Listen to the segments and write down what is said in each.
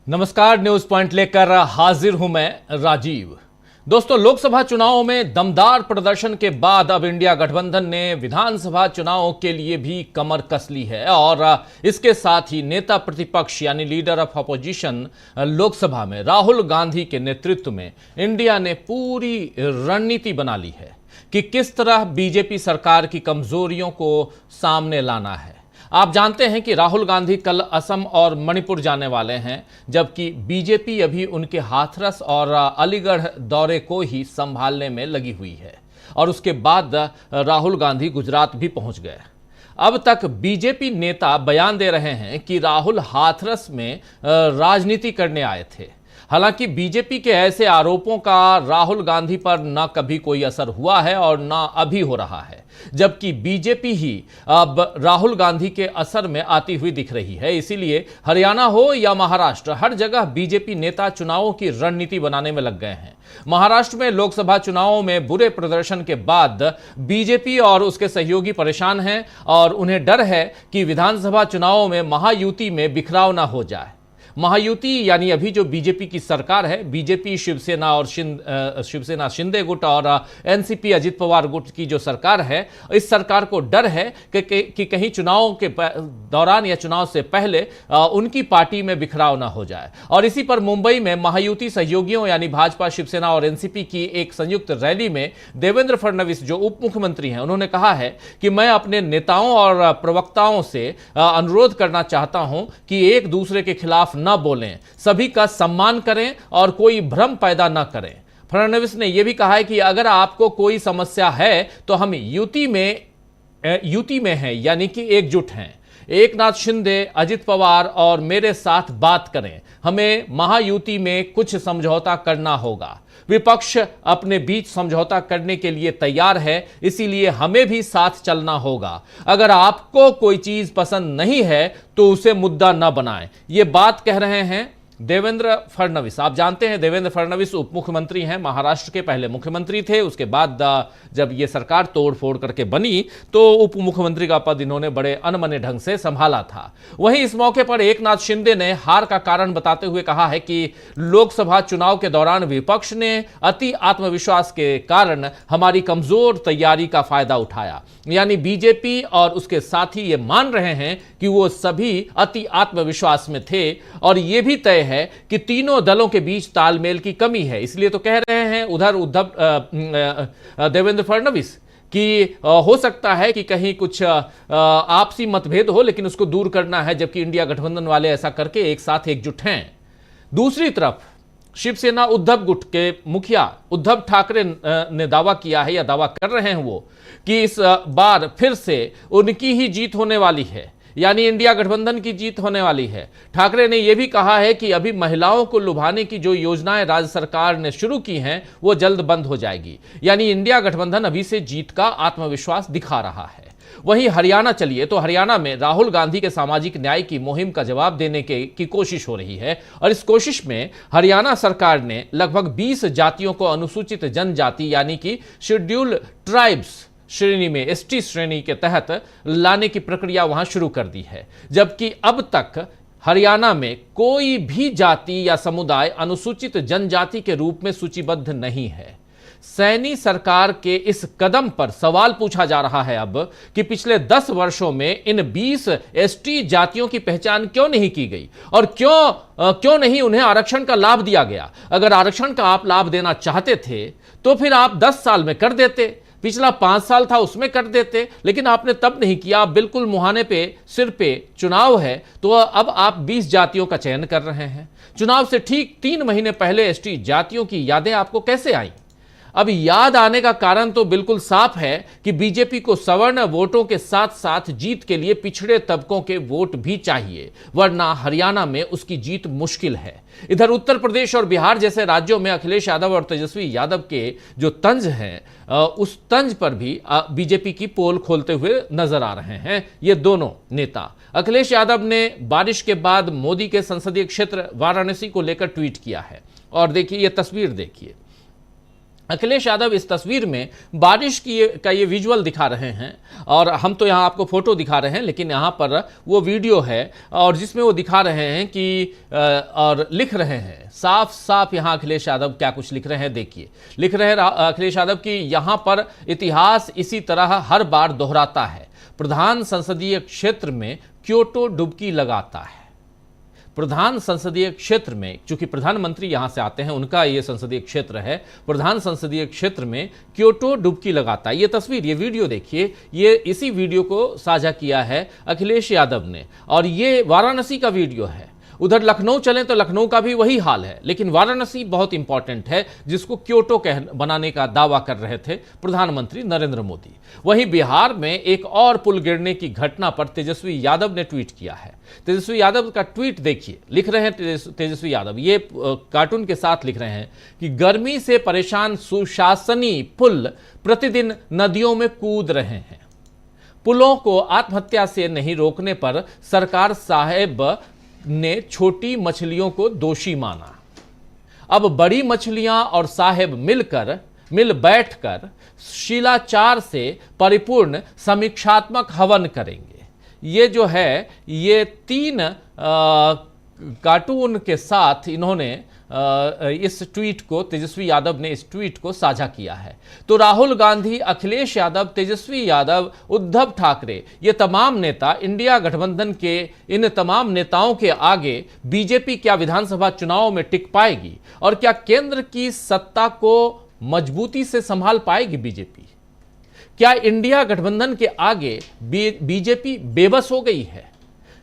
नमस्कार, news point लेकर हाजिर हूं मैं राजीव। दोस्तों, लोकसभा चुनावों में दमदार प्रदर्शन के बाद अब इंडिया गठबंधन ने विधानसभा चुनावों के लिए भी कमर कस ली है और इसके साथ ही नेता प्रतिपक्ष यानी लीडर ऑफ अपोजिशन लोकसभा में राहुल गांधी के नेतृत्व में इंडिया ने पूरी रणनीति बना ली है कि किस तरह बीजेपी सरकार की कमजोरियों को सामने लाना है। आप जानते हैं कि राहुल गांधी कल असम और मणिपुर जाने वाले हैं, जबकि बीजेपी अभी उनके हाथरस और अलीगढ़ दौरे को ही संभालने में लगी हुई है और उसके बाद राहुल गांधी गुजरात भी पहुंच गए। अब तक बीजेपी नेता बयान दे रहे हैं कि राहुल हाथरस में राजनीति करने आए थे। हालांकि बीजेपी के ऐसे आरोपों का राहुल गांधी पर न कभी कोई असर हुआ है और न अभी हो रहा है, जबकि बीजेपी ही अब राहुल गांधी के असर में आती हुई दिख रही है। इसीलिए हरियाणा हो या महाराष्ट्र, हर जगह बीजेपी नेता चुनावों की रणनीति बनाने में लग गए हैं। महाराष्ट्र में लोकसभा चुनावों में बुरे प्रदर्शन के बाद बीजेपी और उसके सहयोगी परेशान हैं और उन्हें डर है कि विधानसभा चुनावों में महायुति में बिखराव ना हो जाए। महायुति यानी अभी जो बीजेपी की सरकार है, बीजेपी शिवसेना और शिवसेना शिंदे गुट और एनसीपी अजित पवार गुट की जो सरकार है, इस सरकार को डर है कि कहीं चुनावों के दौरान या चुनाव से पहले उनकी पार्टी में बिखराव ना हो जाए। और इसी पर मुंबई में महायुति सहयोगियों यानी भाजपा, शिवसेना और एनसीपी की एक संयुक्त रैली में देवेंद्र फडणवीस जो उप मुख्यमंत्री हैं, उन्होंने कहा है कि मैं अपने नेताओं और प्रवक्ताओं से अनुरोध करना चाहता हूं कि एक दूसरे के खिलाफ न बोलें, सभी का सम्मान करें और कोई भ्रम पैदा न करें। फडणवीस ने यह भी कहा है कि अगर आपको कोई समस्या है तो हम यूटी में हैं, यानी कि एकजुट हैं। एकनाथ शिंदे, अजित पवार और मेरे साथ बात करें, हमें महायुति में कुछ समझौता करना होगा। विपक्ष अपने बीच समझौता करने के लिए तैयार है, इसीलिए हमें भी साथ चलना होगा। अगर आपको कोई चीज पसंद नहीं है तो उसे मुद्दा न बनाएं। ये बात कह रहे हैं देवेंद्र फडणवीस। आप जानते हैं देवेंद्र फडणवीस उप मुख्यमंत्री हैं, महाराष्ट्र के पहले मुख्यमंत्री थे। उसके बाद जब ये सरकार तोड़ फोड़ करके बनी तो उप मुख्यमंत्री का पद इन्होंने बड़े अनमने ढंग से संभाला था। वहीं इस मौके पर एकनाथ शिंदे ने हार का कारण बताते हुए कहा है कि लोकसभा चुनाव के दौरान विपक्ष ने अति आत्मविश्वास के कारण हमारी कमजोर तैयारी का फायदा उठाया। यानी बीजेपी और उसके साथी ये मान रहे हैं कि वो सभी अति आत्मविश्वास में थे और ये भी तय है कि तीनों दलों के बीच तालमेल की कमी है। इसलिए तो कह रहे हैं उधर देवेंद्र फडणवीस कि हो सकता है कि कहीं कुछ आपसी मतभेद हो, लेकिन उसको दूर करना है, जबकि इंडिया गठबंधन वाले ऐसा करके एक साथ एकजुट हैं। दूसरी तरफ शिवसेना उद्धव गुट के मुखिया उद्धव ठाकरे ने दावा किया है या दावा कर रहे हैं वो कि इस बार फिर से उनकी ही जीत होने वाली है, यानी इंडिया गठबंधन की जीत होने वाली है। ठाकरे ने यह भी कहा है कि अभी महिलाओं को लुभाने की जो योजनाएं राज्य सरकार ने शुरू की हैं वो जल्द बंद हो जाएगी। यानी इंडिया गठबंधन अभी से जीत का आत्मविश्वास दिखा रहा है। वहीं हरियाणा चलिए तो हरियाणा में राहुल गांधी के सामाजिक न्याय की मुहिम का जवाब देने की कोशिश हो रही है और इस कोशिश में हरियाणा सरकार ने लगभग 20 जातियों को अनुसूचित जनजाति यानी कि शेड्यूल्ड ट्राइब्स श्रेणी में, एसटी श्रेणी के तहत लाने की प्रक्रिया वहां शुरू कर दी है। जबकि अब तक हरियाणा में कोई भी जाति या समुदाय अनुसूचित जनजाति के रूप में सूचीबद्ध नहीं है। सैनी सरकार के इस कदम पर सवाल पूछा जा रहा है अब कि पिछले 10 वर्षों में इन 20 एसटी जातियों की पहचान क्यों नहीं की गई और क्यों नहीं उन्हें आरक्षण का लाभ दिया गया। अगर आरक्षण का आप लाभ देना चाहते थे तो फिर आप 10 साल में कर देते, पिछला 5 साल था उसमें कर देते, लेकिन आपने तब नहीं किया। आप बिल्कुल मुहाने पे, सिर पे चुनाव है तो अब आप 20 जातियों का चयन कर रहे हैं। चुनाव से ठीक 3 महीने पहले एसटी जातियों की यादें आपको कैसे आई? अब याद आने का कारण तो बिल्कुल साफ है कि बीजेपी को सवर्ण वोटों के साथ साथ जीत के लिए पिछड़े तबकों के वोट भी चाहिए, वरना हरियाणा में उसकी जीत मुश्किल है। इधर उत्तर प्रदेश और बिहार जैसे राज्यों में अखिलेश यादव और तेजस्वी यादव के जो तंज हैं, उस तंज पर भी बीजेपी की पोल खोलते हुए नजर आ रहे हैं ये दोनों नेता। अखिलेश यादव ने बारिश के बाद मोदी के संसदीय क्षेत्र वाराणसी को लेकर ट्वीट किया है और देखिए ये तस्वीर देखिए। अखिलेश यादव इस तस्वीर में बारिश का ये विजुअल दिखा रहे हैं और हम तो यहाँ आपको फोटो दिखा रहे हैं, लेकिन यहाँ पर वो वीडियो है और जिसमें वो दिखा रहे हैं कि और लिख रहे हैं साफ साफ। यहाँ अखिलेश यादव क्या कुछ लिख रहे हैं देखिए। लिख रहे हैं अखिलेश यादव कि यहाँ पर इतिहास इसी तरह हर बार दोहराता है। प्रधान संसदीय क्षेत्र में क्योटो डुबकी लगाता है। प्रधान संसदीय क्षेत्र में, चूंकि प्रधानमंत्री यहां से आते हैं, उनका ये संसदीय क्षेत्र है, प्रधान संसदीय क्षेत्र में क्योटो डुबकी लगाता है। ये तस्वीर, ये वीडियो देखिए, ये इसी वीडियो को साझा किया है अखिलेश यादव ने और ये वाराणसी का वीडियो है। उधर लखनऊ चलें तो लखनऊ का भी वही हाल है, लेकिन वाराणसी बहुत इंपॉर्टेंट है जिसको क्योटो बनाने का दावा कर रहे थे प्रधानमंत्री नरेंद्र मोदी। वहीं बिहार में एक और पुल गिरने की घटना पर तेजस्वी यादव ने ट्वीट किया है। तेजस्वी यादव का ट्वीट देखिए। लिख रहे हैं तेजस्वी यादव, ये कार्टून के साथ लिख रहे हैं कि गर्मी से परेशान सुशासनी पुल प्रतिदिन नदियों में कूद रहे हैं। पुलों को आत्महत्या से नहीं रोकने पर सरकार साहेब ने छोटी मछलियों को दोषी माना। अब बड़ी मछलियां और साहेब मिल बैठकर शिलाचार से परिपूर्ण समीक्षात्मक हवन करेंगे। ये जो है, ये 3 कार्टून के साथ इन्होंने इस ट्वीट को, तेजस्वी यादव ने इस ट्वीट को साझा किया है। तो राहुल गांधी, अखिलेश यादव, तेजस्वी यादव, उद्धव ठाकरे, ये तमाम नेता, इंडिया गठबंधन के इन तमाम नेताओं के आगे बीजेपी क्या विधानसभा चुनाव में टिक पाएगी और क्या केंद्र की सत्ता को मजबूती से संभाल पाएगी बीजेपी? क्या इंडिया गठबंधन के आगे बीजेपी बेबस हो गई है?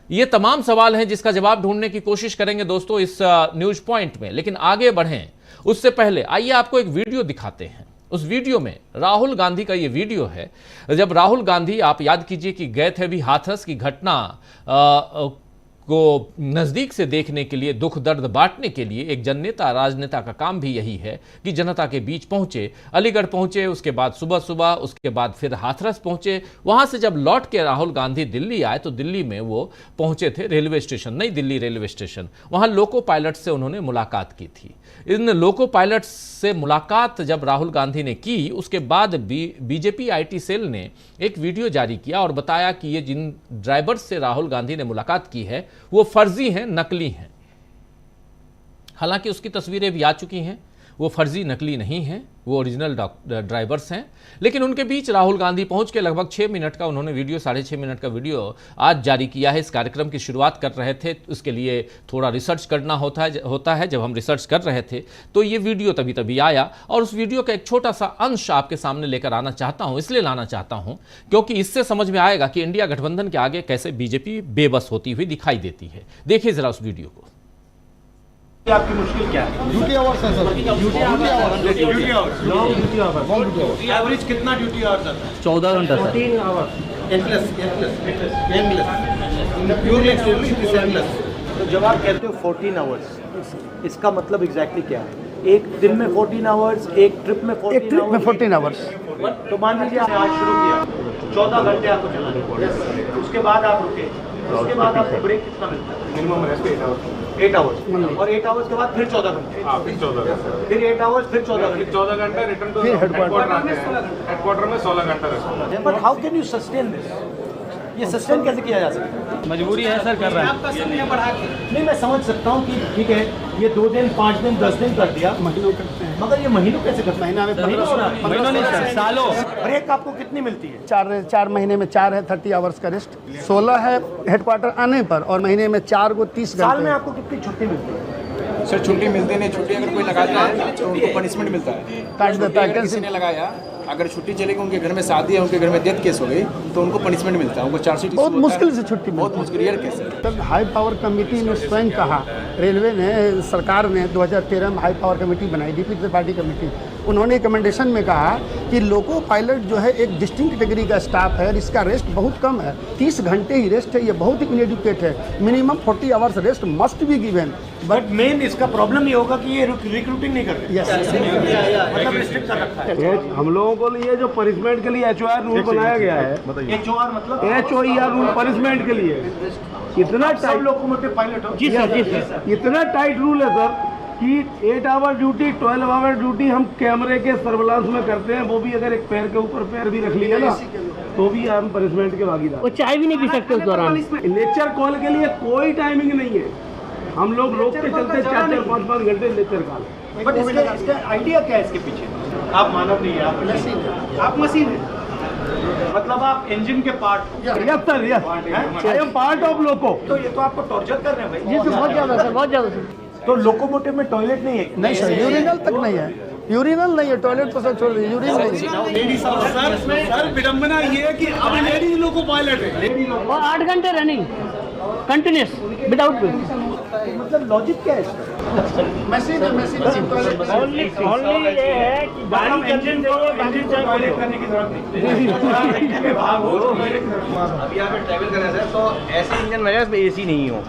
ये तमाम सवाल हैं जिसका जवाब ढूंढने की कोशिश करेंगे दोस्तों इस न्यूज पॉइंट में। लेकिन आगे बढ़ें उससे पहले आइए आपको एक वीडियो दिखाते हैं। उस वीडियो में राहुल गांधी का ये वीडियो है, जब राहुल गांधी, आप याद कीजिए कि गए थे अभी हाथरस की घटना को नज़दीक से देखने के लिए, दुख दर्द बांटने के लिए। एक जननेता, राजनेता का काम भी यही है कि जनता के बीच पहुंचे। अलीगढ़ पहुंचे, उसके बाद सुबह उसके बाद फिर हाथरस पहुंचे। वहां से जब लौट के राहुल गांधी दिल्ली आए तो दिल्ली में वो पहुंचे थे रेलवे स्टेशन, नई दिल्ली रेलवे स्टेशन। वहां लोको पायलट से उन्होंने मुलाकात की थी। इन लोको पायलट से मुलाकात जब राहुल गांधी ने की, उसके बाद बीजेपी आईटी सेल ने एक वीडियो जारी किया और बताया कि ये जिन ड्राइवर से राहुल गांधी ने मुलाकात की है वो फर्जी हैं, नकली हैं। हालांकि उसकी तस्वीरें भी आ चुकी हैं, वो फर्जी नकली नहीं हैं, वो ओरिजिनल ड्राइवर्स हैं। लेकिन उनके बीच राहुल गांधी पहुंच के लगभग 6 मिनट का उन्होंने वीडियो, 6.5 मिनट का वीडियो आज जारी किया है। इस कार्यक्रम की शुरुआत कर रहे थे, उसके लिए थोड़ा रिसर्च करना होता है। जब हम रिसर्च कर रहे थे तो ये वीडियो तभी आया और उस वीडियो का एक छोटा सा अंश आपके सामने लेकर आना चाहता हूँ। इसलिए लाना चाहता हूँ क्योंकि इससे समझ में आएगा कि इंडिया गठबंधन के आगे कैसे बीजेपी बेबस होती हुई दिखाई देती है। देखिए जरा उस वीडियो को। आपकी मुश्किल क्या है? ड्यूटी आवर्स है सर। ड्यूटी आवर्स एवरेज कितना ड्यूटी आवर्स आता है? 14 घंटा सर। 14 hours endless. तो जब आप कहते हो 14 आवर्स, इसका मतलब एग्जैक्टली क्या है? एक दिन में 14 आवर्स, एक ट्रिप में 14 आवर्स। तो मान लीजिए आपने आज शुरू किया, 14 घंटे आपको चलाना, उसके बाद आप रुके, उसके बाद आपको ब्रेक कितना मिलता है? मिनिमम रेस्ट 8 आवर्स और 8 आवर्स के बाद फिर 14 घंटे, फिर 8 आवर्स, फिर 14 घंटे, 14 घंटे रिटर्न टू हेडक्वार्टर में 16 घंटा rest. But how can you sustain this? ये सस्टेन कैसे किया जा सकता है? मजबूरी है सर, कर रहा है। आपका समय बढ़ा के नहीं, मैं समझ सकता हूँ कि ठीक है, ये 2 दिन, 5 दिन, 10 दिन कर दिया, महीनों करते हैं, मगर ये महीनों कैसे करते हैं? महीना में महीनों नहीं सर, सालों। ब्रेक आपको कितनी मिलती है? 4 महीने में 4 है 30 आवर्स का रेस्ट, 16 है हेडक्वार्टर आने पर और महीने में 4 को 30 साल में घंटे। आपको कितनी छुट्टी मिलती है? सर छुट्टी मिलती नहीं, छुट्टी अगर कोई लगाता है तो उनको पनिशमेंट मिलता है। काट देता है। अगर किसी ने लगाया, अगर छुट्टी चलेगी, उनके घर में शादी है, उनके घर में डेथ केस हो गई तो उनको पनिशमेंट मिलता है, उनको चार्जशीट बहुत मुश्किल से छुट्टी बहुत मिलती मुश्किल, रियल केस है। है। हाई पावर कमेटी ने स्वयं कहा, रेलवे ने, सरकार ने 2013 में हाई पावर कमेटी बनाई, डीपी त्रिपाठी कमेटी। उन्होंने रिकमेंडेशन में कहा कि लोको पायलट जो है एक डिस्टिंक्ट कैटेगरी का स्टाफ है और इसका रेस्ट बहुत कम है, 30 घंटे ही रेस्ट है, ये बहुत ही इनएडुकेट है। Minimum 40 hours rest must be given. But main इसका प्रॉब्लम ये होगा कि ये रिक्रूटिंग नहीं कर रहे, यस, मतलब रिस्ट्रिक्ट कर रखा है। हम लोगों को लिए जो पनिशमेंट के लिए HOR रूल बनाया गया है, HOR मतलब HOER रूल पनिशमेंट के लिए, इतना सब लोकोमोटिव पायलट हो। इतना टाइट रूल है सर कि 8 आवर ड्यूटी 12 आवर ड्यूटी हम कैमरे के सर्विलांस में करते हैं, वो भी अगर एक पैर के ऊपर पैर भी रख लिया ना तो भी हम पनिशमेंट के भागीदार। वो चाय भी नहीं पी सकते उस दौरान। लेक्चर कॉल के लिए कोई टाइमिंग नहीं है, हम लोग रोक के चलते 4-4 5-5 घंटे लेक्चर कॉल। बट इसका आइडिया क्या है इसके पीछे? आप मानव नहीं है, आप मशीन है, आप मशीन है, मतलब आप इंजन के part. Yes sir, yes, I am part of loco. तो ये तो आपको टॉर्चर कर रहे हैं भाई। ये तो बहुत ज्यादा सर, बहुत ज्यादा सर। तो लोकोमोटिव में टॉयलेट नहीं है? नहीं सर, यूरिनल तक नहीं है, यूरिनल नहीं है, टॉयलेट तो सर छोड़ दीजिए, यूरिन नहीं है। सर विडम्बना ये है कि अब लेडीज लोको पायलट है और 8 घंटे रनिंग कंटिन्यूस विदाउट मतलब लॉजिक क्या है इसका? मशीन है, मशीन ओनली ये है कि गाड़ी इंजन टॉयलेट करने की जरूरत नहीं। अभी आप ट्रैवल कर रहे हैं सर, तो ऐसे इंजन में इसमें एसी नहीं हो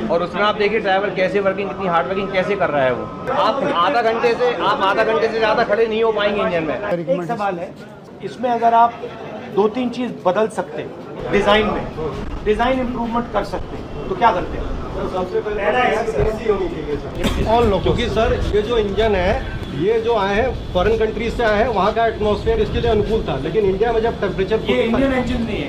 और उसमें आप देखिए ड्राइवर कैसे वर्किंग, कितनी हार्ड वर्किंग कैसे कर रहा है वो। आप आधा घंटे से ज़्यादा खड़े नहीं हो पाएंगे इंजन में। एक सवाल है, इसमें अगर आप 2-3 चीज बदल सकते हैं डिजाइन में, डिजाइन इंप्रूवमेंट कर सकते हैं, तो क्या करते हैं? सबसे पहले क्योंकि सर ये जो इंजन है, ये जो आए हैं फॉरेन कंट्रीज से आए हैं, वहाँ का एटमॉस्फेयर इसके लिए अनुकूल था, लेकिन इंडिया में जब टेम्परेचर ये इंडियन इंजन नहीं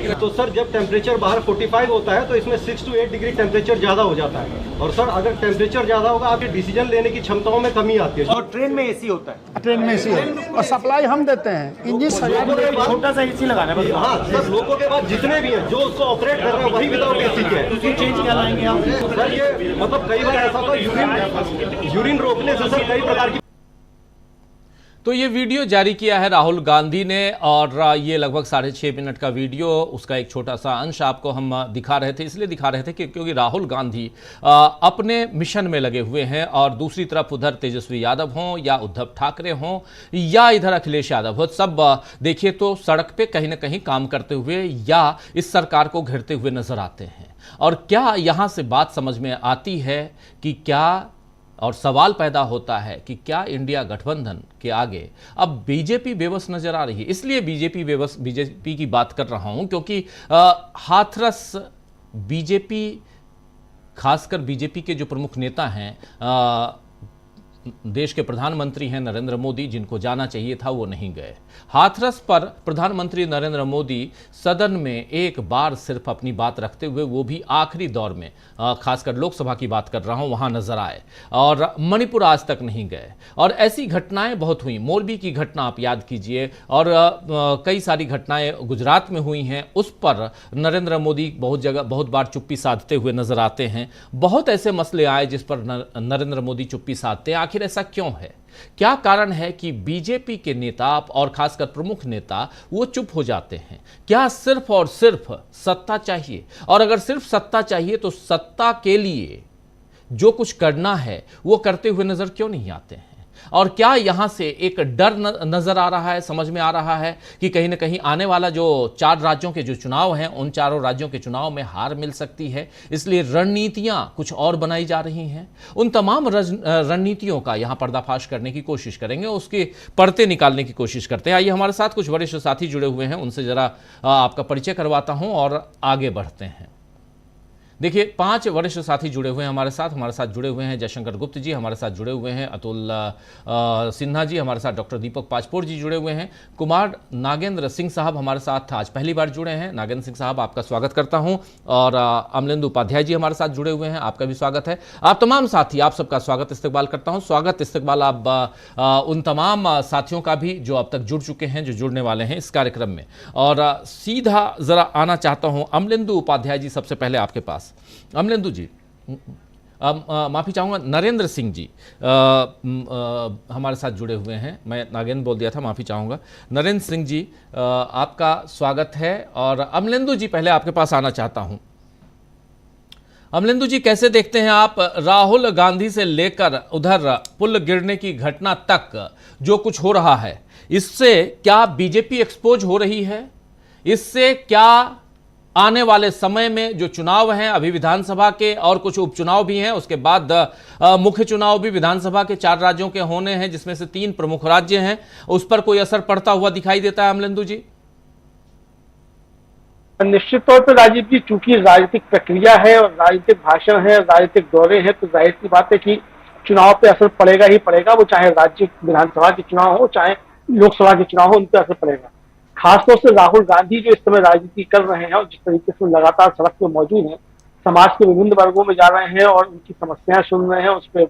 है। तो सर जब टेम्परेचर बाहर 45 होता है तो इसमें 6 to 8 डिग्री टेम्परेचर ज़्यादा हो जाता है, और सर अगर टेम्परेचर ज़्यादा होगा आपके डिसीजन लेने की क्षमताओं में कमी आती है। और ट्रेन में एसी होता है? ट्रेन में एसी है और सप्लाई हम देते हैं, इंजन छोटा सा एसी लगाना है। हाँ सर, लोगों के बाद जितने भी हैं जो उसको ऑपरेट कर रहे हैं वही विदाउट एसी के हैं। उसकी चेंज क्या लाएंगे आप? सर ये मतलब कई बार ऐसा होता है यूरिन रोकने से सर कई प्रकार की। तो ये वीडियो जारी किया है राहुल गांधी ने, और ये लगभग 6.5 मिनट का वीडियो, उसका एक छोटा सा अंश आपको हम दिखा रहे थे। इसलिए दिखा रहे थे क्योंकि राहुल गांधी अपने मिशन में लगे हुए हैं, और दूसरी तरफ उधर तेजस्वी यादव हों या उद्धव ठाकरे हों या इधर अखिलेश यादव हो, सब देखिए तो सड़क पे कहीं ना कहीं काम करते हुए या इस सरकार को घेरते हुए नजर आते हैं। और क्या यहाँ से बात समझ में आती है कि क्या, और सवाल पैदा होता है कि क्या इंडिया गठबंधन के आगे अब बीजेपी बेबस नजर आ रही है? इसलिए बीजेपी की बात कर रहा हूं क्योंकि हाथरस बीजेपी, खासकर बीजेपी के जो प्रमुख नेता हैं, देश के प्रधानमंत्री हैं नरेंद्र मोदी, जिनको जाना चाहिए था वो नहीं गए। हाथरस पर प्रधानमंत्री नरेंद्र मोदी सदन में एक बार सिर्फ अपनी बात रखते हुए, वो भी आखिरी दौर में, खासकर लोकसभा की बात कर रहा हूं, वहां नजर आए, और मणिपुर आज तक नहीं गए। और ऐसी घटनाएं बहुत हुई, मोरबी की घटना आप याद कीजिए, और कई सारी घटनाएं गुजरात में हुई हैं, उस पर नरेंद्र मोदी बहुत बार चुप्पी साधते हुए नजर आते हैं। बहुत ऐसे मसले आए जिस पर नरेंद्र मोदी चुप्पी साधते हैं। आखिर ऐसा क्यों है? क्या कारण है कि बीजेपी के नेता और खासकर प्रमुख नेता वो चुप हो जाते हैं? क्या सिर्फ और सिर्फ सत्ता चाहिए? और अगर सिर्फ सत्ता चाहिए तो सत्ता के लिए जो कुछ करना है वो करते हुए नजर क्यों नहीं आते हैं? और क्या यहां से एक डर नजर आ रहा है, समझ में आ रहा है कि कहीं ना कहीं आने वाला जो 4 राज्यों के जो चुनाव हैं, उन चारों राज्यों के चुनाव में हार मिल सकती है, इसलिए रणनीतियां कुछ और बनाई जा रही हैं? उन तमाम रणनीतियों का यहां पर्दाफाश करने की कोशिश करेंगे, उसके पर्दे निकालने की कोशिश करते हैं। आइए हमारे साथ कुछ वरिष्ठ साथी जुड़े हुए हैं, उनसे जरा आपका परिचय करवाता हूं और आगे बढ़ते हैं। देखिए 5 वरिष्ठ साथी जुड़े हुए हैं हमारे साथ जुड़े हुए हैं जयशंकर गुप्त जी, हमारे साथ जुड़े हुए हैं अतुल सिन्हा जी, हमारे साथ डॉक्टर दीपक पाचपोर जी जुड़े हुए हैं, कुमार नागेंद्र सिंह साहब हमारे साथ आज पहली बार जुड़े हैं। नागेंद्र सिंह साहब आपका स्वागत करता हूं, और अमलेंदु उपाध्याय जी हमारे साथ जुड़े हुए हैं, आपका भी स्वागत है। आप तमाम साथी, आप सबका स्वागत इस्तकबाल करता हूं। स्वागत इस्तकबाल आप उन तमाम साथियों का भी जो अब तक जुड़ चुके हैं, जो जुड़ने वाले हैं इस कार्यक्रम में। और सीधा जरा आना चाहता हूं अमलेंदु उपाध्याय जी, सबसे पहले आपके पास। अमलेंदु जी, माफ़ी चाहूँगा, नरेंद्र सिंह जी हमारे साथ जुड़े हुए हैं, मैं नागेंद्र बोल दिया था, माफ़ी चाहूँगा। नरेंद्र सिंह जी आपका स्वागत है, और अमलेंदु जी पहले आपके पास आना चाहता हूँ। अमलेंदु जी, कैसे देखते हैं आप राहुल गांधी से लेकर उधर पुल गिरने की घटना तक जो कुछ हो रहा है, इससे क्या बीजेपी एक्सपोज हो रही है? इससे क्या आने वाले समय में जो चुनाव हैं, अभी विधानसभा के और कुछ उपचुनाव भी हैं, उसके बाद मुख्य चुनाव भी विधानसभा के 4 राज्यों के होने हैं, जिसमें से 3 प्रमुख राज्य हैं, उस पर कोई असर पड़ता हुआ दिखाई देता है अमलेंदु जी? निश्चित तौर पर राजीव जी, चूंकि राजनीतिक प्रक्रिया है और राजनीतिक भाषण है, राजनीतिक दौरे हैं, तो जाहिर सी बात है कि चुनाव पे असर पड़ेगा ही पड़ेगा। वो चाहे राज्य विधानसभा के चुनाव हो, चाहे लोकसभा के चुनाव हो, उन पर असर पड़ेगा। खासतौर से राहुल गांधी जो इस समय राजनीति कर रहे हैं और जिस तरीके से लगातार सड़क पे मौजूद हैं, समाज के विभिन्न वर्गों में जा रहे हैं और उनकी समस्याएं सुन रहे हैं, उस पर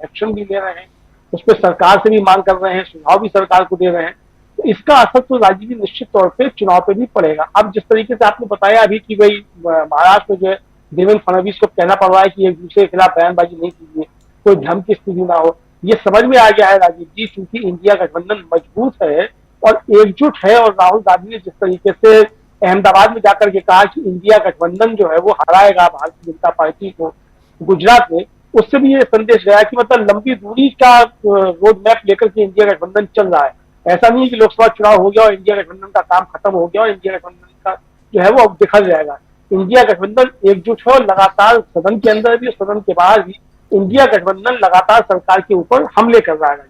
एक्शन भी ले रहे हैं, उस पर सरकार से भी मांग कर रहे हैं, सुझाव भी सरकार को दे रहे हैं। तो इसका असर तो राजीव जी निश्चित तौर पे चुनाव पे भी पड़ेगा। अब जिस तरीके से आपने बताया अभी कि भाई महाराष्ट्र में जो है देवेंद्र फडणवीस को कहना पड़ रहा है कि एक दूसरे के खिलाफ बयानबाजी नहीं कीजिए, कोई भ्रम की स्थिति ना हो, ये समझ में आ गया है राजीव जी, क्योंकि इंडिया गठबंधन मजबूत है और एकजुट है। और राहुल गांधी ने जिस तरीके से अहमदाबाद में जाकर के कहा कि इंडिया गठबंधन जो है वो हराएगा भारतीय जनता पार्टी को गुजरात में, उससे भी ये संदेश गया कि मतलब लंबी दूरी का रोड मैप लेकर के इंडिया गठबंधन चल रहा है। ऐसा नहीं है कि लोकसभा चुनाव हो गया और इंडिया गठबंधन का काम खत्म हो गया और इंडिया गठबंधन का जो है वो अब बिखर जाएगा। इंडिया गठबंधन एकजुट है और लगातार सदन के अंदर भी और सदन के बाहर भी इंडिया गठबंधन लगातार सरकार के ऊपर हमले कर रहा है।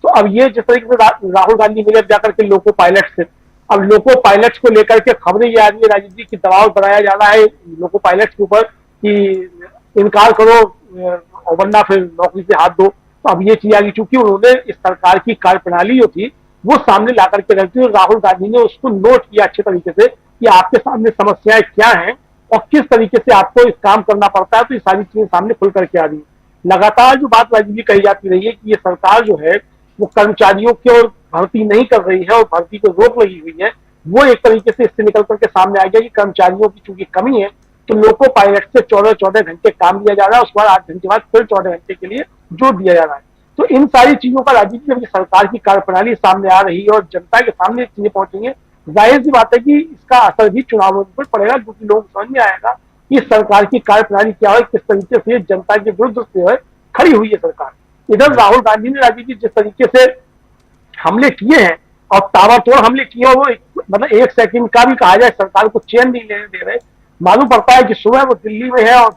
तो अब ये जिस तरीके से राहुल गांधी मिले जाकर के लोको पायलट से, अब लोको पायलट्स को लेकर के खबरें ये आ रही है राजीव जी की दबाव बनाया जा रहा है लोको पायलट्स के ऊपर कि इनकार करो और वरना फिर नौकरी से हाथ दो। तो अब ये चीज आ गई, चूंकि उन्होंने इस सरकार की कार्यप्रणाली जो थी वो सामने ला करके रखी और राहुल गांधी ने उसको नोट किया अच्छे तरीके से कि आपके सामने समस्याएं क्या हैं और किस तरीके से आपको इस काम करना पड़ता है। तो ये सारी चीजें सामने खुल करके आ रही है। लगातार जो बात राजीव जी कही जाती रही है कि ये सरकार जो है वो कर्मचारियों की ओर भर्ती नहीं कर रही है और भर्ती को रोक लगी हुई है, वो एक तरीके से इससे निकल करके सामने आ गया कि कर्मचारियों की चूंकि कमी है तो लोको पायलट से 14 घंटे काम दिया जा रहा है, उसके बाद 8 घंटे बाद फिर 14 घंटे के लिए जोड़ दिया जा रहा है। तो इन सारी चीजों का राजीव जी जब सरकार की कार्यप्रणाली सामने आ रही है और जनता के सामने चीजें पहुंचेंगे, जाहिर सी बात है कि इसका असर भी चुनावों पर पड़ेगा, क्योंकि लोग समझ में आएगा कि सरकार की कार्यप्रणाली क्या है, किस तरीके से जनता के विरुद्ध जो है खड़ी हुई है सरकार। इधर राहुल गांधी ने राजीव जी जिस तरीके से हमले किए हैं और ताबड़तोड़ हमले किए, वो मतलब 1 सेकंड का भी कहा जाए सरकार को चैन नहीं लेने दे रहे। मालूम पड़ता है कि सुबह वो दिल्ली में है और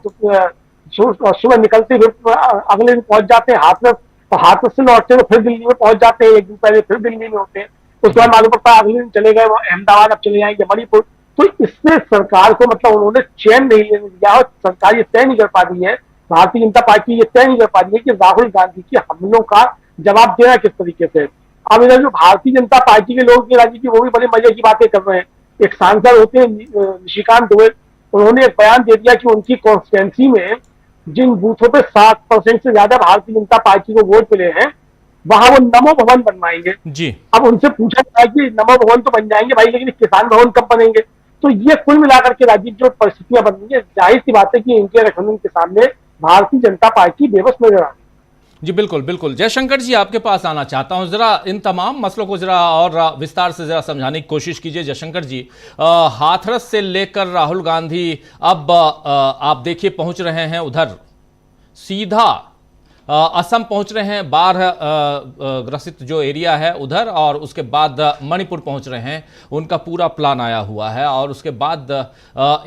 सुबह निकलते हुए अगले दिन पहुंच जाते हैं हाथरस से लौटते हुए फिर दिल्ली में पहुंच जाते हैं, एक दिन पहले फिर दिल्ली में होते हैं, उसके बाद मालूम पड़ता है अगले दिन चले गए वो अहमदाबाद, अब चले जाएंगे मणिपुर। तो इससे सरकार को मतलब उन्होंने चैन नहीं लेने दिया और सरकार ये तय नहीं कर पा रही है, भारतीय जनता पार्टी ये तय नहीं कर पा रही है कि राहुल गांधी के हमलों का जवाब देना किस तरीके से। अब इधर जो भारतीय जनता पार्टी के लोग राजीव जी वो भी बड़े मजे की बातें कर रहे हैं। एक सांसद होते हैं निशिकांत दुबे, उन्होंने एक बयान दे दिया कि उनकी कॉन्स्टिट्यूंसी में जिन बूथों पे 7% से ज्यादा भारतीय जनता पार्टी को वोट मिले हैं वहां वो नमो भवन बनवाएंगे जी। अब उनसे पूछा गया कि नमो भवन तो बन जाएंगे भाई, लेकिन किसान भवन कब बनेंगे? तो ये कुल मिलाकर के राजीव जो परिस्थितियां बन रही है, जाहिर सी बात है कि इंडिया गठबंधन के सामने भारतीय जनता पार्टी बेबस नजर आ रही है। जी बिल्कुल बिल्कुल। जयशंकर जी आपके पास आना चाहता हूं, जरा इन तमाम मसलों को जरा और विस्तार से जरा समझाने की कोशिश कीजिए। जयशंकर जी, हाथरस से लेकर राहुल गांधी अब आप देखिए पहुंच रहे हैं उधर सीधा असम पहुंच रहे हैं, बाढ़ ग्रसित जो एरिया है उधर, और उसके बाद मणिपुर पहुंच रहे हैं। उनका पूरा प्लान आया हुआ है और उसके बाद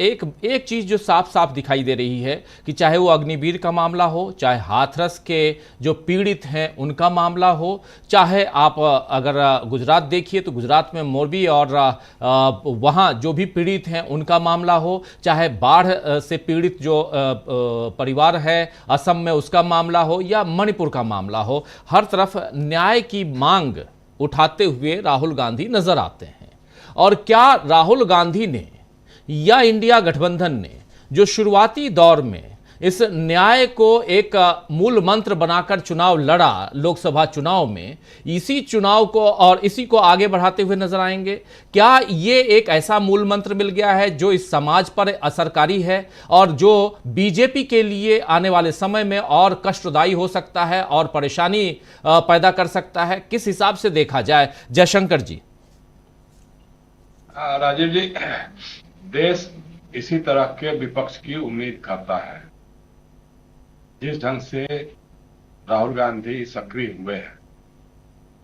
एक चीज़ जो साफ साफ दिखाई दे रही है कि चाहे वो अग्निवीर का मामला हो, चाहे हाथरस के जो पीड़ित हैं उनका मामला हो, चाहे आप अगर गुजरात देखिए तो गुजरात में मोरबी और वहाँ जो भी पीड़ित हैं उनका मामला हो, चाहे बाढ़ से पीड़ित जो परिवार है असम में उसका मामला हो या मणिपुर का मामला हो, हर तरफ न्याय की मांग उठाते हुए राहुल गांधी नजर आते हैं। और क्या राहुल गांधी ने या इंडिया गठबंधन ने जो शुरुआती दौर में इस न्याय को एक मूल मंत्र बनाकर चुनाव लड़ा लोकसभा चुनाव में, इसी चुनाव को और इसी को आगे बढ़ाते हुए नजर आएंगे? क्या ये एक ऐसा मूल मंत्र मिल गया है जो इस समाज पर असरकारी है और जो बीजेपी के लिए आने वाले समय में और कष्टदायी हो सकता है और परेशानी पैदा कर सकता है? किस हिसाब से देखा जाए जयशंकर जी? राजीव जी, देश इसी तरह के विपक्ष की उम्मीद करता है। जिस ढंग से राहुल गांधी सक्रिय हुए हैं,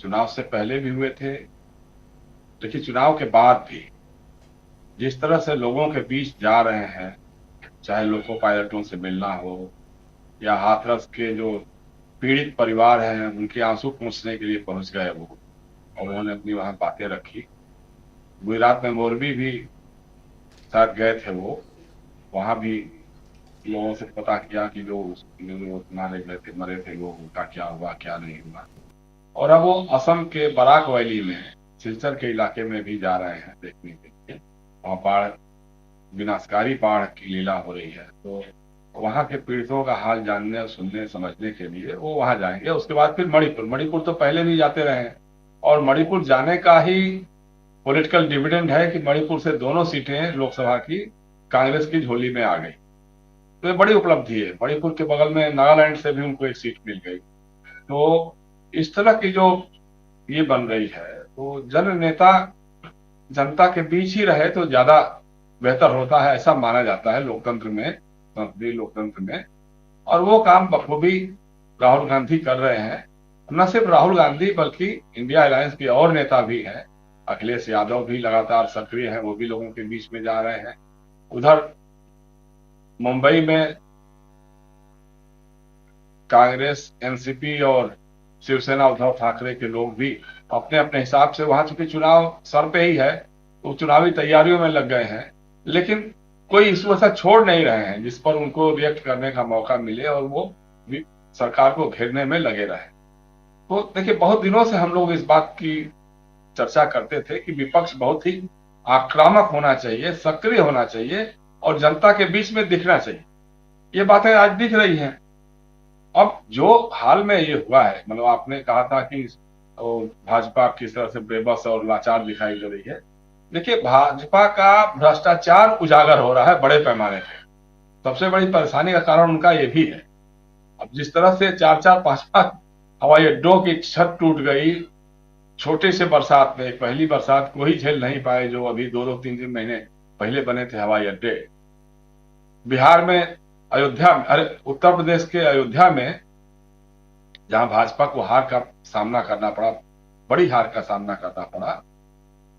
चुनाव से पहले भी हुए थे, लेकिन चुनाव के बाद भी जिस तरह से लोगों के बीच जा रहे हैं, चाहे लोको पायलटों से मिलना हो या हाथरस के जो पीड़ित परिवार हैं उनके आंसू पोंछने के लिए पहुंच गए वो, और उन्होंने अपनी वहां बातें रखी। गुजरात में मोरबी भी शायद गए थे वो, वहां भी लोगों से पता किया कि जो मारे गए थे, मरे थे लोग, उनका क्या हुआ क्या नहीं हुआ। और अब वो असम के बराक वैली में सिलचर के इलाके में भी जा रहे हैं देखने के लिए। वहाँ बाढ़, विनाशकारी बाढ़ की लीला हो रही है, तो वहाँ के पीड़ितों का हाल जानने, सुनने, समझने के लिए वो वहाँ जाएंगे। उसके बाद फिर मणिपुर तो पहले भी जाते रहे हैं, और मणिपुर जाने का ही पॉलिटिकल डिविडेंड है कि मणिपुर से दोनों सीटें लोकसभा की कांग्रेस की झोली में आ गई। तो ये बड़ी उपलब्धि है। मणिपुर के बगल में नागालैंड से भी उनको एक सीट मिल गई। तो इस तरह की जो ये बन रही है, तो जननेता जनता के बीच ही रहे तो ज्यादा बेहतर होता है, ऐसा माना जाता है लोकतंत्र में, संसदीय लोकतंत्र में। और वो काम बखूबी राहुल गांधी कर रहे हैं। न सिर्फ राहुल गांधी बल्कि इंडिया अलायंस के और नेता भी हैं। अखिलेश यादव भी लगातार सक्रिय हैं, वो भी लोगों के बीच में जा रहे हैं। उधर मुंबई में कांग्रेस, एनसीपी और शिवसेना उद्धव ठाकरे के लोग भी अपने अपने हिसाब से, वहां चूंकि चुनाव सर पे ही है तो चुनावी तैयारियों में लग गए हैं, लेकिन कोई इशू ऐसा छोड़ नहीं रहे हैं जिस पर उनको रिएक्ट करने का मौका मिले और वो भी सरकार को घेरने में लगे रहे। तो देखिए, बहुत दिनों से हम लोग इस बात की चर्चा करते थे कि विपक्ष बहुत ही आक्रामक होना चाहिए, सक्रिय होना चाहिए और जनता के बीच में दिखना चाहिए। ये बातें आज दिख रही हैं। अब जो हाल में ये हुआ है, मतलब आपने कहा था कि भाजपा किस तरह से बेबस और लाचार दिखाई दे रही है। देखिए, भाजपा का भ्रष्टाचार उजागर हो रहा है बड़े पैमाने पे। सबसे बड़ी परेशानी का कारण उनका ये भी है। अब जिस तरह से 4-4, 5-5 हवाई अड्डों की छत टूट गई छोटे से बरसात में, पहली बरसात को ही झेल नहीं पाए जो अभी 2-2, 3-3 महीने पहले बने थे हवाई अड्डे। बिहार में अयोध्या, उत्तर प्रदेश के अयोध्या में जहां भाजपा को हार का सामना करना पड़ा, बड़ी हार का सामना करना पड़ा,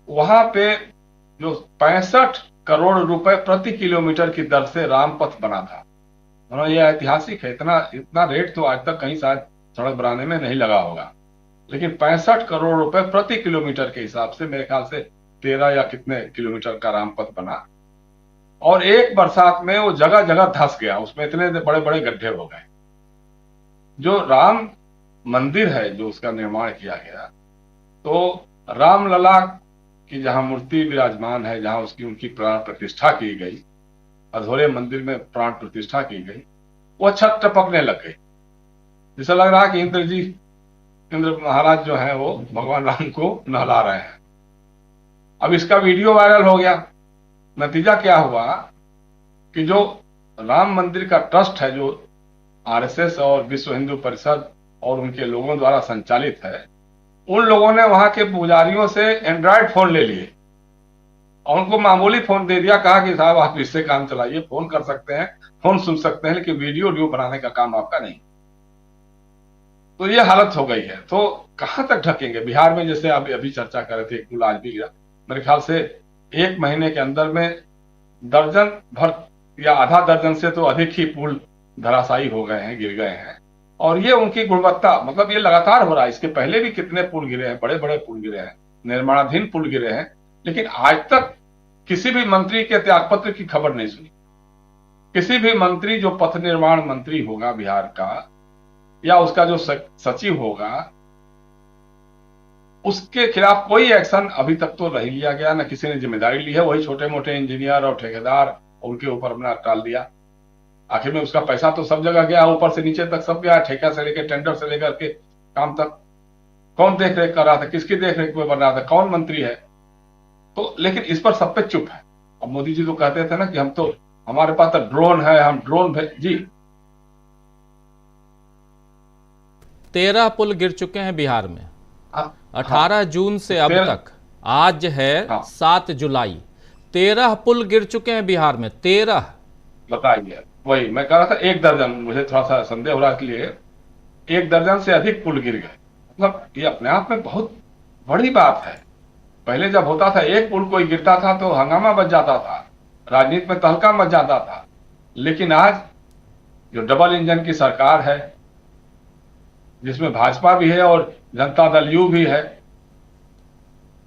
वहां पे जो 65 करोड़ रुपए प्रति किलोमीटर की दर से रामपथ बना था, यह ऐतिहासिक है। इतना रेट तो आज तक कहीं शायद सड़क बनाने में नहीं लगा होगा, लेकिन 65 करोड़ रुपए प्रति किलोमीटर के हिसाब से मेरे ख्याल से 13 या कितने किलोमीटर का रामपथ बना। और एक बरसात में वो जगह जगह धंस गया, उसमें इतने बड़े बड़े गड्ढे हो गए। जो राम मंदिर है जो उसका निर्माण किया गया, तो रामलला की जहां मूर्ति विराजमान है, जहां उनकी प्राण प्रतिष्ठा की गई, अधूरे मंदिर में प्राण प्रतिष्ठा की गई, वो छत टपकने लग गई। जैसा लग रहा कि इंद्र महाराज जो है वो भगवान राम को नहला रहे हैं। अब इसका वीडियो वायरल हो गया। नतीजा क्या हुआ कि जो राम मंदिर का ट्रस्ट है, जो आरएसएस और विश्व हिंदू परिषद और उनके लोगों द्वारा संचालित है, उन लोगों ने वहां के पुजारियों से एंड्रॉयड फोन ले लिए और उनको मामूली फोन दे दिया। कहा कि साहब आप इससे काम चलाइए, फोन कर सकते हैं, फोन सुन सकते हैं, लेकिन वीडियो बनाने का काम आपका नहीं। तो ये हालत हो गई है। तो कहां तक ढकेंगे? बिहार में जैसे आप अभी चर्चा कर रहे थे, एक पुल आज भी गिरा, मेरे ख्याल से 1 महीने के अंदर में दर्जन भर या आधा दर्जन से तो अधिक ही पुल धराशायी हो गए हैं, गिर गए हैं। और ये उनकी गुणवत्ता, मतलब ये लगातार हो रहा है। इसके पहले भी कितने पुल गिरे हैं, बड़े बड़े पुल गिरे हैं, निर्माणाधीन पुल गिरे हैं, लेकिन आज तक किसी भी मंत्री के त्यागपत्र की खबर नहीं सुनी। किसी भी मंत्री जो पथ निर्माण मंत्री होगा बिहार का, या उसका जो सचिव होगा, उसके खिलाफ कोई एक्शन अभी तक तो नहीं लिया गया, न किसी ने जिम्मेदारी ली है। वही छोटे मोटे इंजीनियर और ठेकेदार उनके ऊपर अपना टाल दिया। आखिर में उसका पैसा तो सब जगह गया, ऊपर से नीचे तक सब गया, ठेका से लेकर टेंडर से लेकर के काम तक। कौन देख रेख कर रहा था, किसकी देख रेख में बन रहा था, कौन मंत्री है? तो लेकिन इस पर सब पे चुप है। अब मोदी जी तो कहते थे ना कि हम तो, हमारे पास तो ड्रोन है, हम ड्रोन जी। 13 पुल गिर चुके हैं बिहार में 18 जून से अब तक। आज है 7 जुलाई, 13 पुल गिर चुके हैं बिहार में। 13, बताइए। वही मैं कह रहा था, 1 दर्जन, मुझे थोड़ा सा संदेह हो रहा है, इसलिए 1 दर्जन से अधिक पुल गिर गए। मतलब ये अपने आप में बहुत बड़ी बात है। पहले जब होता था, एक पुल कोई गिरता था तो हंगामा बच जाता था, राजनीति में तहलका मच जाता था। लेकिन आज जो डबल इंजन की सरकार है, जिसमें भाजपा भी है और जनता दल यू भी है,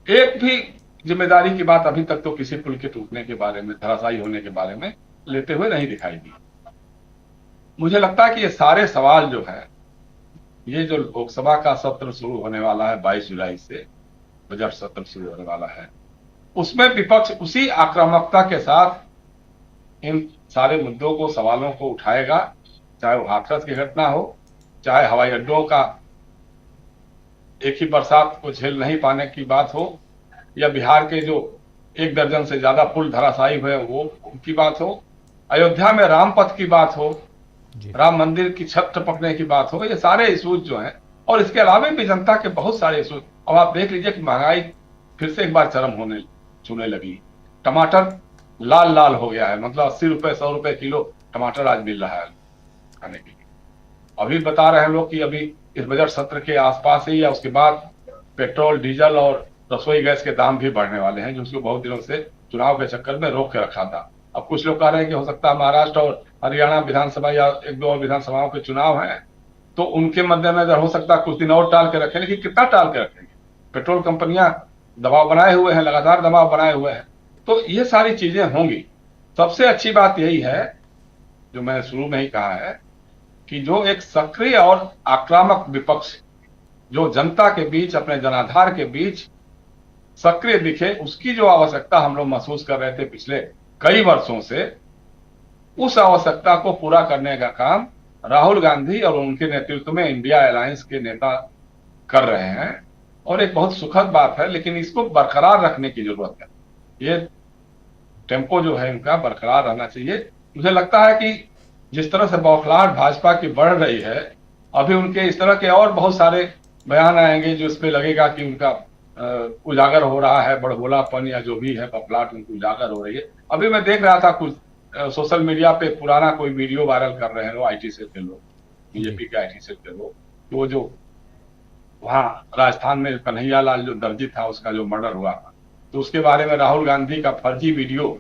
एक भी जिम्मेदारी की बात अभी तक तो किसी पुल के टूटने के बारे में, धराशायी होने के बारे में लेते हुए नहीं दिखाई दी। मुझे लगता है कि ये सारे सवाल जो है, ये जो लोकसभा का सत्र शुरू होने वाला है 22 जुलाई से, बजट सत्र शुरू होने वाला है, उसमें विपक्ष उसी आक्रामकता के साथ इन सारे मुद्दों को, सवालों को उठाएगा, चाहे वो हाथरस की घटना हो, चाहे हवाई अड्डों का एक ही बरसात को झेल नहीं पाने की बात हो, या बिहार के जो 1 दर्जन से ज्यादा पुल धराशायी हुए वो उनकी बात हो, अयोध्या में राम पथ की बात हो, राम मंदिर की छत टपकने की बात हो, ये सारे इशूज जो हैं, और इसके अलावा भी जनता के बहुत सारे इशूज। अब आप देख लीजिए कि महंगाई फिर से एक बार चरम छूने लगी। टमाटर लाल लाल हो गया है, मतलब 80 रुपए 100 रुपए किलो टमाटर आज मिल रहा है खाने के लिए। अभी बता रहे हैं लोग कि अभी इस बजट सत्र के आसपास ही या उसके बाद पेट्रोल, डीजल और रसोई गैस के दाम भी बढ़ने वाले हैं, जो उसको बहुत दिनों से चुनाव के चक्कर में रोक के रखा था। अब कुछ लोग कह रहे हैं कि हो सकता है महाराष्ट्र और हरियाणा विधानसभा या 1-2 और विधानसभाओं के चुनाव हैं, तो उनके मद्देनजर हो सकता है कुछ दिन और टाल के रखें, लेकिन कितना टाल के रखेंगे? पेट्रोल कंपनियां दबाव बनाए हुए हैं, लगातार दबाव बनाए हुए हैं, तो ये सारी चीजें होंगी। सबसे अच्छी बात यही है, जो मैंने शुरू में ही कहा है, कि जो एक सक्रिय और आक्रामक विपक्ष जो जनता के बीच, अपने जनाधार के बीच सक्रिय दिखे, उसकी जो आवश्यकता हम लोग महसूस कर रहे थे पिछले कई वर्षों से, उस आवश्यकता को पूरा करने का काम राहुल गांधी और उनके नेतृत्व में इंडिया अलायंस के नेता कर रहे हैं। और एक बहुत सुखद बात है, लेकिन इसको बरकरार रखने की जरूरत है। ये टेम्पो जो है इनका बरकरार रहना चाहिए। मुझे लगता है कि जिस तरह से बौखलाहट भाजपा की बढ़ रही है, अभी उनके इस तरह के और बहुत सारे बयान आएंगे जो इस पे लगेगा कि उनका उजागर हो रहा है, बड़बोलापन या जो भी है बौखलाहट उनको उजागर हो रही है। अभी मैं देख रहा था कुछ सोशल मीडिया पे पुराना कोई वीडियो वायरल कर रहे हैं लोग, IT सेल के लोग, बीजेपी के IT सेल के लोग, तो वो जो वहां राजस्थान में कन्हैया लाल जो दर्जी था, उसका जो मर्डर हुआ था, तो उसके बारे में राहुल गांधी का फर्जी वीडियो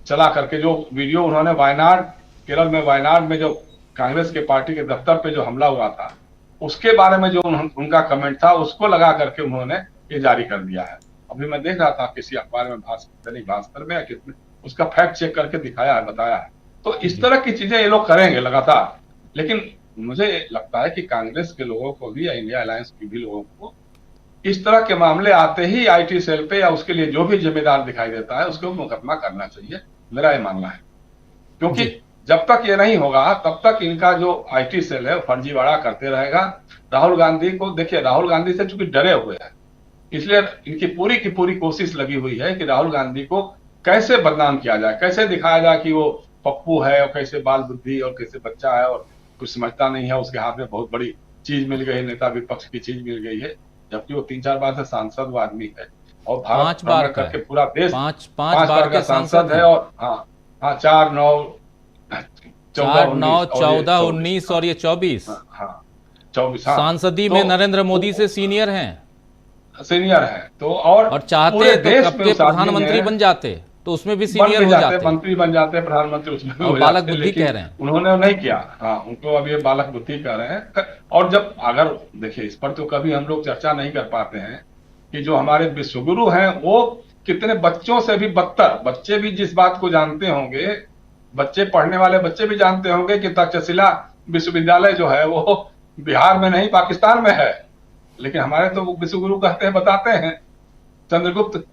चला करके, जो वीडियो उन्होंने वायनाड, केरल में वायनाड में जो कांग्रेस के पार्टी के दफ्तर पे जो हमला हुआ था, उसके बारे में जो उनका कमेंट था, उसको लगा करके उन्होंने ये जारी कर दिया है। अभी मैं देख रहा था किसी अखबार में, दैनिक भास्कर में या किसमें, उसका फैक्ट चेक करके दिखाया है, बताया है। तो इस तरह की चीजें ये लोग करेंगे लगातार। लेकिन मुझे लगता है कि कांग्रेस के लोगों को भी या इंडिया अलायंस के भी लोगों को इस तरह के मामले आते ही IT सेल पे या उसके लिए जो भी जिम्मेदार दिखाई देता है उसको मुकदमा करना चाहिए, मेरा ये मानना है। क्योंकि जब तक ये नहीं होगा तब तक इनका जो IT सेल है फर्जीवाड़ा करते रहेगा। राहुल गांधी को देखिए, राहुल गांधी से चूंकि डरे हुए हैं, इसलिए इनकी पूरी की पूरी कोशिश लगी हुई है कि राहुल गांधी को कैसे बदनाम किया जाए, कैसे दिखाया जाए कि वो पप्पू है और कैसे बाल बुद्धि और कैसे बच्चा है और कुछ समझता नहीं है, उसके हाथ में बहुत बड़ी चीज मिल गई, नेता विपक्ष की चीज मिल गई है, जबकि वो 3-4 बार से सांसद वो आदमी है और भारत भ्रमण करके पूरा देश 5 बार का सांसद है। और हाँ 4, 9, 14, 19 और ये 24 24 सांसदी में नरेंद्र मोदी से सीनियर हैं, तो और चाहते तो कब के प्रधानमंत्री बन जाते, तो उसमें भी सीनियर हो जाते, मंत्री बन जाते, प्रधानमंत्री उसमें भी हो जाते, बालक बुद्धि कह रहे हैं, उन्होंने नहीं किया। हाँ, उनको अब ये बालक बुद्धि कह रहे हैं। और जब अगर देखिए, इस पर तो कभी हम लोग चर्चा नहीं कर पाते हैं कि जो हमारे विश्वगुरु हैं वो कितने बच्चों से भी बदतर, बच्चे भी जिस बात को जानते होंगे, बच्चे पढ़ने वाले बच्चे भी जानते होंगे कि तक्षशिला विश्वविद्यालय जो है वो बिहार में नहीं पाकिस्तान में है, लेकिन हमारे तो विश्वगुरु कहते हैं, बताते हैं चंद्रगुप्त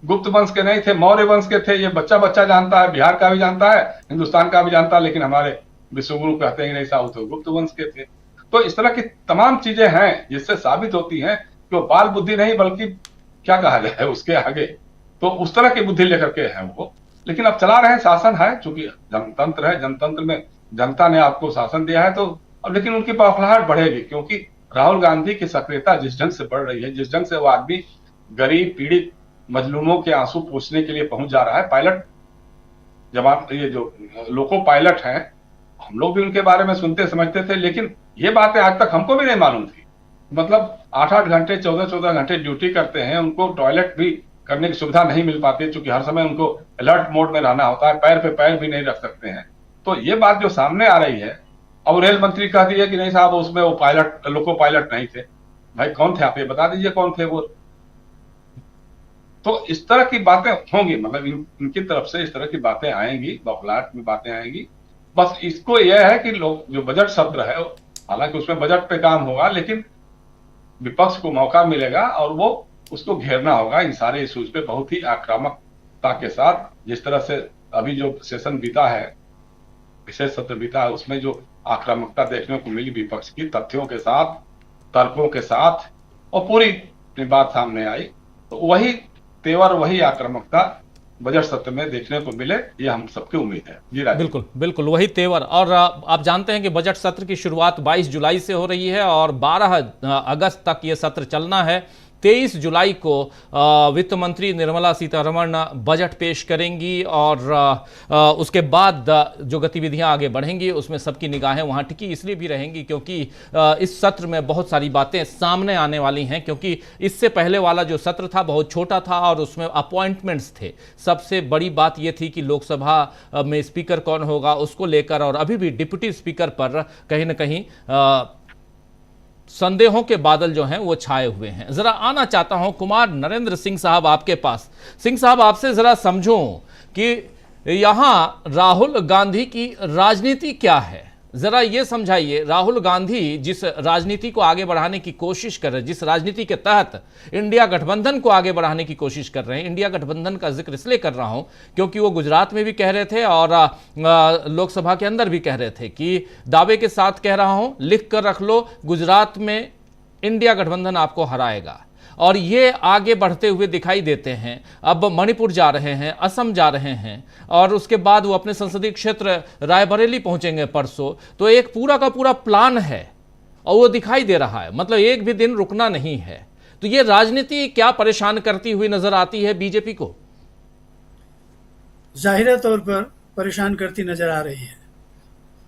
गुप्त वंश के नहीं थे, मौर्य वंश के थे। ये बच्चा बच्चा जानता है, बिहार का भी जानता है, हिंदुस्तान का भी जानता है, लेकिन हमारे विश्वगुरु कहते हैं नहीं साहब तो गुप्त वंश के थे। तो इस तरह की तमाम चीजें हैं जिससे साबित होती हैं कि वो बाल बुद्धि नहीं बल्कि क्या कहा जाए उसके आगे, तो उस तरह की बुद्धि लेकर के है वो। लेकिन अब चला रहे हैं, शासन है, चूंकि जनतंत्र है, जनतंत्र में जनता ने आपको शासन दिया है, तो अब लेकिन उनकी बौखलाहट बढ़ेगी, क्योंकि राहुल गांधी की सक्रियता जिस ढंग से बढ़ रही है, जिस ढंग से वो आदमी गरीब पीड़ित मजलूमों के आंसू पूछने के लिए पहुंच जा रहा है। पायलट जवाब, ये जो लोको पायलट हैं, हम लोग भी उनके बारे में सुनते समझते थे, लेकिन ये बातें आज तक हमको भी नहीं मालूम थी। मतलब 8-8 घंटे 14-14 घंटे ड्यूटी करते हैं, उनको टॉयलेट भी करने की सुविधा नहीं मिल पाती, क्योंकि हर समय उनको अलर्ट मोड में रहना होता है, पैर पे पैर भी नहीं रख सकते हैं। तो ये बात जो सामने आ रही है, अब रेल मंत्री कह दिए कि नहीं साहब उसमें वो पायलट, लोको पायलट नहीं थे। भाई कौन थे आप ये बता दीजिए, कौन थे वो? तो इस तरह की बातें होंगी, मतलब इनकी तरफ से इस तरह की बातें आएंगी, बौखलाहट में बातें आएंगी। बस इसको यह है कि लोग जो बजट सत्र है, हालांकि उसमें बजट पे काम होगा, लेकिन विपक्ष को मौका मिलेगा और वो उसको घेरना होगा इन सारे इश्यूज पे बहुत ही आक्रामकता के साथ। जिस तरह से अभी जो सेशन बीता है, विशेष सत्र बीता है, उसमें जो आक्रामकता देखने को मिली विपक्ष की, तथ्यों के साथ, तर्कों के साथ, और पूरी बात सामने आई, तो वही तेवर, वही आक्रामकता बजट सत्र में देखने को मिले, ये हम सबकी उम्मीद है। जी राजीव। बिल्कुल बिल्कुल वही तेवर। और आप जानते हैं कि बजट सत्र की शुरुआत 22 जुलाई से हो रही है और 12 अगस्त तक ये सत्र चलना है। 23 जुलाई को वित्त मंत्री निर्मला सीतारमण बजट पेश करेंगी और उसके बाद जो गतिविधियां आगे बढ़ेंगी उसमें सबकी निगाहें वहां टिकी इसलिए भी रहेंगी क्योंकि इस सत्र में बहुत सारी बातें सामने आने वाली हैं, क्योंकि इससे पहले वाला जो सत्र था बहुत छोटा था और उसमें अपॉइंटमेंट्स थे। सबसे बड़ी बात यह थी कि लोकसभा में स्पीकर कौन होगा उसको लेकर, और अभी भी डिप्टी स्पीकर पर कहीं ना कहीं संदेहों के बादल जो हैं वो छाए हुए हैं। जरा आना चाहता हूं कुमार नरेंद्र सिंह साहब आपके पास। सिंह साहब, आपसे जरा समझूं कि यहां राहुल गांधी की राजनीति क्या है, जरा ये समझाइए। राहुल गांधी जिस राजनीति को आगे बढ़ाने की कोशिश कर रहे हैं, जिस राजनीति के तहत इंडिया गठबंधन को आगे बढ़ाने की कोशिश कर रहे हैं, इंडिया गठबंधन का जिक्र इसलिए कर रहा हूं क्योंकि वो गुजरात में भी कह रहे थे और लोकसभा के अंदर भी कह रहे थे कि दावे के साथ कह रहा हूं, लिख कर रख लो, गुजरात में इंडिया गठबंधन आपको हराएगा। और ये आगे बढ़ते हुए दिखाई देते हैं। अब मणिपुर जा रहे हैं, असम जा रहे हैं और उसके बाद वो अपने संसदीय क्षेत्र रायबरेली पहुंचेंगे परसों। तो एक पूरा का पूरा प्लान है और वो दिखाई दे रहा है, मतलब एक भी दिन रुकना नहीं है। तो ये राजनीति क्या परेशान करती हुई नजर आती है बीजेपी को? जाहिर तौर पर परेशान करती नजर आ रही है।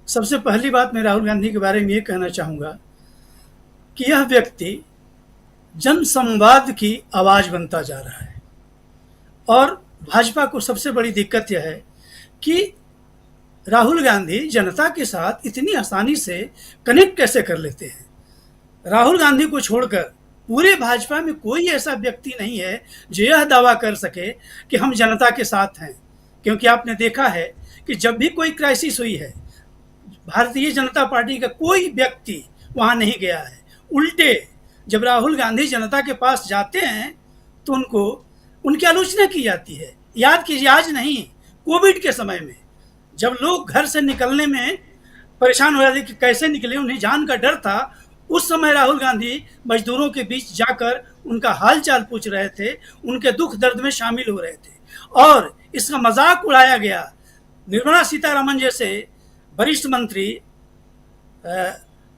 सबसे पहली बात मैं राहुल गांधी के बारे में ये कहना चाहूँगा कि यह व्यक्ति जन संवाद की आवाज बनता जा रहा है और भाजपा को सबसे बड़ी दिक्कत यह है कि राहुल गांधी जनता के साथ इतनी आसानी से कनेक्ट कैसे कर लेते हैं। राहुल गांधी को छोड़कर पूरे भाजपा में कोई ऐसा व्यक्ति नहीं है जो यह दावा कर सके कि हम जनता के साथ हैं, क्योंकि आपने देखा है कि जब भी कोई क्राइसिस हुई है भारतीय जनता पार्टी का कोई व्यक्ति वहां नहीं गया है। उल्टे जब राहुल गांधी जनता के पास जाते हैं तो उनकी आलोचना की जाती है। याद कीजिए, आज नहीं, कोविड के समय में जब लोग घर से निकलने में परेशान हो जाते कि कैसे निकले, उन्हें जान का डर था, उस समय राहुल गांधी मजदूरों के बीच जाकर उनका हालचाल पूछ रहे थे, उनके दुख दर्द में शामिल हो रहे थे। और इसका मजाक उड़ाया गया। निर्मला सीतारमण जैसे वरिष्ठ मंत्री,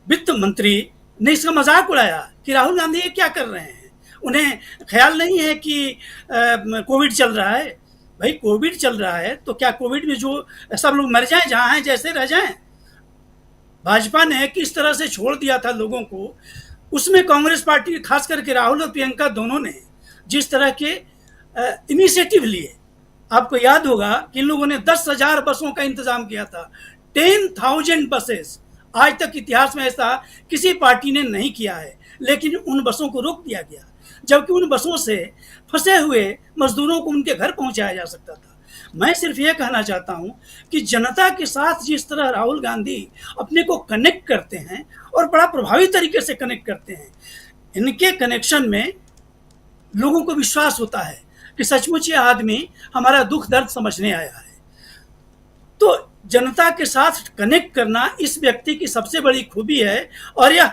वित्त मंत्री ने इसका मजाक उड़ाया कि राहुल गांधी ये क्या कर रहे हैं, उन्हें ख्याल नहीं है कि कोविड चल रहा है। भाई कोविड चल रहा है तो क्या कोविड में जो सब लोग मर जाएं, जहां हैं जैसे रह जाएं? भाजपा ने किस तरह से छोड़ दिया था लोगों को, उसमें कांग्रेस पार्टी खास करके राहुल और प्रियंका दोनों ने जिस तरह के इनिशिएटिव लिए, आपको याद होगा कि इन लोगों ने 10,000 बसों का इंतजाम किया था, 10,000 बसेस। आज तक इतिहास में ऐसा किसी पार्टी ने नहीं किया है, लेकिन उन बसों को रोक दिया गया, जबकि उन बसों से फंसे हुए मजदूरों को उनके घर पहुंचाया जा सकता था। मैं सिर्फ ये कहना चाहता हूं कि जनता के साथ जिस तरह राहुल गांधी अपने को कनेक्ट करते हैं और बड़ा प्रभावी तरीके से कनेक्ट करते हैं, इनके कनेक्शन में लोगों को विश्वास होता है कि सचमुच ये आदमी हमारा दुख दर्द समझने आया है। तो जनता के साथ कनेक्ट करना इस व्यक्ति की सबसे बड़ी खूबी है और यह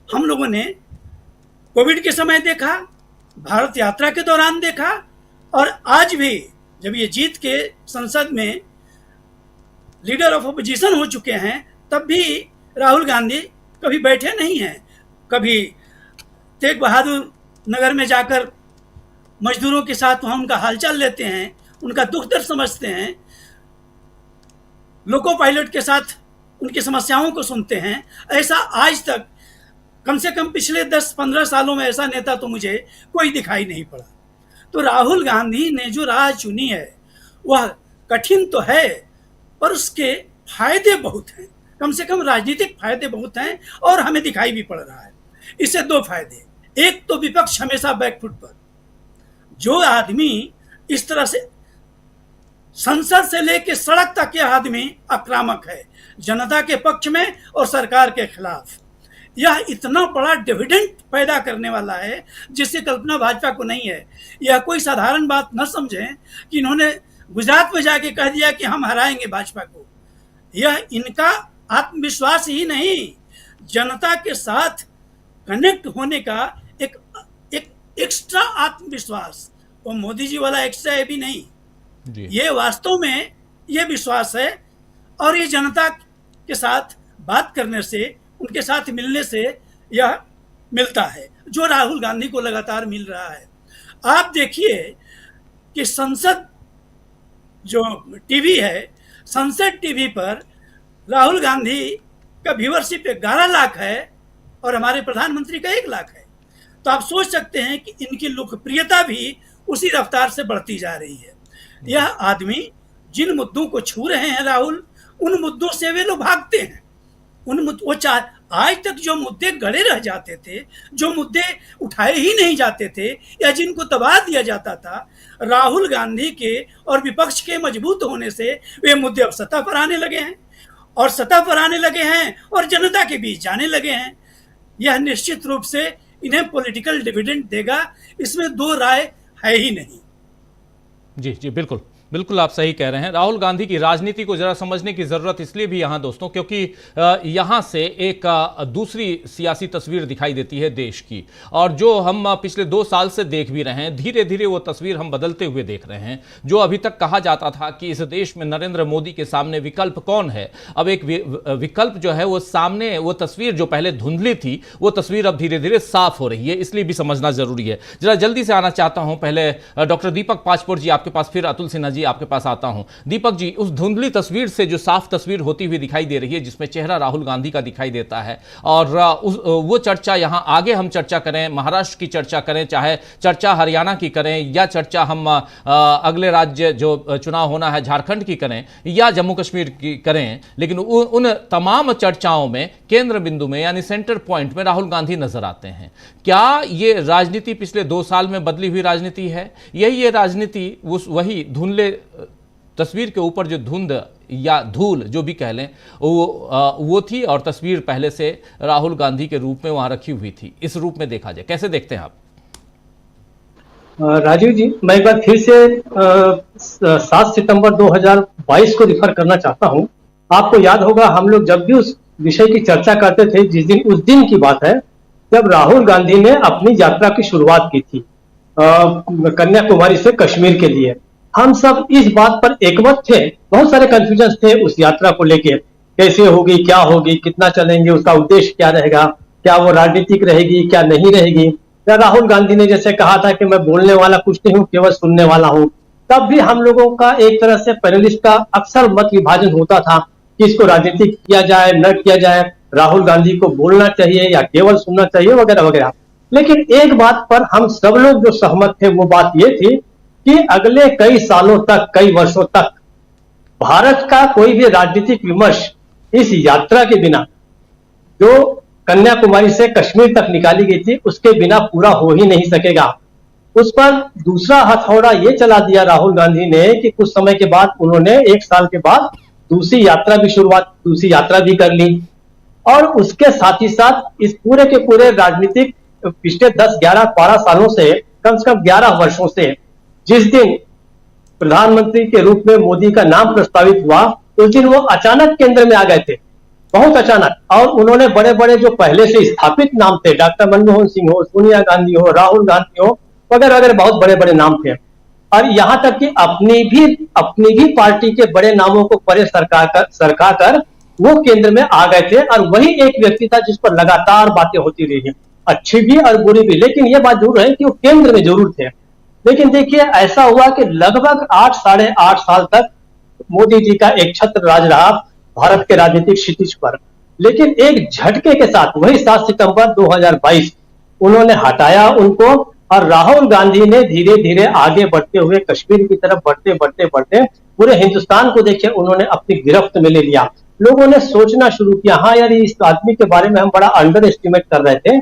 हम लोगों ने कोविड के समय देखा, भारत यात्रा के दौरान देखा और आज भी जब ये जीत के संसद में लीडर ऑफ अपोजिशन हो चुके हैं तब भी राहुल गांधी कभी बैठे नहीं हैं। कभी तेग बहादुर नगर में जाकर मजदूरों के साथ वहाँ उनका हालचाल लेते हैं, उनका दुख दर्द समझते हैं, लोको पायलट के साथ उनकी समस्याओं को सुनते हैं। ऐसा आज तक कम से कम पिछले 10-15 सालों में ऐसा नेता तो मुझे कोई दिखाई नहीं पड़ा। तो राहुल गांधी ने जो राह चुनी है वह कठिन तो है पर उसके फायदे बहुत हैं, कम से कम राजनीतिक फायदे बहुत हैं और हमें दिखाई भी पड़ रहा है। इससे दो फायदे, एक तो विपक्ष हमेशा बैकफुट पर, जो आदमी इस तरह से संसद से लेकर सड़क तक के आदमी आक्रामक है, जनता के पक्ष में और सरकार के खिलाफ। यह इतना बड़ा डिविडेंड पैदा करने वाला है जिसकी कल्पना भाजपा को नहीं है। यह कोई साधारण बात न समझें कि इन्होंने गुजरात में जाके कह दिया कि हम हराएंगे भाजपा को। यह इनका आत्मविश्वास ही नहीं, जनता के साथ कनेक्ट होने का एक एक्स्ट्रा आत्मविश्वास, वो मोदी जी वाला एक्स्ट्रा है भी नहीं, ये वास्तव में ये विश्वास है। और ये जनता के साथ बात करने से, उनके साथ मिलने से यह मिलता है, जो राहुल गांधी को लगातार मिल रहा है। आप देखिए कि संसद जो टीवी है, संसद टीवी पर राहुल गांधी का व्यूअरशिप 11 लाख है और हमारे प्रधानमंत्री का 1 लाख है। तो आप सोच सकते हैं कि इनकी लोकप्रियता भी उसी रफ्तार से बढ़ती जा रही है। यह आदमी जिन मुद्दों को छू रहे हैं राहुल, उन मुद्दों से वे लोग भागते हैं। वो आज तक जो मुद्दे गड़े रह जाते थे, जो मुद्दे उठाए ही नहीं जाते थे या जिनको दबा दिया जाता था, राहुल गांधी के और विपक्ष के मजबूत होने से वे मुद्दे अब सत्ता पर आने लगे हैं और सत्ता पर आने लगे हैं और जनता के बीच जाने लगे हैं। यह निश्चित रूप से इन्हें पॉलिटिकल डिविडेंड देगा, इसमें दो राय है ही नहीं। जी बिल्कुल बिल्कुल आप सही कह रहे हैं। राहुल गांधी की राजनीति को जरा समझने की जरूरत इसलिए भी यहाँ दोस्तों, क्योंकि यहाँ से एक दूसरी सियासी तस्वीर दिखाई देती है देश की, और जो हम पिछले 2 साल से देख भी रहे हैं, धीरे धीरे वो तस्वीर हम बदलते हुए देख रहे हैं। जो अभी तक कहा जाता था कि इस देश में नरेंद्र मोदी के सामने विकल्प कौन है, अब एक विकल्प जो है वो सामने, वो तस्वीर जो पहले धुंधली थी वो तस्वीर अब धीरे धीरे साफ हो रही है, इसलिए भी समझना जरूरी है। जरा जल्दी से आना चाहता हूं पहले डॉक्टर दीपक पाचपोर जी आपके पास, फिर अतुल सिन्हा जी आपके पास आता हूं। दीपक जी, उस धुंधली तस्वीर से जो साफ तस्वीर होती हुई दिखाई दे रही है, जिसमें चेहरा राहुल गांधी का दिखाई देता है, और वो चर्चा यहां आगे हम चर्चा करें, महाराष्ट्र की चर्चा करें, चाहे चर्चा हरियाणा की करें, या चर्चा हम अगले राज्य जो चुनाव होना है झारखंड की करें, या जम्मू कश्मीर की करें, लेकिन उन तमाम चर्चाओं में केंद्र बिंदु में यानी सेंटर पॉइंट में राहुल गांधी नजर आते हैं। क्या ये राजनीति पिछले 2 साल में बदली हुई राजनीति है? यही ये राजनीति वही धुंधले तस्वीर के ऊपर जो धुंध या धूल जो भी कह लें वो थी, और तस्वीर पहले से राहुल गांधी के रूप में वहां रखी हुई थी। इस रूप में देखा जाए, कैसे देखते हैं आप? राजीव जी, मैं एक बार फिर से 7 सितंबर 2022 को रिफर करना चाहता हूं। आपको याद होगा, हम लोग जब भी उस विषय की चर्चा करते थे, उस दिन की बात है जब राहुल गांधी ने अपनी यात्रा की शुरुआत की थी कन्याकुमारी से कश्मीर के लिए। हम सब इस बात पर एकमत थे, बहुत सारे कंफ्यूजन थे उस यात्रा को लेके, कैसे होगी, क्या होगी, कितना चलेंगे, उसका उद्देश्य क्या रहेगा, क्या वो राजनीतिक रहेगी, क्या नहीं रहेगी। या राहुल गांधी ने जैसे कहा था कि मैं बोलने वाला कुछ नहीं हूं, केवल सुनने वाला हूं, तब भी हम लोगों का एक तरह से पैनलिस्ट का अक्सर मत विभाजन होता था कि इसको राजनीतिक किया जाए न किया जाए, राहुल गांधी को बोलना चाहिए या केवल सुनना चाहिए, वगैरह वगैरह। लेकिन एक बात पर हम सब लोग जो सहमत थे वो बात ये थी कि अगले कई सालों तक, कई वर्षों तक भारत का कोई भी राजनीतिक विमर्श इस यात्रा के बिना, जो कन्याकुमारी से कश्मीर तक निकाली गई थी, उसके बिना पूरा हो ही नहीं सकेगा। उस पर दूसरा हथौड़ा ये चला दिया राहुल गांधी ने कि कुछ समय के बाद उन्होंने 1 साल के बाद दूसरी यात्रा भी कर ली, और उसके साथ ही साथ इस पूरे के पूरे राजनीतिक पिछले 10, 11, 12 सालों से, कम से कम 11 वर्षों से, जिस दिन प्रधानमंत्री के रूप में मोदी का नाम प्रस्तावित हुआ, उस दिन वो अचानक केंद्र में आ गए थे, बहुत अचानक। और उन्होंने बड़े बड़े जो पहले से स्थापित नाम थे, डॉक्टर मनमोहन सिंह हो, सोनिया गांधी हो, राहुल गांधी हो, वगैरह वगैरह, बहुत बड़े बड़े नाम थे। और यहां तक कि अपनी भी पार्टी के बड़े नामों को परे सरका कर वो केंद्र में आ गए थे। और वही एक व्यक्ति था जिस पर लगातार बातें होती रही, अच्छी भी और बुरी भी, लेकिन ये बात जरूर है कि वो केंद्र में जरूर थे। लेकिन देखिए, ऐसा हुआ कि लगभग 8, साढ़े 8 साल तक मोदी जी का एक छत्र राज रहा भारत के राजनीतिक क्षितिज पर। लेकिन एक झटके के साथ वही 7 सितंबर 2022 उन्होंने हटाया उनको, और राहुल गांधी ने धीरे धीरे आगे बढ़ते हुए, कश्मीर की तरफ बढ़ते पूरे हिंदुस्तान को देखिए उन्होंने अपनी गिरफ्त में ले लिया। लोगों ने सोचना शुरू किया, हाँ यार, इस आदमी के बारे में हम बड़ा अंडर एस्टिमेट कर रहे थे।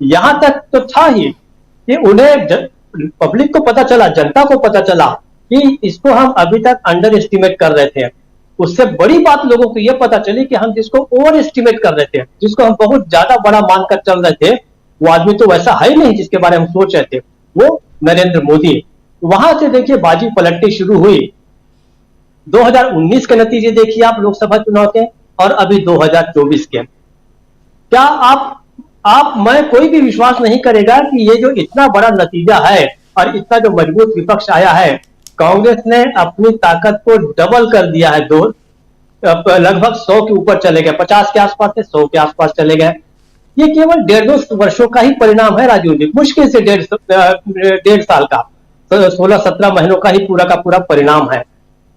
यहां तक तो था ही कि उन्हें पब्लिक को पता चला, जनता को पता चला कि इसको हम अभी तक अंडर एस्टिमेट कर रहे थे, उससे बड़ी बात लोगों को यह पता चली कि हम जिसको ओवर एस्टिमेट कर रहे थे, जिसको हम बहुत ज्यादा बड़ा मानकर चल रहे थे, वो आदमी तो वैसा है ही नहीं जिसके बारे में हम सोच रहे थे, वो नरेंद्र मोदी। वहां से देखिए बाजी पलटनी शुरू हुई। 2019 के नतीजे देखिए आप लोकसभा चुनाव के, और अभी 2024 के। क्या मैं कोई भी विश्वास नहीं करेगा कि ये जो इतना बड़ा नतीजा है और इतना जो मजबूत विपक्ष आया है, कांग्रेस ने अपनी ताकत को डबल कर दिया है, लगभग 100 के ऊपर चले गए, 50 के आसपास से 100 के आसपास चले गए। ये केवल 1.5 वर्षों का ही परिणाम है राजीव जी, मुश्किल से 1.5 साल का, 16-17 महीनों का ही पूरा का पूरा परिणाम है।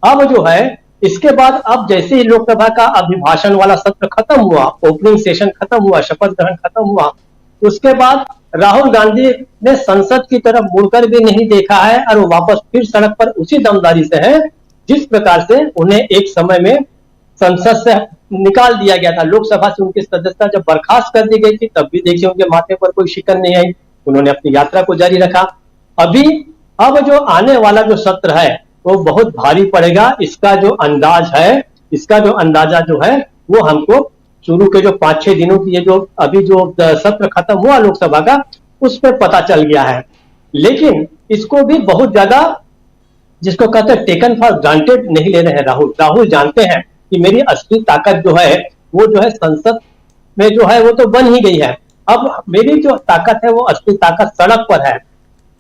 अब जो है इसके बाद अब जैसे ही लोकसभा का अभिभाषण वाला सत्र खत्म हुआ, ओपनिंग सेशन खत्म हुआ, शपथ ग्रहण खत्म हुआ, उसके बाद राहुल गांधी ने संसद की तरफ मुड़कर भी नहीं देखा है और वो वापस फिर सड़क पर उसी दमदारी से है जिस प्रकार से उन्हें एक समय में संसद से निकाल दिया गया था। लोकसभा से उनकी सदस्यता जब बर्खास्त कर दी गई थी तब भी देखिए उनके माथे पर कोई शिकन नहीं आई, उन्होंने अपनी यात्रा को जारी रखा। अब जो आने वाला जो सत्र है वो बहुत भारी पड़ेगा। इसका जो अंदाजा जो है वो हमको शुरू के जो 5-6 दिनों की ये जो अभी जो सत्र खत्म हुआ लोकसभा का, उस पर पता चल गया है। लेकिन इसको भी बहुत ज्यादा, जिसको कहते हैं टेकन फॉर ग्रांटेड, नहीं ले रहे हैं राहुल जानते हैं कि मेरी असली ताकत जो है वो जो है संसद में जो है वो तो बन ही गई है, अब मेरी जो ताकत है वो असली ताकत सड़क पर है।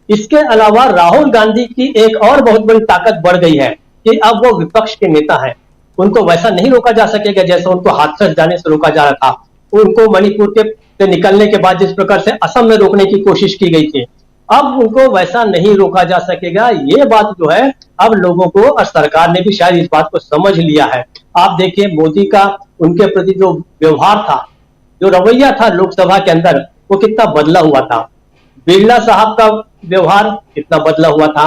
इसके अलावा राहुल गांधी की एक और बहुत बड़ी ताकत बढ़ गई है कि अब वो विपक्ष के नेता हैं, उनको वैसा नहीं रोका जा सकेगा जैसा उनको हाथरस जाने से रोका जा रहा था, उनको मणिपुर से निकलने के बाद जिस प्रकार से असम में रोकने की कोशिश की गई थी, अब उनको वैसा नहीं रोका जा सकेगा। ये बात जो है अब लोगों को और सरकार ने भी शायद इस बात को समझ लिया है। आप देखिए मोदी का उनके प्रति जो व्यवहार था, जो रवैया था लोकसभा के अंदर, वो कितना बदला हुआ था। बिरला साहब का व्यवहार कितना बदला हुआ था,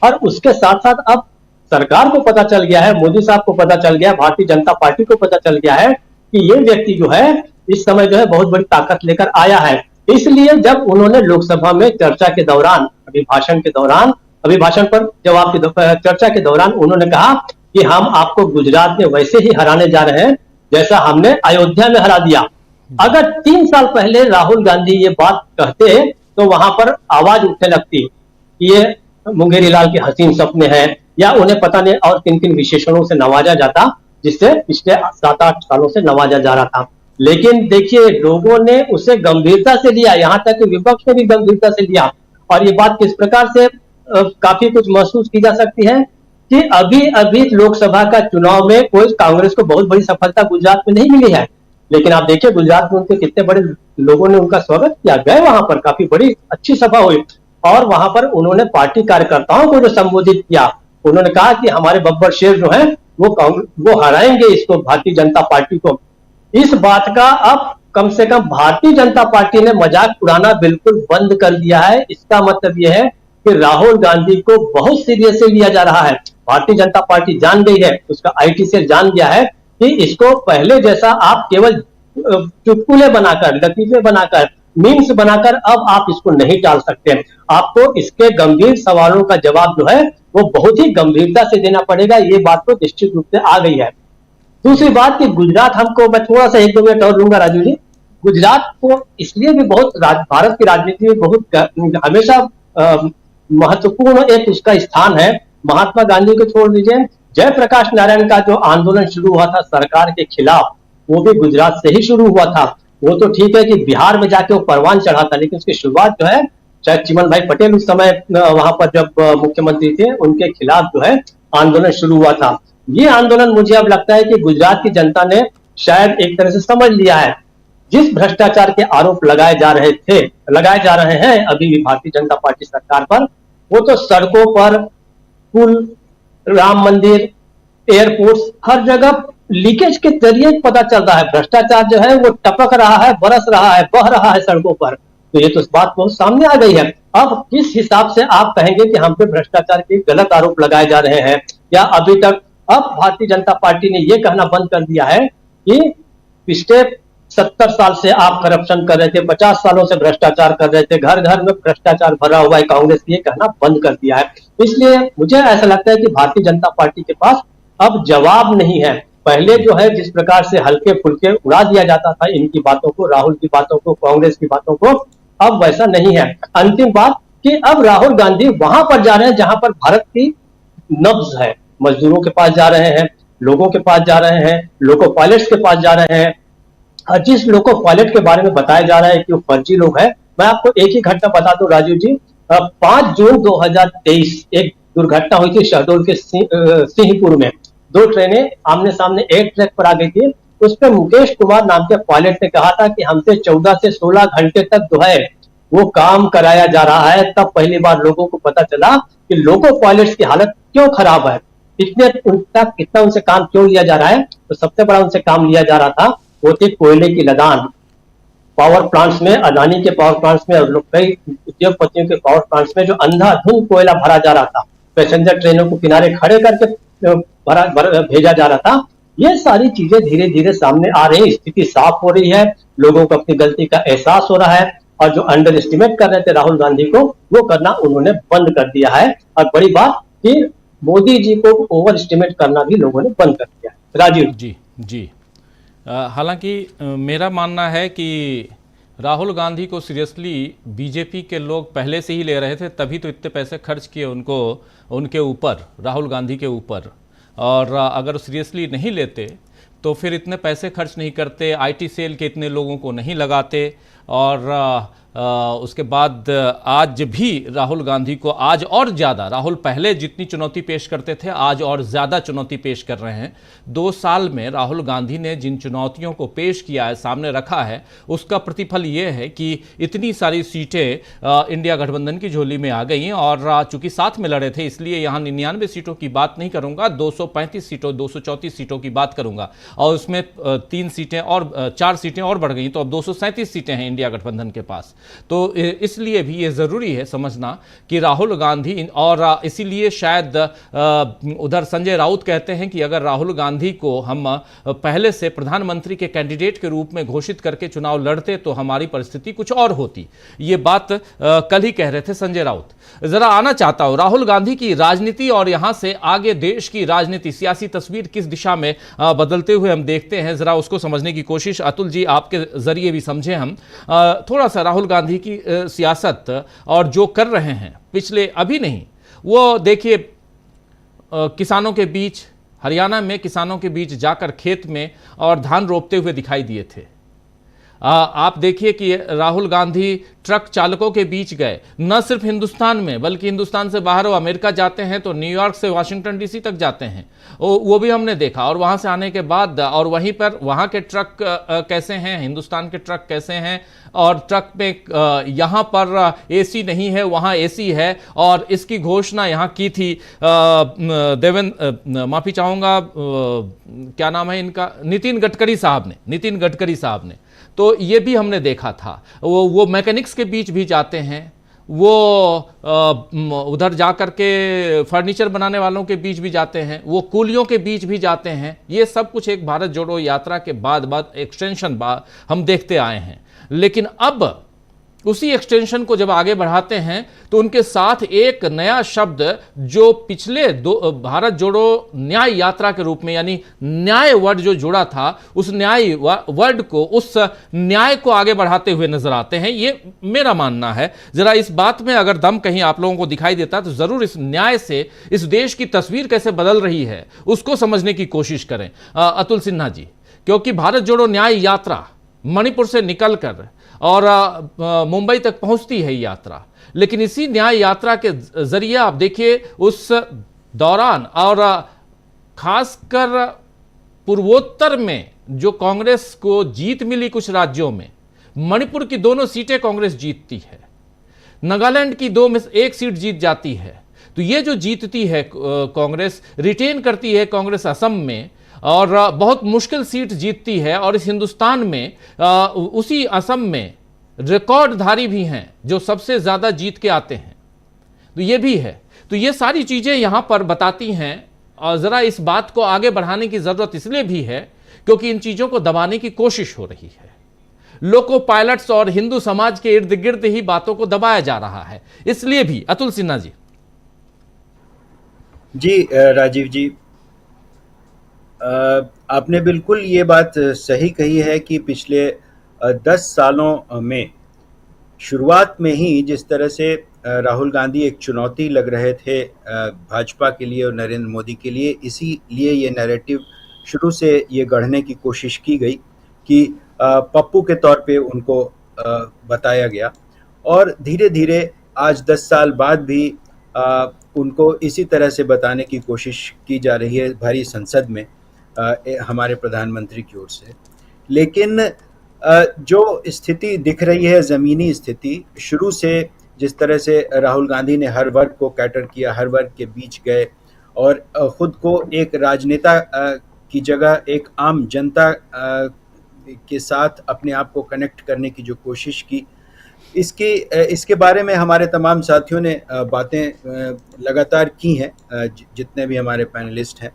और उसके साथ साथ अब सरकार को पता चल गया है, मोदी साहब को पता चल गया, भारतीय जनता पार्टी को पता चल गया है कि ये व्यक्ति जो है इस समय जो है बहुत बड़ी ताकत लेकर आया है। इसलिए जब उन्होंने लोकसभा में चर्चा के दौरान, अभिभाषण पर जवाब की चर्चा के दौरान उन्होंने कहा कि हम आपको गुजरात में वैसे ही हराने जा रहे हैं जैसा हमने अयोध्या में हरा दिया। अगर 3 साल पहले राहुल गांधी ये बात कहते तो वहां पर आवाज उठने लगती कि ये मुंगेरी लाल के हसीन सपने हैं, या उन्हें पता नहीं और किन किन विशेषणों से नवाजा जाता जिससे पिछले 7-8 सालों से नवाजा जा रहा था। लेकिन देखिए लोगों ने उसे गंभीरता से लिया, यहां तक कि विपक्ष ने भी गंभीरता से लिया। और ये बात किस प्रकार से काफी कुछ महसूस की जा सकती है कि अभी लोकसभा का चुनाव में कोई कांग्रेस को बहुत बड़ी सफलता गुजरात में नहीं मिली है, लेकिन आप देखिए गुजरात में उनके कितने बड़े लोगों ने उनका स्वागत किया, गए वहां पर, काफी बड़ी अच्छी सभा हुई, और वहां पर उन्होंने पार्टी कार्यकर्ताओं को जो संबोधित किया, उन्होंने कहा कि हमारे बब्बर शेर जो है वो हराएंगे इसको, भारतीय जनता पार्टी को। इस बात का अब कम से कम भारतीय जनता पार्टी ने मजाक उड़ाना बिल्कुल बंद कर दिया है। इसका मतलब यह है कि राहुल गांधी को बहुत सीरियसली लिया जा रहा है। भारतीय जनता पार्टी जान गई है, उसका आईटी सेल जान गया है कि इसको पहले जैसा आप केवल चुटकुले बनाकर, लतीफे बनाकर, मीम्स बनाकर अब आप इसको नहीं टाल सकते। आपको इसके गंभीर सवालों का जवाब जो है वो बहुत ही गंभीरता से देना पड़ेगा। ये बात तो निश्चित रूप से आ गई है। दूसरी बात कि गुजरात, हमको मैं थोड़ा सा 1-2 मिनट और लूंगा राजू जी। गुजरात को इसलिए भी बहुत भारत की राजनीति में बहुत हमेशा महत्वपूर्ण एक उसका स्थान है। महात्मा गांधी को छोड़ दीजिए, जयप्रकाश नारायण का जो आंदोलन शुरू हुआ था सरकार के खिलाफ, वो भी गुजरात से ही शुरू हुआ था। वो तो ठीक है कि बिहार में जाके वो परवान चढ़ा था, लेकिन उसकी शुरुआत जो है शायद चिमन भाई पटेल उस समय वहां पर जब मुख्यमंत्री थे, उनके खिलाफ जो है आंदोलन शुरू हुआ था। ये आंदोलन मुझे अब लगता है कि गुजरात की जनता ने शायद एक तरह से समझ लिया है। जिस भ्रष्टाचार के आरोप लगाए जा रहे हैं अभी भी भारतीय जनता पार्टी सरकार पर, वो तो सड़कों पर, पुल, राम मंदिर, एयरपोर्ट्स, हर जगह लीकेज के जरिए पता चल रहा है। भ्रष्टाचार जो है वो टपक रहा है, बरस रहा है, बह रहा है सड़कों पर। तो ये तो इस बात बहुत सामने आ गई है। अब किस हिसाब से आप कहेंगे कि हम पे भ्रष्टाचार के गलत आरोप लगाए जा रहे हैं, या अभी तक अब भारतीय जनता पार्टी ने यह कहना बंद कर दिया है कि पिछले 70 साल से आप करप्शन कर रहे थे, 50 सालों से भ्रष्टाचार कर रहे थे, घर घर में भ्रष्टाचार भरा हुआ है, कांग्रेस ये कहना बंद कर दिया है। इसलिए मुझे ऐसा लगता है कि भारतीय जनता पार्टी के पास अब जवाब नहीं है। पहले जो है जिस प्रकार से हल्के फुल्के उड़ा दिया जाता था इनकी बातों को, राहुल की बातों को, कांग्रेस की बातों को, अब वैसा नहीं है। अंतिम बात कि अब राहुल गांधी वहां पर जा रहे हैं जहां पर भारत की नब्ज है, मजदूरों के पास जा रहे हैं, लोगों के पास जा रहे हैं, लोको पायलट्स के पास जा रहे हैं। और जिस लोको पायलट के बारे में बताया जा रहा है कि वो फर्जी लोग हैं, मैं आपको एक ही घटना बता दूं राजीव जी। 5 जून 2023 एक दुर्घटना हुई थी शहडोल के सिंहपुर में। 2 ट्रेनें आमने सामने एक ट्रैक पर आ गई थी। उस पर मुकेश कुमार नाम के पायलट ने कहा था कि हमसे 14 से 16 घंटे तक जो है वो काम कराया जा रहा है। तब पहली बार लोगों को पता चला कि लोको पायलट्स की हालत क्यों खराब है, कितना उनसे काम क्यों लिया जा रहा है। तो सबसे बड़ा उनसे काम लिया जा रहा था वो थी कोयले की लदान। पावर प्लांट्स में, अदानी के पावर प्लांट्स में और कई उद्योगपतियों के पावर प्लांट्स में जो अंधाधुंध कोयला भरा जा रहा था, पैसेंजर ट्रेनों को किनारे खड़े करके भेजा जा रहा था। ये सारी चीजें धीरे धीरे सामने आ रही है, स्थिति साफ हो रही है, लोगों को अपनी गलती का एहसास हो रहा है और जो अंडर एस्टिमेट कर रहे थे राहुल गांधी को, वो करना उन्होंने बंद कर दिया है। और बड़ी बात कि मोदी जी को ओवर एस्टिमेट करना भी लोगों ने बंद कर दिया है। राजीव जी हालांकि मेरा मानना है कि राहुल गांधी को सीरियसली बीजेपी के लोग पहले से ही ले रहे थे, तभी तो इतने पैसे खर्च किए उनके ऊपर, राहुल गांधी के ऊपर। और अगर सीरियसली नहीं लेते तो फिर इतने पैसे खर्च नहीं करते, आईटी सेल के इतने लोगों को नहीं लगाते। और उसके बाद आज भी राहुल गांधी को आज और ज़्यादा, राहुल पहले जितनी चुनौती पेश करते थे आज और ज़्यादा चुनौती पेश कर रहे हैं। 2 साल में राहुल गांधी ने जिन चुनौतियों को पेश किया है, सामने रखा है, उसका प्रतिफल ये है कि इतनी सारी सीटें इंडिया गठबंधन की झोली में आ गई हैं। और चूंकि साथ में लड़े थे इसलिए यहाँ 99 सीटों की बात नहीं करूँगा, 235 सीटों 234 सीटों की बात करूँगा। और उसमें 3 सीटें और 4 सीटें और बढ़ गई, तो अब 237 सीटें हैं इंडिया गठबंधन के पास। तो इसलिए भी ये ज़रूरी है समझना कि राहुल गांधी, और इसीलिए शायद उधर संजय राउत कहते हैं कि अगर राहुल गांधी को हम पहले से प्रधानमंत्री के कैंडिडेट के रूप में घोषित करके चुनाव लड़ते तो हमारी परिस्थिति कुछ और होती। ये बात कल ही कह रहे थे संजय राउत। जरा आना चाहता हूं राहुल गांधी की राजनीति और यहां से आगे देश की राजनीति, सियासी तस्वीर किस दिशा में बदलते हुए हम देखते हैं, जरा उसको समझने की कोशिश अतुल जी आपके जरिए भी समझें हम थोड़ा सा राहुल गांधी की सियासत और जो कर रहे हैं पिछले, अभी नहीं, वो देखिए किसानों के बीच, हरियाणा में किसानों के बीच जाकर खेत में और धान रोपते हुए दिखाई दिए थे। आप देखिए कि राहुल गांधी ट्रक चालकों के बीच गए, न सिर्फ हिंदुस्तान में बल्कि हिंदुस्तान से बाहर वो अमेरिका जाते हैं तो न्यूयॉर्क से वाशिंगटन डीसी तक जाते हैं, वो भी हमने देखा। और वहाँ से आने के बाद और वहीं पर वहाँ के ट्रक कैसे हैं, हिंदुस्तान के ट्रक कैसे हैं, और ट्रक में यहाँ पर एसी नहीं है, वहाँ एसी है। और इसकी घोषणा यहाँ की थी माफ़ी चाहूँगा क्या नाम है इनका, नितिन गडकरी साहब ने। तो ये भी हमने देखा था। वो मैकेनिक्स के बीच भी जाते हैं, वो उधर जाकर के फर्नीचर बनाने वालों के बीच भी जाते हैं, वो कूलियों के बीच भी जाते हैं। ये सब कुछ एक भारत जोड़ो यात्रा के बाद एक्सटेंशन हम देखते आए हैं। लेकिन अब उसी एक्सटेंशन को जब आगे बढ़ाते हैं तो उनके साथ एक नया शब्द जो पिछले भारत जोड़ो न्याय यात्रा के रूप में, यानी न्याय वर्ड जो जुड़ा था, उस न्याय वर्ड को, उस न्याय को आगे बढ़ाते हुए नजर आते हैं। ये मेरा मानना है। जरा इस बात में अगर दम कहीं आप लोगों को दिखाई देता तो जरूर इस न्याय से इस देश की तस्वीर कैसे बदल रही है उसको समझने की कोशिश करें अतुल सिन्हा जी, क्योंकि भारत जोड़ो न्याय यात्रा मणिपुर से निकलकर और मुंबई तक पहुंचती है यात्रा। लेकिन इसी न्याय यात्रा के जरिए आप देखिए उस दौरान, और खासकर पूर्वोत्तर में जो कांग्रेस को जीत मिली कुछ राज्यों में, मणिपुर की 2 सीटें कांग्रेस जीतती है, नागालैंड की 2 में 1 सीट जीत जाती है। तो ये जो जीतती है कांग्रेस, रिटेन करती है कांग्रेस असम में, और बहुत मुश्किल सीट जीतती है। और इस हिंदुस्तान में उसी असम में रिकॉर्डधारी भी हैं जो सबसे ज़्यादा जीत के आते हैं। तो ये भी है। तो ये सारी चीज़ें यहाँ पर बताती हैं। और ज़रा इस बात को आगे बढ़ाने की ज़रूरत इसलिए भी है क्योंकि इन चीज़ों को दबाने की कोशिश हो रही है। लोको पायलट्स और हिंदू समाज के इर्द गिर्द ही बातों को दबाया जा रहा है। इसलिए भी अतुल सिन्हा जी राजीव जी, आपने बिल्कुल ये बात सही कही है कि पिछले 10 सालों में शुरुआत में ही जिस तरह से राहुल गांधी एक चुनौती लग रहे थे भाजपा के लिए और नरेंद्र मोदी के लिए, इसीलिए ये नैरेटिव शुरू से ये गढ़ने की कोशिश की गई कि पप्पू के तौर पे उनको बताया गया, और धीरे धीरे आज 10 साल बाद भी उनको इसी तरह से बताने की कोशिश की जा रही है भारी संसद में हमारे प्रधानमंत्री की ओर से। लेकिन जो स्थिति दिख रही है, ज़मीनी स्थिति, शुरू से जिस तरह से राहुल गांधी ने हर वर्ग को कैटर किया, हर वर्ग के बीच गए और खुद को एक राजनेता की जगह एक आम जनता के साथ अपने आप को कनेक्ट करने की जो कोशिश की, इसके बारे में हमारे तमाम साथियों ने बातें लगातार की हैं, जितने भी हमारे पैनलिस्ट हैं,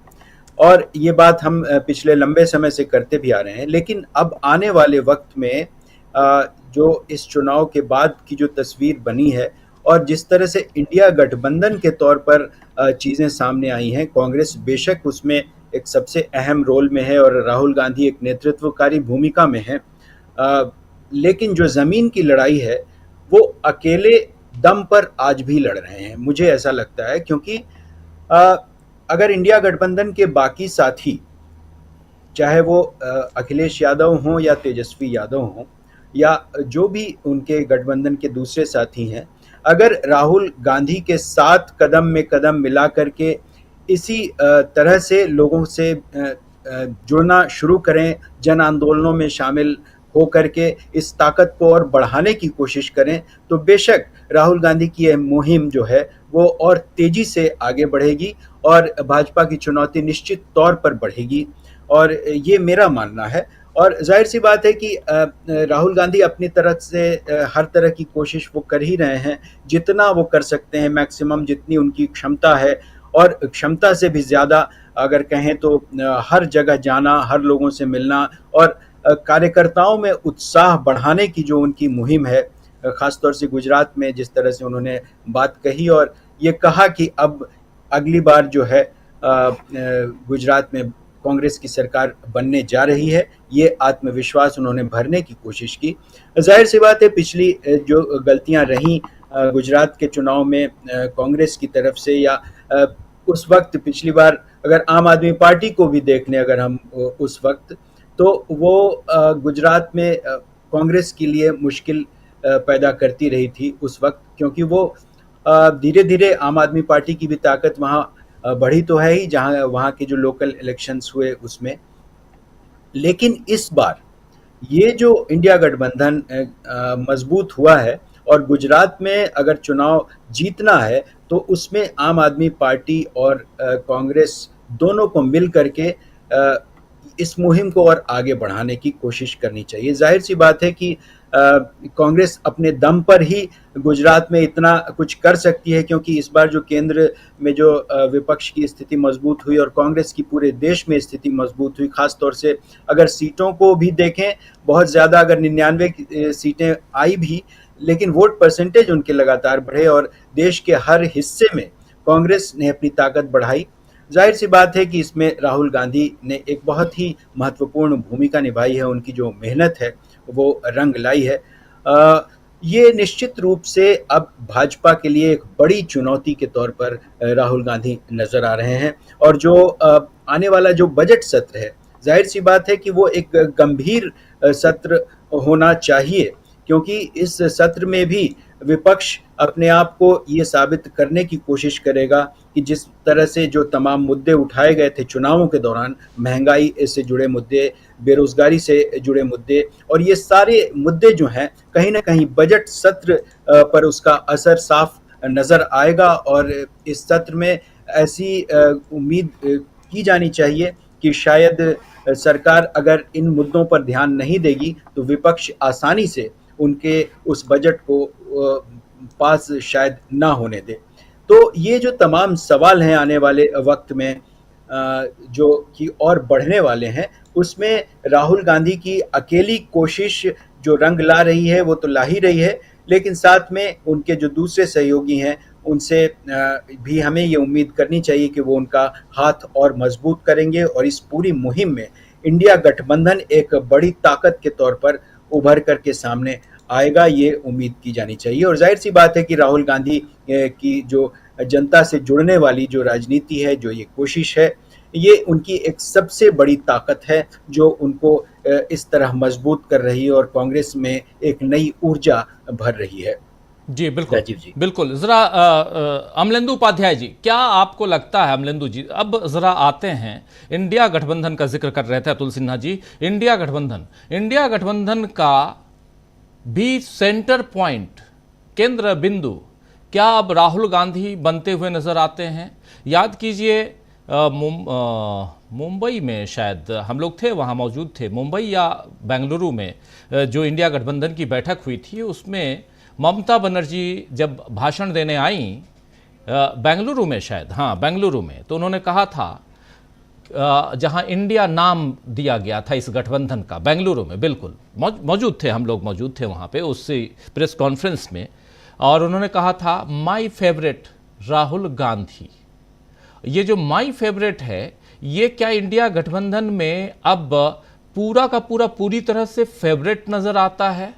और ये बात हम पिछले लंबे समय से करते भी आ रहे हैं। लेकिन अब आने वाले वक्त में जो इस चुनाव के बाद की जो तस्वीर बनी है और जिस तरह से इंडिया गठबंधन के तौर पर चीज़ें सामने आई हैं, कांग्रेस बेशक उसमें एक सबसे अहम रोल में है और राहुल गांधी एक नेतृत्वकारी भूमिका में है, लेकिन जो ज़मीन की लड़ाई है वो अकेले दम पर आज भी लड़ रहे हैं, मुझे ऐसा लगता है। क्योंकि अगर इंडिया गठबंधन के बाकी साथी, चाहे वो अखिलेश यादव हों या तेजस्वी यादव हों या जो भी उनके गठबंधन के दूसरे साथी हैं, अगर राहुल गांधी के साथ कदम में कदम मिला करके इसी तरह से लोगों से जुड़ना शुरू करें, जन आंदोलनों में शामिल हो करके इस ताकत को और बढ़ाने की कोशिश करें, तो बेशक राहुल गांधी की यह मुहिम जो है वो और तेजी से आगे बढ़ेगी और भाजपा की चुनौती निश्चित तौर पर बढ़ेगी, और ये मेरा मानना है। और जाहिर सी बात है कि राहुल गांधी अपनी तरफ से हर तरह की कोशिश वो कर ही रहे हैं, जितना वो कर सकते हैं, मैक्सिमम जितनी उनकी क्षमता है, और क्षमता से भी ज़्यादा अगर कहें तो हर जगह जाना, हर लोगों से मिलना और कार्यकर्ताओं में उत्साह बढ़ाने की जो उनकी मुहिम है, ख़ासतौर से गुजरात में जिस तरह से उन्होंने बात कही और ये कहा कि अब अगली बार जो है गुजरात में कांग्रेस की सरकार बनने जा रही है, ये आत्मविश्वास उन्होंने भरने की कोशिश की। जाहिर सी बात है पिछली जो गलतियां रहीं गुजरात के चुनाव में कांग्रेस की तरफ से, या उस वक्त पिछली बार अगर आम आदमी पार्टी को भी देख लें अगर हम उस वक्त, तो वो गुजरात में कांग्रेस के लिए मुश्किल पैदा करती रही थी उस वक्त, क्योंकि वो धीरे धीरे आम आदमी पार्टी की भी ताकत वहाँ बढ़ी तो है ही, जहाँ वहाँ के जो लोकल इलेक्शंस हुए उसमें। लेकिन इस बार ये जो इंडिया गठबंधन मजबूत हुआ है और गुजरात में अगर चुनाव जीतना है तो उसमें आम आदमी पार्टी और कांग्रेस दोनों को मिल करके इस मुहिम को और आगे बढ़ाने की कोशिश करनी चाहिए। जाहिर सी बात है कि कांग्रेस अपने दम पर ही गुजरात में इतना कुछ कर सकती है, क्योंकि इस बार जो केंद्र में जो विपक्ष की स्थिति मजबूत हुई और कांग्रेस की पूरे देश में स्थिति मजबूत हुई, खास तौर से अगर सीटों को भी देखें, बहुत ज़्यादा अगर 99 सीटें आई भी, लेकिन वोट परसेंटेज उनके लगातार बढ़े और देश के हर हिस्से में कांग्रेस ने अपनी ताकत बढ़ाई। जाहिर सी बात है कि इसमें राहुल गांधी ने एक बहुत ही महत्वपूर्ण भूमिका निभाई है, उनकी जो मेहनत है वो रंग लाई है। ये निश्चित रूप से अब भाजपा के लिए एक बड़ी चुनौती के तौर पर राहुल गांधी नजर आ रहे हैं, और जो आने वाला जो बजट सत्र है, जाहिर सी बात है कि वो एक गंभीर सत्र होना चाहिए, क्योंकि इस सत्र में भी विपक्ष अपने आप को ये साबित करने की कोशिश करेगा कि जिस तरह से जो तमाम मुद्दे उठाए गए थे चुनावों के दौरान, महंगाई से जुड़े मुद्दे, बेरोजगारी से जुड़े मुद्दे, और ये सारे मुद्दे जो हैं कहीं ना कहीं बजट सत्र पर उसका असर साफ नज़र आएगा। और इस सत्र में ऐसी उम्मीद की जानी चाहिए कि शायद सरकार अगर इन मुद्दों पर ध्यान नहीं देगी तो विपक्ष आसानी से उनके उस बजट को पास शायद ना होने दे। तो ये जो तमाम सवाल हैं आने वाले वक्त में जो कि और बढ़ने वाले हैं, उसमें राहुल गांधी की अकेली कोशिश जो रंग ला रही है वो तो ला ही रही है, लेकिन साथ में उनके जो दूसरे सहयोगी हैं उनसे भी हमें ये उम्मीद करनी चाहिए कि वो उनका हाथ और मजबूत करेंगे और इस पूरी मुहिम में इंडिया गठबंधन एक बड़ी ताकत के तौर पर उभर कर के सामने आएगा, ये उम्मीद की जानी चाहिए। और जाहिर सी बात है कि राहुल गांधी की जो जनता से जुड़ने वाली जो राजनीति है, जो ये कोशिश है, ये उनकी एक सबसे बड़ी ताकत है जो उनको इस तरह मजबूत कर रही है और कांग्रेस में एक नई ऊर्जा भर रही है। जी बिल्कुल, राजीव जी बिल्कुल। जरा अमलेंदु उपाध्याय जी, क्या आपको लगता है, अमलेंदु जी अब जरा आते हैं, इंडिया गठबंधन का जिक्र कर रहे थे अतुल सिन्हा जी, इंडिया गठबंधन का भी सेंटर पॉइंट, केंद्र बिंदु क्या अब राहुल गांधी बनते हुए नजर आते हैं? याद कीजिए मुंबई में शायद हम लोग थे, वहाँ मौजूद थे, मुंबई या बेंगलुरु में जो इंडिया गठबंधन की बैठक हुई थी, उसमें ममता बनर्जी जब भाषण देने आई बेंगलुरु में, शायद हाँ बेंगलुरु में, तो उन्होंने कहा था जहां इंडिया नाम दिया गया था इस गठबंधन का, बेंगलुरु में, बिल्कुल मौजूद थे, हम लोग मौजूद थे वहां पे उस प्रेस कॉन्फ्रेंस में, और उन्होंने कहा था माय फेवरेट राहुल गांधी। ये जो माय फेवरेट है, ये क्या इंडिया गठबंधन में अब पूरा का पूरा पूरी तरह से फेवरेट नजर आता है?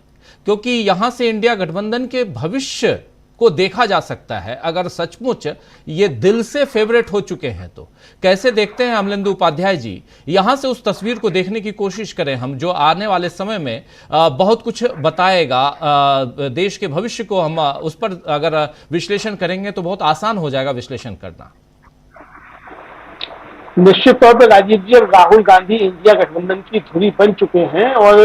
क्योंकि यहां से इंडिया गठबंधन के भविष्य को देखा जा सकता है, अगर सचमुच ये दिल से फेवरेट हो चुके हैं तो। कैसे देखते हैं अमलेंदु उपाध्याय जी? यहां से उस तस्वीर को देखने की कोशिश करें हम, जो आने वाले समय में बहुत कुछ बताएगा देश के भविष्य को। हम उस पर अगर विश्लेषण करेंगे तो बहुत आसान हो जाएगा विश्लेषण करना। निश्चित तौर पर राजीव जी, अब राहुल गांधी इंडिया गठबंधन की धुरी बन चुके हैं और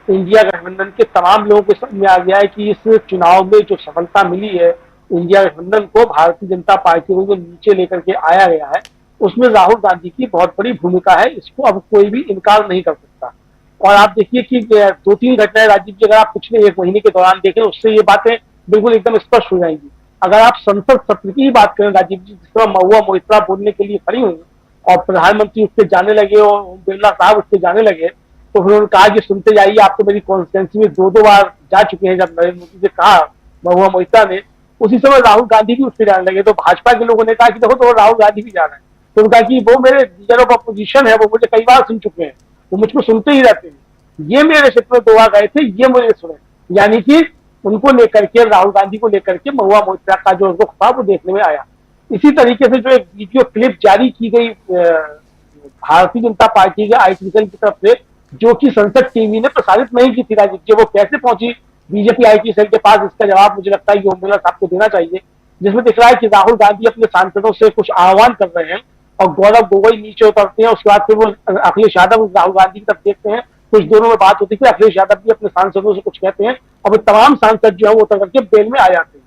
इंडिया गठबंधन के तमाम लोगों को समझ में आ गया है कि इस चुनाव में जो सफलता मिली है इंडिया गठबंधन को, भारतीय जनता पार्टी को जो नीचे लेकर के आया गया है, उसमें राहुल गांधी की बहुत बड़ी भूमिका है। इसको अब कोई भी इनकार नहीं कर सकता। और आप देखिए कि 2-3 घटनाएं राजीव जी अगर आप पिछले 1 महीने के दौरान देखें, उससे ये बातें बिल्कुल एकदम स्पष्ट हो जाएंगी। अगर आप संसद सत्र की बात करें राजीव जी, जिस तरह महुआ मोइत्रा बोलने के लिए खड़ी हुई और प्रधानमंत्री उससे जाने लगे और ओम बिरला साहब उससे जाने लगे, तो फिर उन्होंने कहा कि सुनते जाइए, आप तो मेरी कॉन्स्टिट्यूंसी में 2-2 बार जा चुके हैं। जब नरेंद्र मोदी से कहा महुआ मोइत्रा ने, उसी समय राहुल गांधी भी उससे जाने लगे। तो भाजपा के लोगों ने कहा कि देखो तो राहुल गांधी भी जा रहे हैं। तो उन्होंने कहा कि वो मेरे लीडर ऑफ अपोजिशन है, वो मुझे कई बार सुन चुके हैं, वो मुझको सुनते ही रहते हैं, ये मेरे क्षेत्र में 2 बार गए थे, ये मुझे सुने। यानी कि उनको लेकर के, राहुल गांधी को लेकर के महुआ मोइत्रा का जो रुख था वो देखने में आया। इसी तरीके से जो एक वीडियो क्लिप जारी की गई भारतीय जनता पार्टी के IT सेल की तरफ से, जो कि संसद टीवी ने प्रसारित नहीं की थी राजीव जी, वो कैसे पहुंची बीजेपी IT सेल के पास, इसका जवाब मुझे लगता है कि ओम बिरला साहब को देना चाहिए। जिसमें दिख रहा है कि राहुल गांधी अपने सांसदों से कुछ आह्वान कर रहे हैं और गौरव गोगोई नीचे उतरते हैं। उसके बाद फिर वो अखिलेश यादव राहुल गांधी की तरफ देखते हैं, कुछ दोनों में बात होती है, अखिलेश यादव भी अपने सांसदों से कुछ कहते हैं और वो तमाम सांसद जो है वो उतर करके बेल में आ जाते हैं।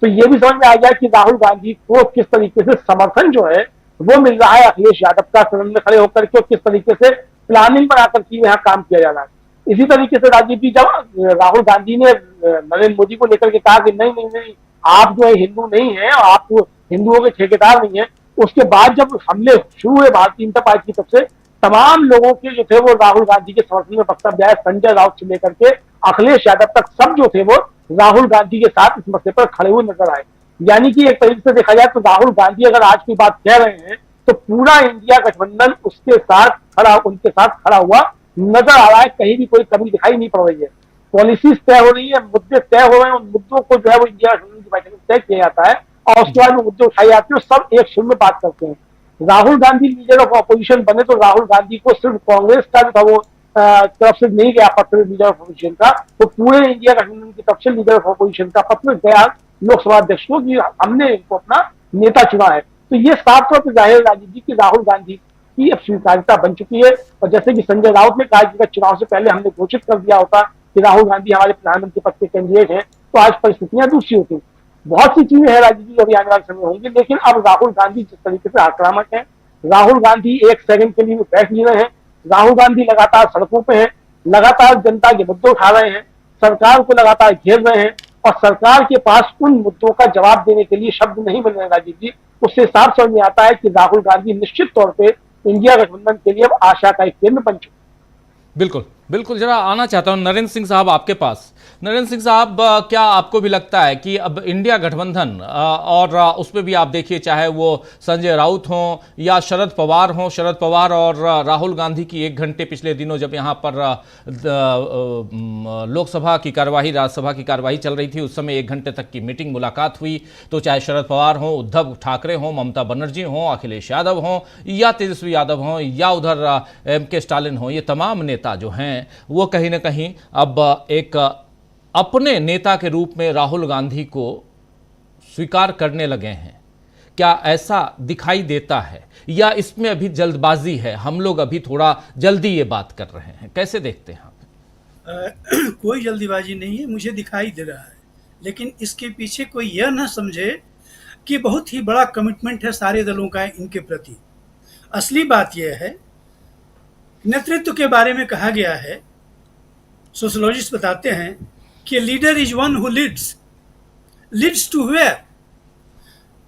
तो ये भी समझ में आ गया कि राहुल गांधी को किस तरीके से समर्थन जो है वो मिल रहा है अखिलेश यादव का, सदन में खड़े होकर के, किस तरीके से प्लानिंग बनाकर के यहाँ काम किया जा रहा है। इसी तरीके से राजीव जी, जब राहुल गांधी ने नरेंद्र मोदी को लेकर के कहा कि नहीं नहीं नहीं, आप जो है हिंदू नहीं है, आप हिंदुओं के ठेकेदार नहीं है, उसके बाद जब हमले शुरू हुए भारतीय जनता पार्टी की तरफ से, तमाम लोगों के जो थे वो राहुल गांधी के समर्थन में वक्तव्य आए। संजय राउत से लेकर के अखिलेश यादव तक सब जो थे वो राहुल गांधी के साथ इस मसले पर खड़े हुए नजर आए। यानी कि एक तरीके से देखा जाए तो राहुल गांधी अगर आज की बात कह रहे हैं तो पूरा इंडिया गठबंधन उसके साथ खड़ा, उनके साथ खड़ा हुआ नजर आ रहा है। कहीं भी कोई कमी दिखाई नहीं पड़ रही है। पॉलिसीज तय हो रही है, मुद्दे तय हो रहे हैं, उन मुद्दों को जो है वो इंडिया गठबंधन की बैठक में तय किया जाता है और उसके बाद वो मुद्दे उठाए जाते हैं, सब एक सुर में बात करते हैं। Rahul Gandhi leader of opposition बने तो राहुल गांधी को सिर्फ कांग्रेस का जो था वो तरफ से नहीं गया पत्र लीडर ऑफ अपोजिशन का, तो पूरे इंडिया गठबंधन की तरफ से लीडर ऑफ अपोजिशन का पत्र गया लोकसभा अध्यक्ष को कि हमने इनको अपना नेता चुना है। तो ये साफ तौर पर जाहिर राजीव जी की राहुल गांधी की अब स्वीकार्यता बन चुकी है। और जैसे कि संजय राउत ने कहा कि चुनाव से पहले हमने घोषित कर दिया होता कि राहुल गांधी हमारे प्रधानमंत्री पद के कैंडिडेट हैं, तो आज परिस्थितियां दूसरी होती। बहुत सी चीजें हैं राजीव जी अभी आने वाले समय होंगी, लेकिन अब राहुल गांधी जिस तरीके से आक्रामक है, राहुल गांधी एक सेकंड के लिए भी बैठ नहीं रहे हैं, राहुल गांधी लगातार सड़कों पे हैं, लगातार जनता के मुद्दे उठा रहे हैं, सरकार को लगातार घेर रहे हैं और सरकार के पास उन मुद्दों का जवाब देने के लिए शब्द नहीं मिल रहे राजीव जी। उससे साफ समझ में आता है कि राहुल गांधी निश्चित तौर पे इंडिया गठबंधन के लिए अब आशा का एक केंद्र बन चुके। बिल्कुल बिल्कुल, जरा आना चाहता हूं नरेंद्र सिंह साहब आपके पास। नरेंद्र सिंह साहब, क्या आपको भी लगता है कि अब इंडिया गठबंधन और उसमें भी आप देखिए, चाहे वो संजय राउत हों या शरद पवार हों, शरद पवार और राहुल गांधी की 1 घंटे पिछले दिनों जब यहाँ पर लोकसभा की कार्यवाही, राज्यसभा की कार्यवाही चल रही थी, उस समय 1 घंटे तक की मीटिंग मुलाकात हुई, तो चाहे शरद पवार हों, उद्धव ठाकरे हों, ममता बनर्जी हों, अखिलेश यादव हों या तेजस्वी यादव हों या उधर MK स्टालिन हों, ये तमाम नेता जो हैं वो कहीं ना कहीं अब एक अपने नेता के रूप में राहुल गांधी को स्वीकार करने लगे हैं। क्या ऐसा दिखाई देता है या इसमें अभी जल्दबाजी है, हम लोग अभी थोड़ा जल्दी ये बात कर रहे हैं? कैसे देखते हैं आप? कोई जल्दीबाजी नहीं है, मुझे दिखाई दे रहा है, लेकिन इसके पीछे कोई यह ना समझे कि बहुत ही बड़ा कमिटमेंट है सारे दलों का इनके प्रति। असली बात यह है, नेतृत्व के बारे में कहा गया है, सोशोलॉजिस्ट बताते हैं कि leader is one who leads to where.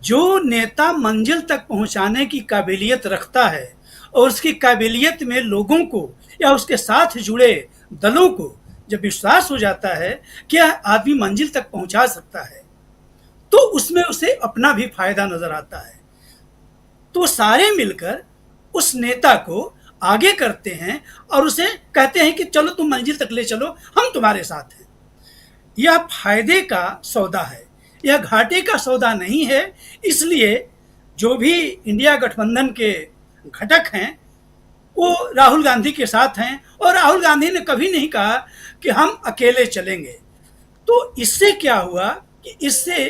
जो नेता मंजिल तक पहुंचाने की काबिलियत रखता है और उसकी काबिलियत में लोगों को या उसके साथ जुड़े दलों को जब विश्वास हो जाता है कि यह आदमी मंजिल तक पहुंचा सकता है, तो उसमें उसे अपना भी फायदा नजर आता है। तो सारे मिलकर उस नेता को आगे करते हैं और उसे कहते हैं कि चलो तुम मंजिल तक ले चलो, हम तुम्हारे साथ हैं। यह फायदे का सौदा है, यह घाटे का सौदा नहीं है। इसलिए जो भी इंडिया गठबंधन के घटक हैं वो राहुल गांधी के साथ हैं, और राहुल गांधी ने कभी नहीं कहा कि हम अकेले चलेंगे। तो इससे क्या हुआ कि इससे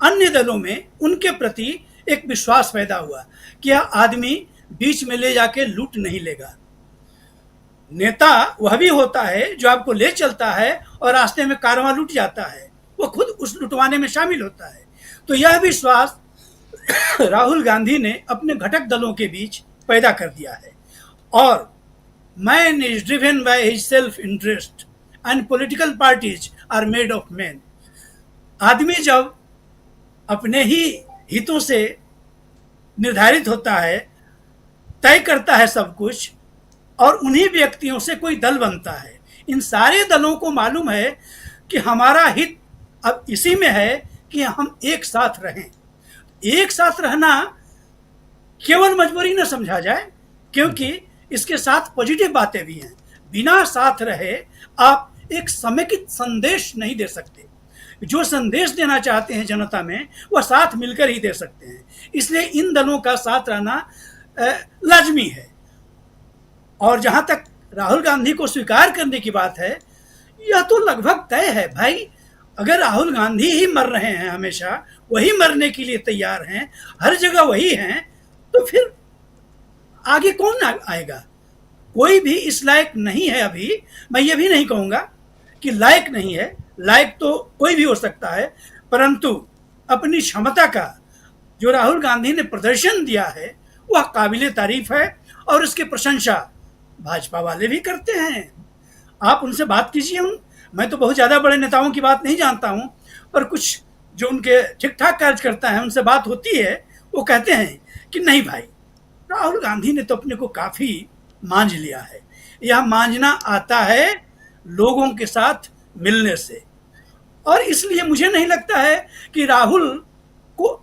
अन्य दलों में उनके प्रति एक विश्वास पैदा हुआ कि यह आदमी बीच में ले जाके लूट नहीं लेगा। नेता वह भी होता है जो आपको ले चलता है और रास्ते में कारवां लूट जाता है, वो खुद उस लुटवाने में शामिल होता है। तो यह विश्वास राहुल गांधी ने अपने घटक दलों के बीच पैदा कर दिया है। और man is driven by his self interest and political parties are made of man. आदमी जब अपने ही हितों से निर्धारित होता है, तय करता है सब कुछ, और उन्हीं व्यक्तियों से कोई दल बनता है। इन सारे दलों को मालूम है कि हमारा हित अब इसी में है कि हम एक साथ रहें। एक साथ रहना केवल मजबूरी न समझा जाए, क्योंकि इसके साथ पॉजिटिव बातें भी हैं। बिना साथ रहे आप एक समेकित संदेश नहीं दे सकते। जो संदेश देना चाहते हैं जनता में, वह साथ मिलकर ही दे सकते हैं। इसलिए इन दलों का साथ रहना लाजमी है। और जहां तक राहुल गांधी को स्वीकार करने की बात है, यह तो लगभग तय है भाई। अगर राहुल गांधी ही मर रहे हैं, हमेशा वही मरने के लिए तैयार हैं, हर जगह वही हैं, तो फिर आगे कौन आएगा? कोई भी इस लायक नहीं है। अभी मैं ये भी नहीं कहूँगा कि लायक नहीं है, लायक तो कोई भी हो सकता है, परंतु अपनी क्षमता का जो राहुल गांधी ने प्रदर्शन दिया है वह काबिले तारीफ है, और उसकी प्रशंसा भाजपा वाले भी करते हैं। आप उनसे बात कीजिए। मैं तो बहुत ज़्यादा बड़े नेताओं की बात नहीं जानता हूँ, पर कुछ जो उनके ठीक ठाक कार्यकर्ता हैं उनसे बात होती है, वो कहते हैं कि नहीं भाई, राहुल गांधी ने तो अपने को काफ़ी मांझ लिया है। यह मांझना आता है लोगों के साथ मिलने से, और इसलिए मुझे नहीं लगता है कि राहुल को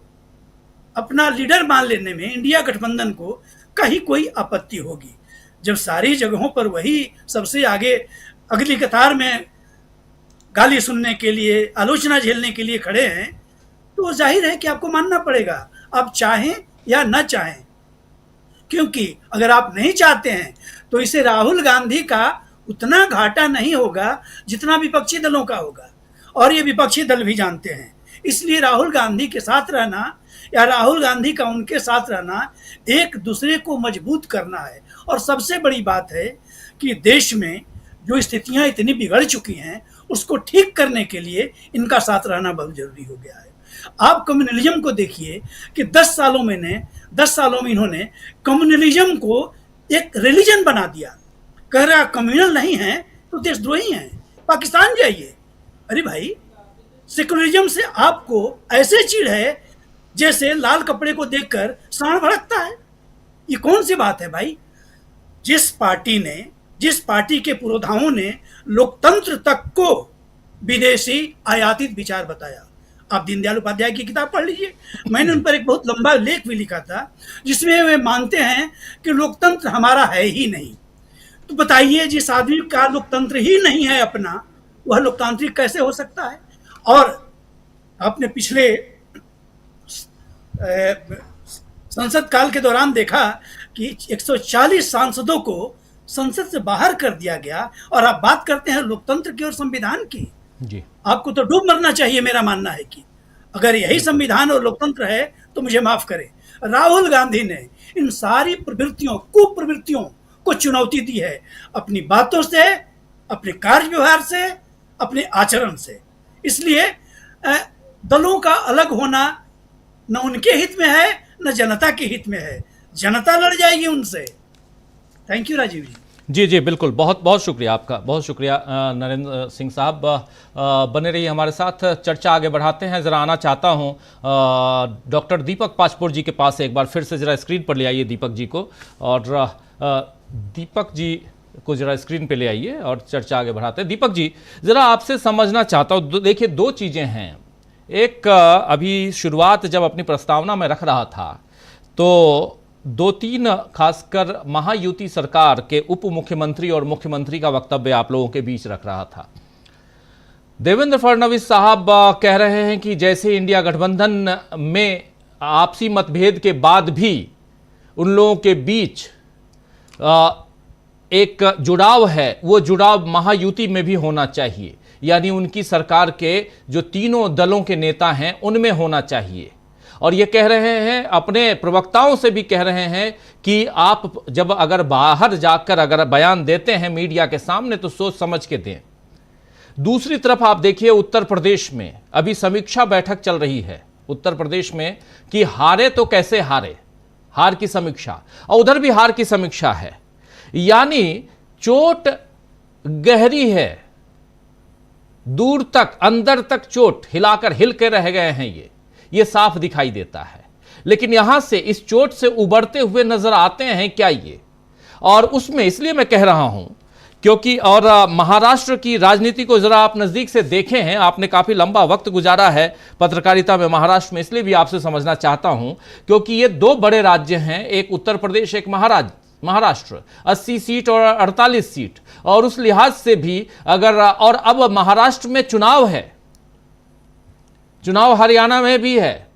अपना लीडर मान लेने में इंडिया गठबंधन को कहीं कोई आपत्ति होगी। जब सारी जगहों पर वही सबसे आगे अगली कतार में गाली सुनने के लिए, आलोचना झेलने के लिए खड़े हैं, तो जाहिर है कि आपको मानना पड़ेगा, आप चाहें या न चाहें। क्योंकि अगर आप नहीं चाहते हैं तो इसे राहुल गांधी का उतना घाटा नहीं होगा जितना विपक्षी दलों का होगा, और ये विपक्षी दल भी जानते हैं। इसलिए राहुल गांधी के साथ रहना या राहुल गांधी का उनके साथ रहना एक दूसरे को मजबूत करना है। और सबसे बड़ी बात है कि देश में जो स्थितियां इतनी बिगड़ चुकी हैं उसको ठीक करने के लिए इनका साथ रहना बहुत जरूरी हो गया है। आप कम्युनलिज्म को देखिए कि 10 सालों में इन्होंने कम्युनलिज्म को एक रिलीजन बना दिया। कह रहा कम्युनल नहीं है तो देशद्रोही हैं, पाकिस्तान जाइए। अरे भाई, सेकुलरिज्म से आपको ऐसे चिढ़ है जैसे लाल कपड़े को देखकर सांड भड़कता है। ये कौन सी बात है भाई? जिस पार्टी ने, जिस पार्टी के पुरोधाओं ने लोकतंत्र तक को विदेशी आयातित विचार बताया। आप दीनदयाल उपाध्याय की किताब पढ़ लीजिए, मैंने उन पर एक बहुत लंबा लेख भी लिखा था जिसमें वे मानते हैं कि लोकतंत्र हमारा है ही नहीं। तो बताइए, जिस आदमी का लोकतंत्र ही नहीं है अपना, वह लोकतांत्रिक कैसे हो सकता है? और आपने पिछले संसद काल के दौरान देखा कि 140 सांसदों को संसद से बाहर कर दिया गया, और आप बात करते हैं लोकतंत्र की और संविधान की। जी, आपको तो डूब मरना चाहिए। मेरा मानना है कि अगर यही संविधान और लोकतंत्र है तो मुझे माफ करें, राहुल गांधी ने इन सारी प्रवृत्तियों, कुप्रवृत्तियों को चुनौती दी है, अपनी बातों से, अपने कार्य व्यवहार से, अपने आचरण से। इसलिए दलों का अलग होना न उनके हित में है न जनता के हित में है। जनता लड़ जाएगी उनसे। थैंक यू राजीव जी। जी जी बिल्कुल, बहुत बहुत शुक्रिया आपका, बहुत शुक्रिया नरेंद्र सिंह साहब। बने रहिए हमारे साथ, चर्चा आगे बढ़ाते हैं। ज़रा आना चाहता हूं डॉक्टर दीपक पाचपोर जी के पास। एक बार फिर से ज़रा स्क्रीन पर ले आइए दीपक जी को, और दीपक जी को ज़रा स्क्रीन पे ले आइए और चर्चा आगे बढ़ाते हैं। दीपक जी, ज़रा आपसे समझना चाहता हूँ, देखिए दो चीज़ें हैं। एक, अभी शुरुआत जब अपनी प्रस्तावना में रख रहा था तो 2-3 खासकर महायुति सरकार के उप मुख्यमंत्री और मुख्यमंत्री का वक्तव्य आप लोगों के बीच रख रहा था। देवेंद्र फडणवीस साहब कह रहे हैं कि जैसे इंडिया गठबंधन में आपसी मतभेद के बाद भी उन लोगों के बीच एक जुड़ाव है, वो जुड़ाव महायुति में भी होना चाहिए, यानी उनकी सरकार के जो तीनों दलों के नेता हैं उनमें होना चाहिए। और ये कह रहे हैं, अपने प्रवक्ताओं से भी कह रहे हैं कि आप जब अगर बाहर जाकर अगर बयान देते हैं मीडिया के सामने तो सोच समझ के दें। दूसरी तरफ आप देखिए उत्तर प्रदेश में अभी समीक्षा बैठक चल रही है उत्तर प्रदेश में कि हारे तो कैसे हारे, हार की समीक्षा, और उधर भी हार की समीक्षा है। यानी चोट गहरी है, दूर तक अंदर तक चोट हिलाकर हिल के रह गए हैं, ये साफ दिखाई देता है। लेकिन यहां से इस चोट से उबरते हुए नजर आते हैं क्या ये? और उसमें इसलिए मैं कह रहा हूं क्योंकि और महाराष्ट्र की राजनीति को जरा आप नजदीक से देखे हैं, आपने काफी लंबा वक्त गुजारा है पत्रकारिता में महाराष्ट्र में, इसलिए भी आपसे समझना चाहता हूं क्योंकि ये दो बड़े राज्य हैं, एक उत्तर प्रदेश एक महाराष्ट्र, 80 सीट और 48 सीट, और उस लिहाज से भी अगर, और अब महाराष्ट्र में चुनाव है, चुनाव हरियाणा में भी है,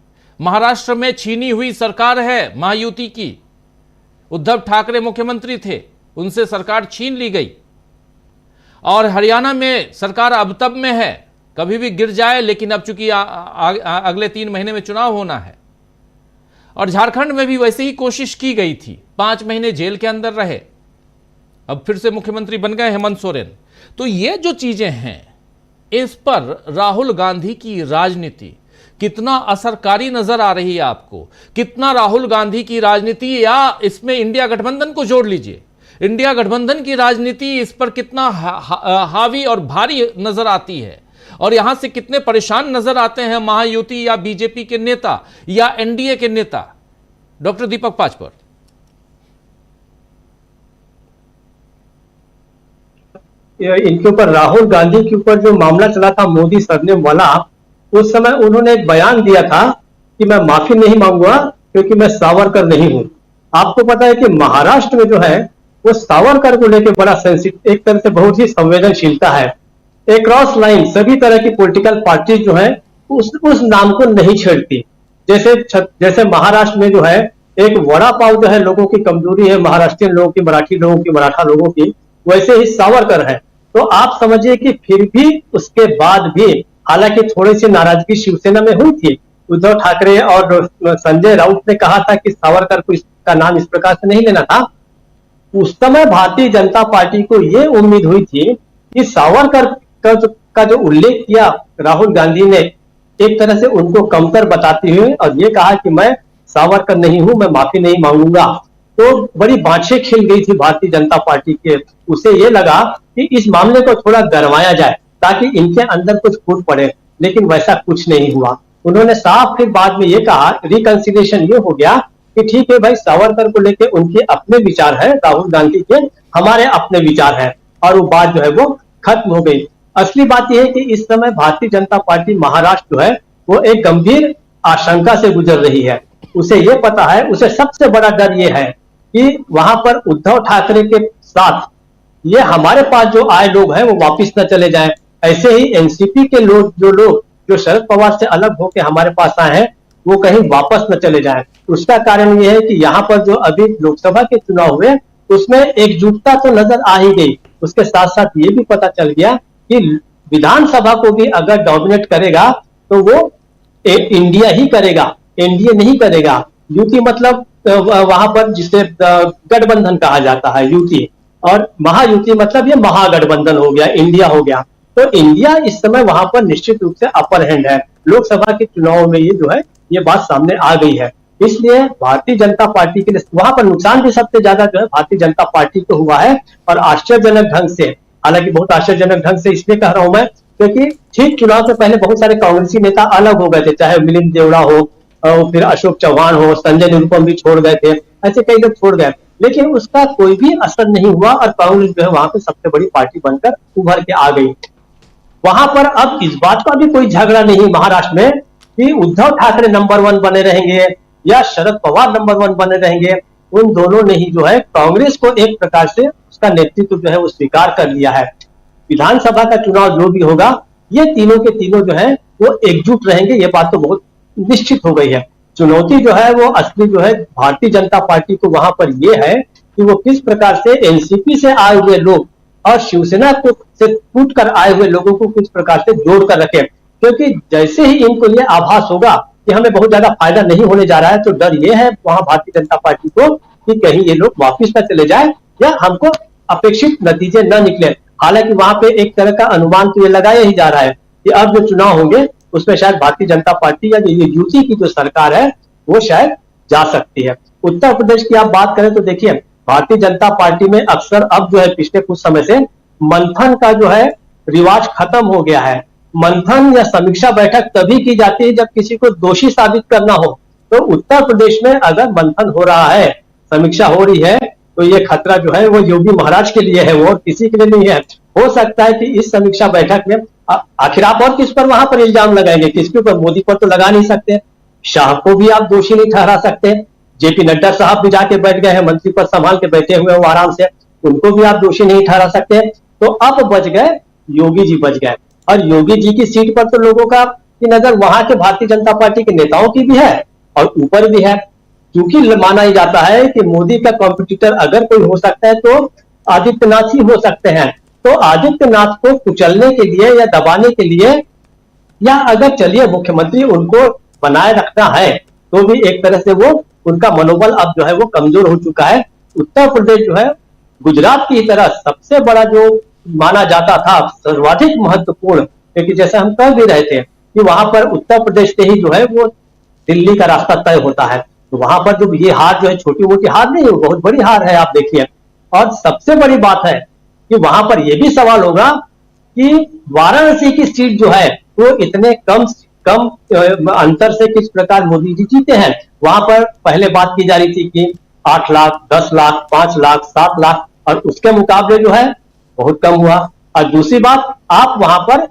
महाराष्ट्र में छीनी हुई सरकार है महायुति की, उद्धव ठाकरे मुख्यमंत्री थे, उनसे सरकार छीन ली गई, और हरियाणा में सरकार अब तब में है, कभी भी गिर जाए, लेकिन अब चूंकि अगले 3 महीने में चुनाव होना है। और झारखंड में भी वैसे ही कोशिश की गई थी, 5 महीने जेल के अंदर रहे, अब फिर से मुख्यमंत्री बन गए हेमंत सोरेन। तो ये जो चीजें हैं, इस पर राहुल गांधी की राजनीति कितना असरकारी नजर आ रही है आपको? कितना राहुल गांधी की राजनीति, या इसमें इंडिया गठबंधन को जोड़ लीजिए, इंडिया गठबंधन की राजनीति इस पर कितना हावी और भारी नजर आती है, और यहां से कितने परेशान नजर आते हैं महायुति या बीजेपी के नेता या एनडीए के नेता? डॉक्टर दीपक पाचपोर। इनके ऊपर, राहुल गांधी के ऊपर जो मामला चला था मोदी सरनेम वाला, उस समय उन्होंने एक बयान दिया था कि मैं माफी नहीं मांगूंगा क्योंकि मैं सावरकर नहीं हूं। आपको पता है कि महाराष्ट्र में जो है वो सावरकर को लेकर बड़ा सेंसिटिव, एक तरह से बहुत ही संवेदनशीलता है। एक क्रॉस लाइन सभी तरह की पॉलिटिकल पार्टी जो है उस नाम को नहीं छेड़ती। जैसे महाराष्ट्र में जो है एक वड़ा पाव जो है लोगों की कमजोरी है, महाराष्ट्रियन लोगों की, मराठी लोगों की, मराठा लोगों की, वैसे ही सावरकर है। तो आप समझिए कि फिर भी उसके बाद भी, हालांकि थोड़ी सी नाराजगी शिवसेना में हुई थी, उद्धव ठाकरे और संजय राउत ने कहा था कि सावरकर को इसका नाम इस प्रकार से नहीं लेना था। उस समय भारतीय जनता पार्टी को यह उम्मीद हुई थी कि सावरकर का जो उल्लेख किया राहुल गांधी ने, एक तरह से उनको कमतर बताते हुए, और ये कहा कि मैं सावरकर नहीं हूं, मैं माफी नहीं मांगूंगा, तो बड़ी बाँछें खिल गई थी भारतीय जनता पार्टी के। उसे ये लगा कि इस मामले को थोड़ा गरमाया जाए ताकि इनके अंदर कुछ फूट पड़े, लेकिन वैसा कुछ नहीं हुआ। उन्होंने साफ फिर बाद में ये कहा, रिकंसिलिएशन ये हो गया कि ठीक है भाई, सावरकर को लेके उनके अपने विचार है राहुल गांधी के, हमारे अपने विचार हैं, और वो बात जो है वो खत्म हो गई। असली बात यह है कि इस समय भारतीय जनता पार्टी महाराष्ट्र जो है वो एक गंभीर आशंका से गुजर रही है। उसे ये पता है, उसे सबसे बड़ा डर ये है कि वहां पर उद्धव ठाकरे के साथ ये हमारे पास जो आए लोग हैं वो वापिस न चले जाएं। ऐसे ही एनसीपी के लोग जो शरद पवार से अलग होकर हमारे पास आए हैं वो कहीं वापस न चले जाएं। उसका कारण ये है कि यहाँ पर जो अभी लोकसभा के चुनाव हुए उसमें एकजुटता तो नजर आ ही गई, उसके साथ साथ ये भी पता चल गया कि विधानसभा को भी अगर डोमिनेट करेगा तो वो इंडिया ही करेगा, एनडीए नहीं करेगा। यूटी मतलब वहां पर जिसे गठबंधन कहा जाता है, यूटी, और महायुति मतलब ये महागठबंधन हो गया, इंडिया हो गया। तो इंडिया इस समय वहां पर निश्चित रूप से अपर हैंड है। लोकसभा के चुनाव में ये जो है ये बात सामने आ गई है। इसलिए भारतीय जनता पार्टी के लिए वहां पर नुकसान भी सबसे ज्यादा जो है भारतीय जनता पार्टी को हुआ है, और आश्चर्यजनक ढंग से, हालांकि बहुत आश्चर्यजनक ढंग से इसलिए कह रहा हूं मैं क्योंकि ठीक चुनाव से पहले बहुत सारे कांग्रेसी नेता अलग हो गए थे, चाहे मिलिंद देवड़ा हो, फिर अशोक चौहान हो, संजय निरुपम भी छोड़ गए थे, ऐसे कई लोग छोड़ गए, लेकिन उसका कोई भी असर नहीं हुआ और कांग्रेस जो है वहां पे सबसे बड़ी पार्टी बनकर उभर के आ गई। वहां पर अब इस बात का भी कोई झगड़ा नहीं महाराष्ट्र में कि उद्धव ठाकरे नंबर 1 बने रहेंगे या शरद पवार नंबर 1 बने रहेंगे। उन दोनों ने ही जो है कांग्रेस को एक प्रकार से उसका नेतृत्व जो है वो स्वीकार कर लिया है। विधानसभा का चुनाव जो भी होगा ये तीनों के तीनों जो है वो एकजुट रहेंगे, ये बात तो बहुत निश्चित हो गई है। चुनौती जो है वो असली जो है भारतीय जनता पार्टी को वहां पर ये है कि वो किस प्रकार से एनसीपी से आए हुए लोग और शिवसेना को से टूट कर आए हुए लोगों को किस प्रकार से जोड़ कर रखे, क्योंकि जैसे ही इनको ये आभास होगा कि हमें बहुत ज्यादा फायदा नहीं होने जा रहा है तो डर ये है वहां भारतीय जनता पार्टी को कि कहीं ये लोग वापिस न चले जाए या हमको अपेक्षित नतीजे न निकले। हालांकि वहां पे एक तरह का अनुमान तो ये लगाया ही जा रहा है कि अब जो चुनाव होंगे उसमें शायद भारतीय जनता पार्टी या ये यूटी की जो सरकार है वो शायद जा सकती है। उत्तर प्रदेश की आप बात करें तो देखिए भारतीय जनता पार्टी में अक्सर अब जो है पिछले कुछ समय से मंथन का जो है रिवाज खत्म हो गया है। मंथन या समीक्षा बैठक तभी की जाती है जब किसी को दोषी साबित करना हो। तो उत्तर प्रदेश में अगर मंथन हो रहा है, समीक्षा हो रही है, तो ये खतरा जो है वो योगी महाराज के लिए है, वो और किसी के लिए नहीं है। हो सकता है कि इस समीक्षा बैठक में आखिर आप और किस पर वहां पर इल्जाम लगाएंगे, किसके ऊपर? मोदी पर तो लगा नहीं सकते, शाह को भी आप दोषी नहीं ठहरा सकते, जेपी नड्डा साहब भी जाके बैठ गए हैं, मंत्री पद संभाल के बैठे हुए हैं वो आराम से, उनको भी आप दोषी नहीं ठहरा सकते। तो अब बच गए योगी जी, बच गए, और योगी जी की सीट पर तो लोगों का की नजर वहां के भारतीय जनता पार्टी के नेताओं की भी है और ऊपर भी है, क्योंकि माना ही जाता है कि मोदी का कॉम्पिटिटर अगर कोई हो सकता है तो आदित्यनाथ ही हो सकते हैं। तो आदित्यनाथ को कुचलने के लिए या दबाने के लिए, या अगर चलिए मुख्यमंत्री उनको बनाए रखना है तो भी एक तरह से वो उनका मनोबल अब जो है वो कमजोर हो चुका है। उत्तर प्रदेश जो है गुजरात की तरह सबसे बड़ा जो माना जाता था, सर्वाधिक महत्वपूर्ण, क्योंकि जैसे हम कह भी रहे थे कि वहां पर उत्तर प्रदेश से ही जो है वो दिल्ली का रास्ता तय होता है। तो वहां पर जो ये हार जो है छोटी मोटी हार नहीं है, बहुत बड़ी हार है, आप देखिए। और सबसे बड़ी बात है कि वहां पर यह भी सवाल होगा कि वाराणसी की सीट जो है वो इतने कम अंतर से किस प्रकार मोदी जी जीते हैं। वहां पर पहले बात की जा रही थी कि 8 लाख, 10 लाख, 5 लाख, 7 लाख, और उसके मुकाबले जो है बहुत कम हुआ। और दूसरी बात, आप वहां पर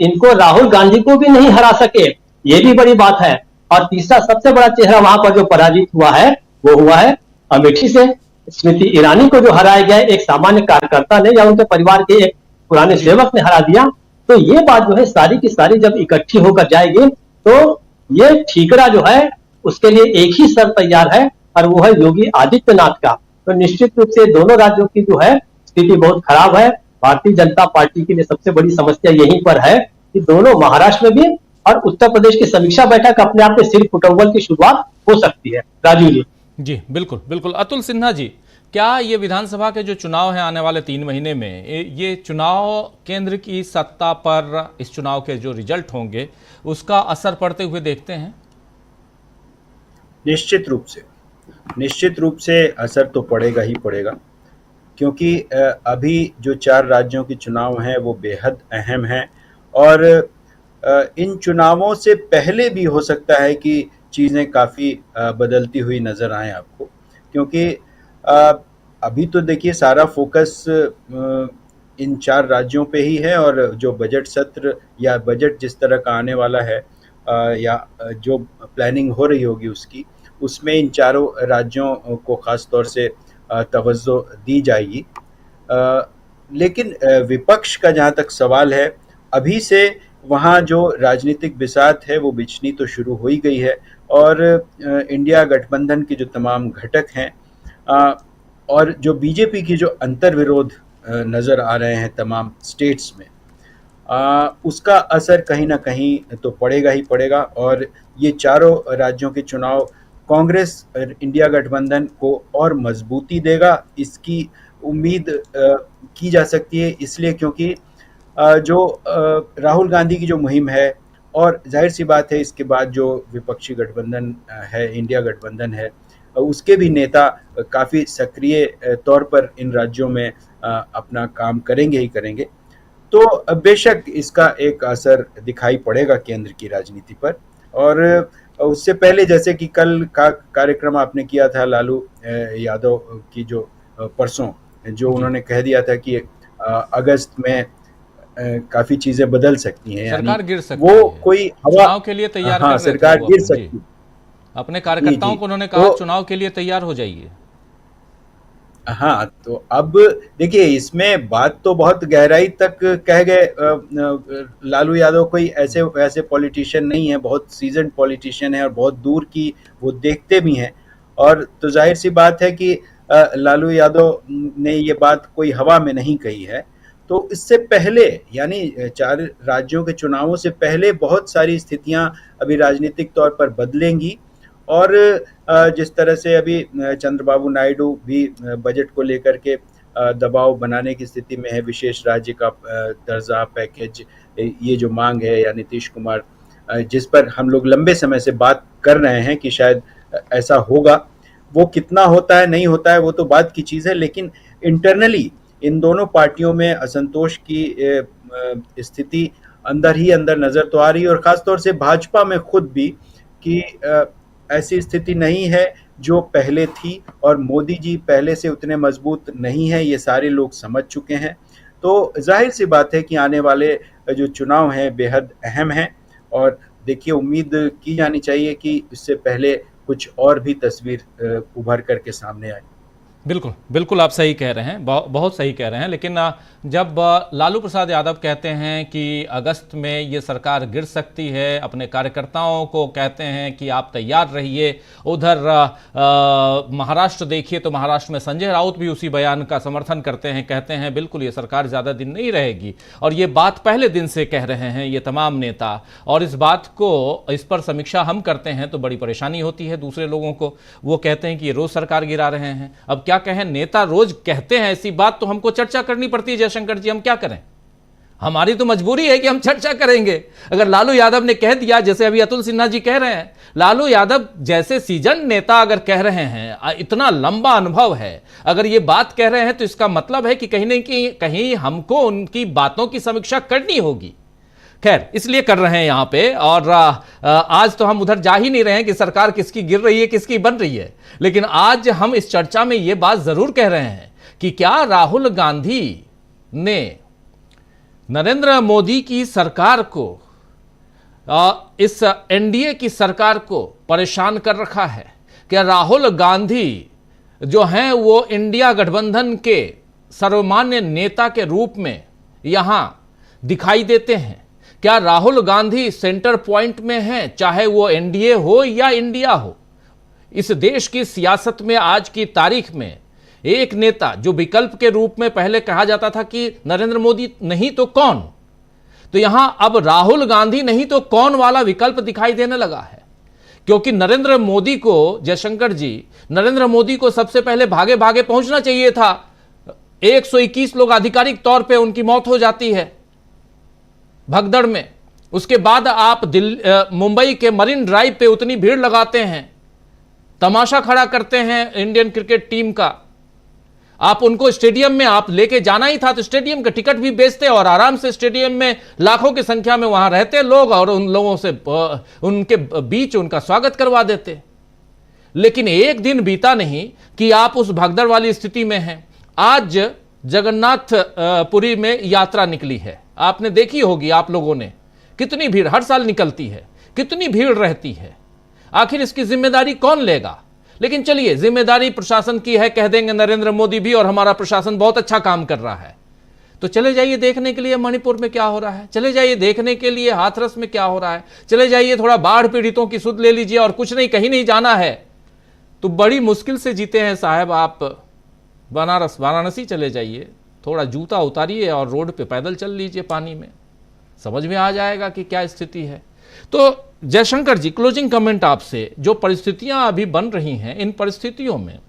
इनको राहुल गांधी को भी नहीं हरा सके, ये भी बड़ी बात है। और तीसरा सबसे बड़ा चेहरा वहां पर जो पराजित हुआ है वो हुआ है अमेठी से। स्मृति ईरानी को जो हराया गया एक सामान्य कार्यकर्ता ने या उनके परिवार के एक पुराने सेवक ने हरा दिया। तो ये बात जो है सारी की सारी जब इकट्ठी होकर जाएगी तो ये ठीकरा जो है उसके लिए एक ही सर तैयार है और वो है योगी आदित्यनाथ का। तो निश्चित रूप से दोनों राज्यों की जो है स्थिति बहुत खराब है। भारतीय जनता पार्टी के लिए सबसे बड़ी समस्या यहीं पर है कि दोनों महाराष्ट्र में भी और उत्तर प्रदेश की समीक्षा बैठक अपने आप में सिर फुटअव्वल की शुरुआत हो सकती है। राजीव जी। जी बिल्कुल बिल्कुल। अतुल सिन्हा जी, क्या ये विधानसभा के जो चुनाव है आने वाले 3 महीने में, ये चुनाव केंद्र की सत्ता पर, इस चुनाव के जो रिजल्ट होंगे उसका असर पड़ते हुए देखते हैं? निश्चित रूप से असर तो पड़ेगा ही पड़ेगा, क्योंकि अभी जो 4 राज्यों के चुनाव हैं वो बेहद अहम हैं और इन चुनावों से पहले भी हो सकता है कि चीज़ें काफ़ी बदलती हुई नज़र आएँ आपको, क्योंकि अभी तो देखिए सारा फोकस इन 4 राज्यों पे ही है, और जो बजट सत्र या बजट जिस तरह का आने वाला है या जो प्लानिंग हो रही होगी उसमें इन चारों राज्यों को खास तौर से तवज्जो दी जाएगी। लेकिन विपक्ष का जहाँ तक सवाल है, अभी से वहाँ जो राजनीतिक बिसात है वो बिछनी तो शुरू हो ही गई है, और इंडिया गठबंधन के जो तमाम घटक हैं और जो बीजेपी की जो अंतर्विरोध नज़र आ रहे हैं तमाम स्टेट्स में, उसका असर कहीं ना कहीं तो पड़ेगा ही पड़ेगा। और ये चारों राज्यों के चुनाव कांग्रेस इंडिया गठबंधन को और मजबूती देगा, इसकी उम्मीद की जा सकती है। इसलिए क्योंकि जो राहुल गांधी की जो मुहिम है, और जाहिर सी बात है इसके बाद जो विपक्षी गठबंधन है, इंडिया गठबंधन है, उसके भी नेता काफ़ी सक्रिय तौर पर इन राज्यों में अपना काम करेंगे ही करेंगे। तो बेशक इसका एक असर दिखाई पड़ेगा केंद्र की राजनीति पर। और उससे पहले जैसे कि कल का कार्यक्रम आपने किया था लालू यादव की, जो परसों जो उन्होंने कह दिया था कि अगस्त में काफ़ी चीज़ें बदल सकती हैं, सरकार गिर सकती वो है, कोई हवा चुनाव के लिए तैयार कर रहे थे सरकार वो गिर अपने, सकती। अपने कार्यकर्ताओं को उन्होंने कहा चुनाव के लिए तैयार हो जाइए। हाँ, तो अब देखिए इसमें बात तो बहुत गहराई तक कह गए। लालू यादव कोई ऐसे वैसे पॉलिटिशियन नहीं है, बहुत सीजन्ड पॉलिटिशियन है और बहुत दूर की वो देखते भी हैं। और तो जाहिर सी बात है कि लालू यादव ने ये बात कोई हवा में नहीं कही है। तो इससे पहले यानी 4 राज्यों के चुनावों से पहले बहुत सारी स्थितियां अभी राजनीतिक तौर पर बदलेंगी। और जिस तरह से अभी चंद्रबाबू नायडू भी बजट को लेकर के दबाव बनाने की स्थिति में है, विशेष राज्य का दर्जा पैकेज, ये जो मांग है, या नीतीश कुमार जिस पर हम लोग लंबे समय से बात कर रहे हैं कि शायद ऐसा होगा, वो कितना होता है नहीं होता है वो तो बात की चीज़ है। लेकिन इंटरनली इन दोनों पार्टियों में असंतोष की स्थिति अंदर ही अंदर नज़र तो आ रही है, और ख़ासतौर से भाजपा में खुद भी कि ऐसी स्थिति नहीं है जो पहले थी, और मोदी जी पहले से उतने मजबूत नहीं हैं, ये सारे लोग समझ चुके हैं। तो जाहिर सी बात है कि आने वाले जो चुनाव हैं बेहद अहम हैं, और देखिए उम्मीद की जानी चाहिए कि इससे पहले कुछ और भी तस्वीर उभर करके सामने आए। बिल्कुल बिल्कुल आप सही कह रहे हैं, बहुत सही कह रहे हैं। लेकिन जब लालू प्रसाद यादव कहते हैं कि अगस्त में ये सरकार गिर सकती है, अपने कार्यकर्ताओं को कहते हैं कि आप तैयार रहिए, उधर महाराष्ट्र देखिए तो महाराष्ट्र में संजय राउत भी उसी बयान का समर्थन करते हैं, कहते हैं बिल्कुल ये सरकार ज़्यादा दिन नहीं रहेगी। और ये बात पहले दिन से कह रहे हैं ये तमाम नेता, और इस बात को, इस पर समीक्षा हम करते हैं तो बड़ी परेशानी होती है दूसरे लोगों को। वो कहते हैं कि ये रोज़ सरकार गिरा रहे हैं। अब क्या कहें, नेता रोज कहते हैं ऐसी बात तो हमको चर्चा करनी पड़ती है। जयशंकर जी, हम क्या करें, हमारी तो मजबूरी है कि हम चर्चा करेंगे। अगर लालू यादव ने कह दिया, जैसे अभी अतुल सिन्हा जी कह रहे हैं, लालू यादव जैसे सीजन नेता अगर कह रहे हैं, इतना लंबा अनुभव है, अगर ये बात कह रहे हैं तो इसका मतलब है कि कहीं न कहीं हमको उनकी बातों की समीक्षा करनी होगी। खैर, इसलिए कर रहे हैं यहां पे। और आज तो हम उधर जा ही नहीं रहे हैं कि सरकार किसकी गिर रही है किसकी बन रही है, लेकिन आज हम इस चर्चा में यह बात जरूर कह रहे हैं कि क्या राहुल गांधी ने नरेंद्र मोदी की सरकार को, इस एनडीए की सरकार को परेशान कर रखा है? क्या राहुल गांधी जो हैं वो इंडिया गठबंधन के सर्वमान्य नेता के रूप में यहां दिखाई देते हैं? क्या राहुल गांधी सेंटर पॉइंट में हैं, चाहे वो एनडीए हो या इंडिया हो? इस देश की सियासत में आज की तारीख में एक नेता जो विकल्प के रूप में पहले कहा जाता था कि नरेंद्र मोदी नहीं तो कौन, तो यहां अब राहुल गांधी नहीं तो कौन वाला विकल्प दिखाई देने लगा है। क्योंकि नरेंद्र मोदी को, जयशंकर जी, नरेंद्र मोदी को सबसे पहले भागे भागे पहुंचना चाहिए था। 121 लोग आधिकारिक तौर पे उनकी मौत हो जाती है भगदड़ में। उसके बाद आप मुंबई के मरीन ड्राइव पे उतनी भीड़ लगाते हैं, तमाशा खड़ा करते हैं इंडियन क्रिकेट टीम का। आप उनको स्टेडियम में आप लेके जाना ही था तो स्टेडियम का टिकट भी बेचते और आराम से स्टेडियम में लाखों की संख्या में वहां रहते लोग और उन लोगों से, उनके बीच उनका स्वागत करवा देते। लेकिन एक दिन बीता नहीं कि आप उस भगदड़ वाली स्थिति में हैं। आज जगन्नाथ पुरी में यात्रा निकली है, आपने देखी होगी आप लोगों ने, कितनी भीड़ हर साल निकलती है, कितनी भीड़ रहती है। आखिर इसकी जिम्मेदारी कौन लेगा? लेकिन चलिए, जिम्मेदारी प्रशासन की है, कह देंगे नरेंद्र मोदी भी, और हमारा प्रशासन बहुत अच्छा काम कर रहा है। तो चले जाइए देखने के लिए मणिपुर में क्या हो रहा है, चले जाइए देखने के लिए हाथरस में क्या हो रहा है, चले जाइए थोड़ा बाढ़ पीड़ितों की सुध ले लीजिए, और कुछ नहीं, कहीं नहीं जाना है तो बड़ी मुश्किल से जीते हैं साहब आप। वाराणसी चले जाइए, थोड़ा जूता उतारिए और रोड पे पैदल चल लीजिए पानी में, समझ में आ जाएगा कि क्या स्थिति है। तो जयशंकर जी, क्लोजिंग कमेंट आपसे, जो परिस्थितियां अभी बन रही हैं, इन परिस्थितियों में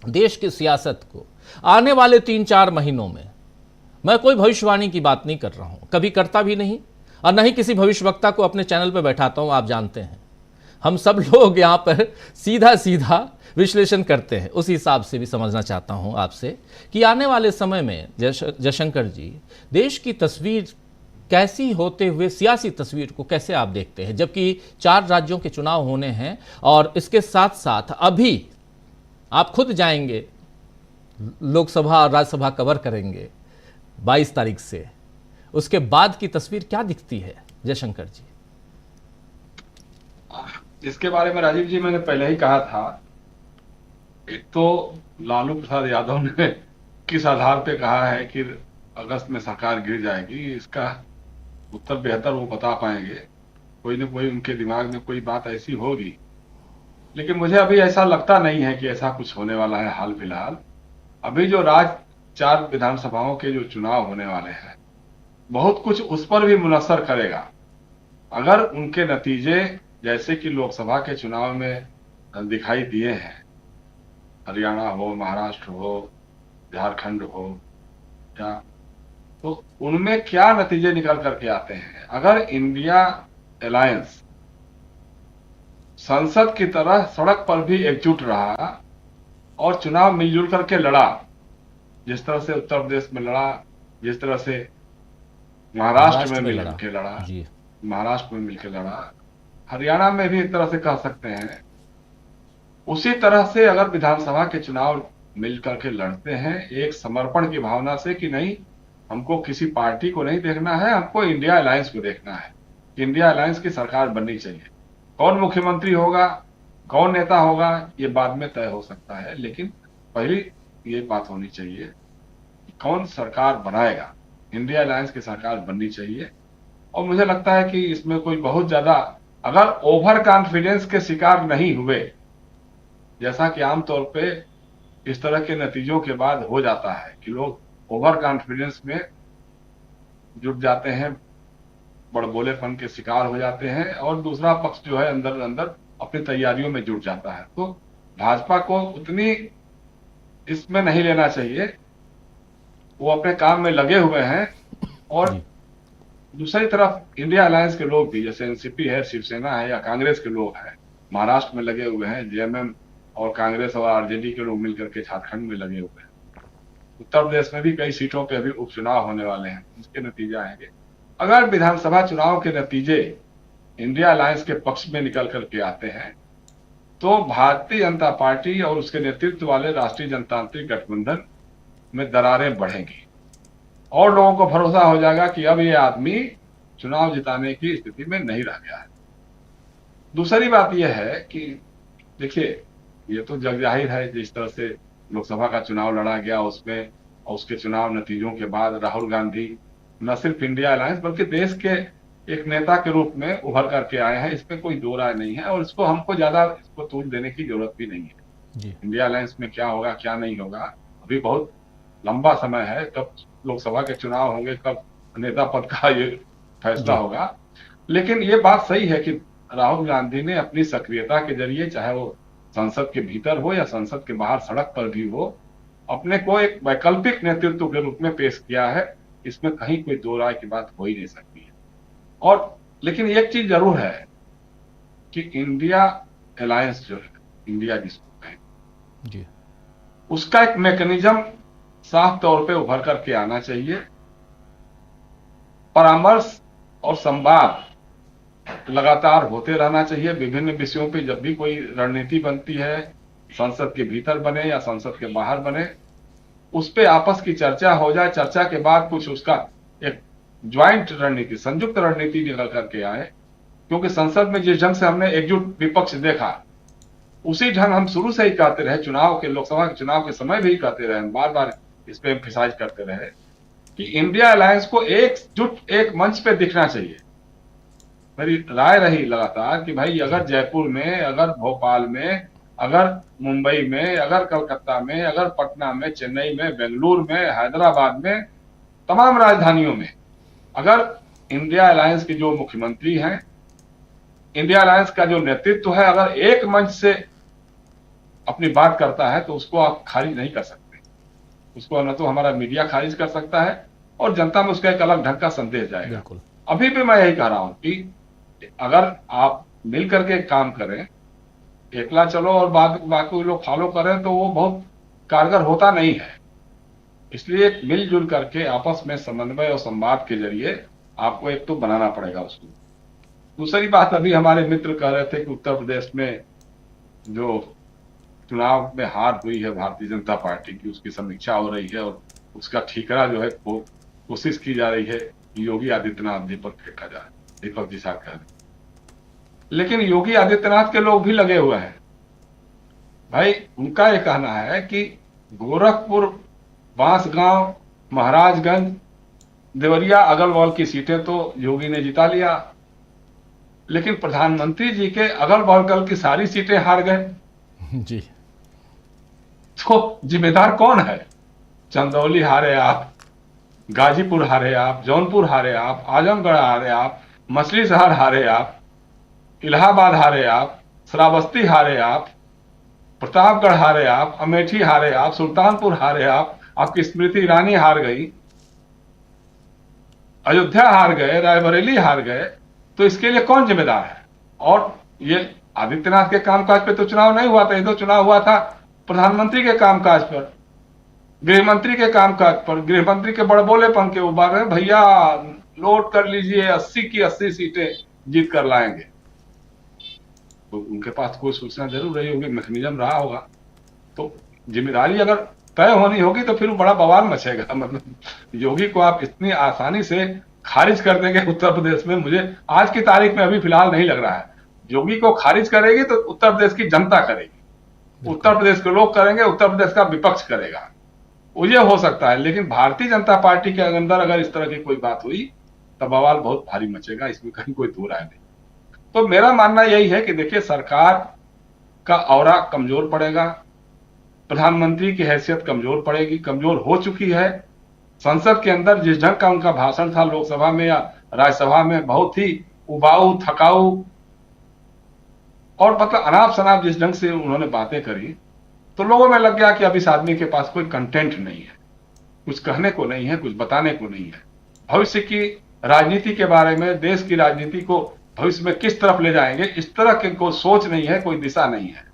देश की सियासत को आने वाले 3-4 महीनों में, मैं कोई भविष्यवाणी की बात नहीं कर रहा हूं, कभी करता भी नहीं, और न ही किसी भविष्यवक्ता को अपने चैनल पर बैठाता हूं, आप जानते हैं। हम सब लोग यहाँ पर सीधा सीधा विश्लेषण करते हैं। उस हिसाब से भी समझना चाहता हूं आपसे कि आने वाले समय में जयशंकर जी, देश की तस्वीर कैसी होते हुए, सियासी तस्वीर को कैसे आप देखते हैं, जबकि 4 राज्यों के चुनाव होने हैं, और इसके साथ साथ अभी आप खुद जाएंगे लोकसभा और राज्यसभा कवर करेंगे 22 तारीख से, उसके बाद की तस्वीर क्या दिखती है जयशंकर जी? इसके बारे में राजीव जी मैंने पहले ही कहा था। एक तो लालू प्रसाद यादव ने किस आधार पे कहा है कि अगस्त में सरकार गिर जाएगी, इसका उत्तर बेहतर वो बता पाएंगे। कोई न कोई उनके दिमाग में कोई बात ऐसी होगी, लेकिन मुझे अभी ऐसा लगता नहीं है कि ऐसा कुछ होने वाला है। हाल फिलहाल अभी जो 4 विधानसभाओं के जो चुनाव होने वाले हैं, बहुत कुछ उस पर भी मुनस्सर करेगा। अगर उनके नतीजे जैसे कि लोकसभा के चुनाव में दिखाई दिए हैं, हरियाणा हो, महाराष्ट्र हो, झारखंड हो, या तो उनमें क्या नतीजे निकल करके आते हैं। अगर इंडिया अलायंस संसद की तरह सड़क पर भी एकजुट रहा और चुनाव मिलजुल करके लड़ा, जिस तरह से उत्तर प्रदेश में लड़ा, जिस तरह से महाराष्ट्र में मिलकर लड़ा, महाराष्ट्र में मिलकर लड़ा, हरियाणा में भी एक तरह से कह सकते हैं, उसी तरह से अगर विधानसभा के चुनाव मिल करके लड़ते हैं, एक समर्पण की भावना से कि नहीं, हमको किसी पार्टी को नहीं देखना है, हमको इंडिया अलायंस को देखना है, कि इंडिया अलायंस की सरकार बननी चाहिए। कौन मुख्यमंत्री होगा, कौन नेता होगा, ये बाद में तय हो सकता है, लेकिन पहली ये बात होनी चाहिए कि कौन सरकार बनाएगा। इंडिया अलायंस की सरकार बननी चाहिए। और मुझे लगता है कि इसमें कोई बहुत ज्यादा, अगर ओवर कॉन्फिडेंस के शिकार नहीं हुए, जैसा कि आमतौर पे इस तरह के नतीजों के बाद हो जाता है कि लोग ओवर कॉन्फिडेंस में जुट जाते हैं, बड़बोलेपन के शिकार हो जाते हैं, और दूसरा पक्ष जो है अंदर अंदर अपनी तैयारियों में जुट जाता है। तो भाजपा को उतनी इसमें नहीं लेना चाहिए, वो अपने काम में लगे हुए हैं। और दूसरी तरफ इंडिया अलायंस के लोग भी, जैसे एनसीपी है, शिवसेना है, या कांग्रेस के लोग हैं, महाराष्ट्र में लगे हुए हैं, जेएमएम और कांग्रेस और आरजेडी के लोग मिलकर के झारखंड में लगे हुए हैं। उत्तर प्रदेश में भी कई सीटों पे अभी उपचुनाव होने वाले हैं, उसके नतीजे आएंगे। अगर विधानसभा चुनाव के नतीजे इंडिया अलायंस के पक्ष में निकल करके आते हैं, तो भारतीय जनता पार्टी और उसके नेतृत्व वाले राष्ट्रीय जनतांत्रिक गठबंधन में दरारें बढ़ेंगी, और लोगों को भरोसा हो जाएगा कि अब ये आदमी चुनाव जिताने की स्थिति में नहीं रह गया है। दूसरी बात यह है कि देखिए, ये तो जग जाहिर है, जिस तरह से लोकसभा का चुनाव लड़ा गया उसमें, और उसके चुनाव नतीजों के बाद राहुल गांधी न सिर्फ इंडिया अलायंस बल्कि देश के एक नेता के रूप में उभर करके आए हैं, इसमें कोई दो राय नहीं है, और इसको हमको ज्यादा इसको तूल देने की जरूरत भी नहीं है। इंडिया अलायंस में क्या होगा क्या नहीं होगा, अभी बहुत लंबा समय है, कब लोकसभा के चुनाव होंगे, कब नेता पद का ये फैसला होगा। लेकिन ये बात सही है कि राहुल गांधी ने अपनी सक्रियता के जरिए, चाहे वो संसद के भीतर हो या संसद के बाहर सड़क पर भी हो, अपने को एक वैकल्पिक नेतृत्व के रूप में पेश किया है। इसमें कहीं कोई दो राय की बात हो ही नहीं सकती है। और लेकिन एक चीज जरूर है कि इंडिया अलायंस जो है, इंडिया जिसको कहें, उसका एक मैकेनिज्म साफ तौर पे उभर करके आना चाहिए। परामर्श और संवाद लगातार होते रहना चाहिए। विभिन्न विषयों पे जब भी कोई रणनीति बनती है, संसद के भीतर बने या संसद के बाहर बने, उस पे आपस की चर्चा हो जाए। चर्चा के बाद कुछ उसका एक ज्वाइंट रणनीति, संयुक्त रणनीति निकल करके आए। क्योंकि संसद में जिस ढंग से हमने एकजुट विपक्ष देखा, उसी ढंग हम शुरू से ही कहते रहे, चुनाव के, लोकसभा के चुनाव के समय भी कहते रहे, बार बार इस पे एम्फसाइज करते रहे कि इंडिया अलायंस को एकजुट एक मंच पे दिखना चाहिए। मेरी राय रही लगातार कि भाई अगर जयपुर में, अगर भोपाल में, अगर मुंबई में, अगर कलकत्ता में, अगर पटना में, चेन्नई में, बेंगलुरु में, हैदराबाद में, तमाम राजधानियों में अगर इंडिया अलायंस के जो मुख्यमंत्री हैं, इंडिया अलायंस का जो नेतृत्व है, अगर एक मंच से अपनी बात करता है तो उसको आप खारिज नहीं कर सकते। उसको न तो हमारा मीडिया खारिज कर सकता है और जनता में उसका एक अलग ढंग का संदेश जाएगा। अभी भी मैं यही कह रहा हूं कि अगर आप मिल करके काम करें, एकला चलो और बाकी लोग फॉलो करें, तो वो बहुत कारगर होता नहीं है। इसलिए मिलजुल करके आपस में समन्वय और संवाद के जरिए आपको एक तो बनाना पड़ेगा उसको। दूसरी बात, अभी हमारे मित्र कह रहे थे कि उत्तर प्रदेश में जो चुनाव में हार हुई है भारतीय जनता पार्टी की, उसकी समीक्षा हो रही है और उसका ठीकरा जो है कोशिश की जा रही है कि योगी आदित्यनाथ जी पर फेंका जाए। दीपक जी साहब कह रहे, लेकिन योगी आदित्यनाथ के लोग भी लगे हुए हैं भाई। उनका ये कहना है कि गोरखपुर, बांसगांव, महाराजगंज, देवरिया, अगल बगल की सीटें तो योगी ने जिता लिया, लेकिन प्रधानमंत्री जी के अगल बगल की सारी सीटें हार गए जी। तो जिम्मेदार कौन है? चंदौली हारे आप, गाजीपुर हारे आप, जौनपुर हारे आप, आजमगढ़ हारे आप, मछली शहर हारे आप, इलाहाबाद हारे आप, श्रावस्ती हारे आप, प्रतापगढ़ हारे आप, अमेठी हारे आप, सुल्तानपुर हारे आप, आपकी स्मृति ईरानी हार गई, अयोध्या हार गए, रायबरेली हार गए। तो इसके लिए कौन जिम्मेदार है? और ये आदित्यनाथ के कामकाज पे तो चुनाव नहीं हुआ था, ये तो चुनाव हुआ था प्रधानमंत्री के कामकाज पर, गृहमंत्री के कामकाज पर। गृहमंत्री के बड़बोलेपन के उबार में, भैया लोड कर लीजिए, 80 की 80 सीटें जीत कर लाएंगे। तो उनके पास कोई सूचना जरूर रही होगी, मैकेनिज्म रहा होगा। तो जिम्मेदारी अगर तय होनी होगी तो फिर बड़ा बवाल मचेगा। मतलब योगी को आप इतनी आसानी से खारिज कर देंगे उत्तर प्रदेश में, मुझे आज की तारीख में अभी फिलहाल नहीं लग रहा है। योगी को खारिज करेगी तो उत्तर प्रदेश की जनता करेगी, उत्तर प्रदेश के लोग करेंगे, उत्तर प्रदेश का विपक्ष करेगा। वो ये हो सकता है, लेकिन भारतीय जनता पार्टी के अंदर अगर इस तरह की कोई बात हुई तब बवाल बहुत भारी मचेगा, इसमें कहीं कोई दो राय नहीं। तो मेरा मानना यही है कि देखिए, सरकार का औरा कमजोर पड़ेगा, प्रधानमंत्री की हैसियत कमजोर पड़ेगी, कमजोर हो चुकी है। संसद के अंदर जिस ढंग का उनका भाषण था लोकसभा में या राज्यसभा में, बहुत ही उबाऊ, थकाऊ और मतलब अनाप शनाप जिस ढंग से उन्होंने बातें करी, तो लोगों में लग गया कि अब इस आदमी के पास कोई कंटेंट नहीं है, कुछ कहने को नहीं है, कुछ बताने को नहीं है। भविष्य की राजनीति के बारे में, देश की राजनीति को भविष्य में किस तरफ ले जाएंगे, इस तरह की कोई सोच नहीं है, कोई दिशा नहीं है।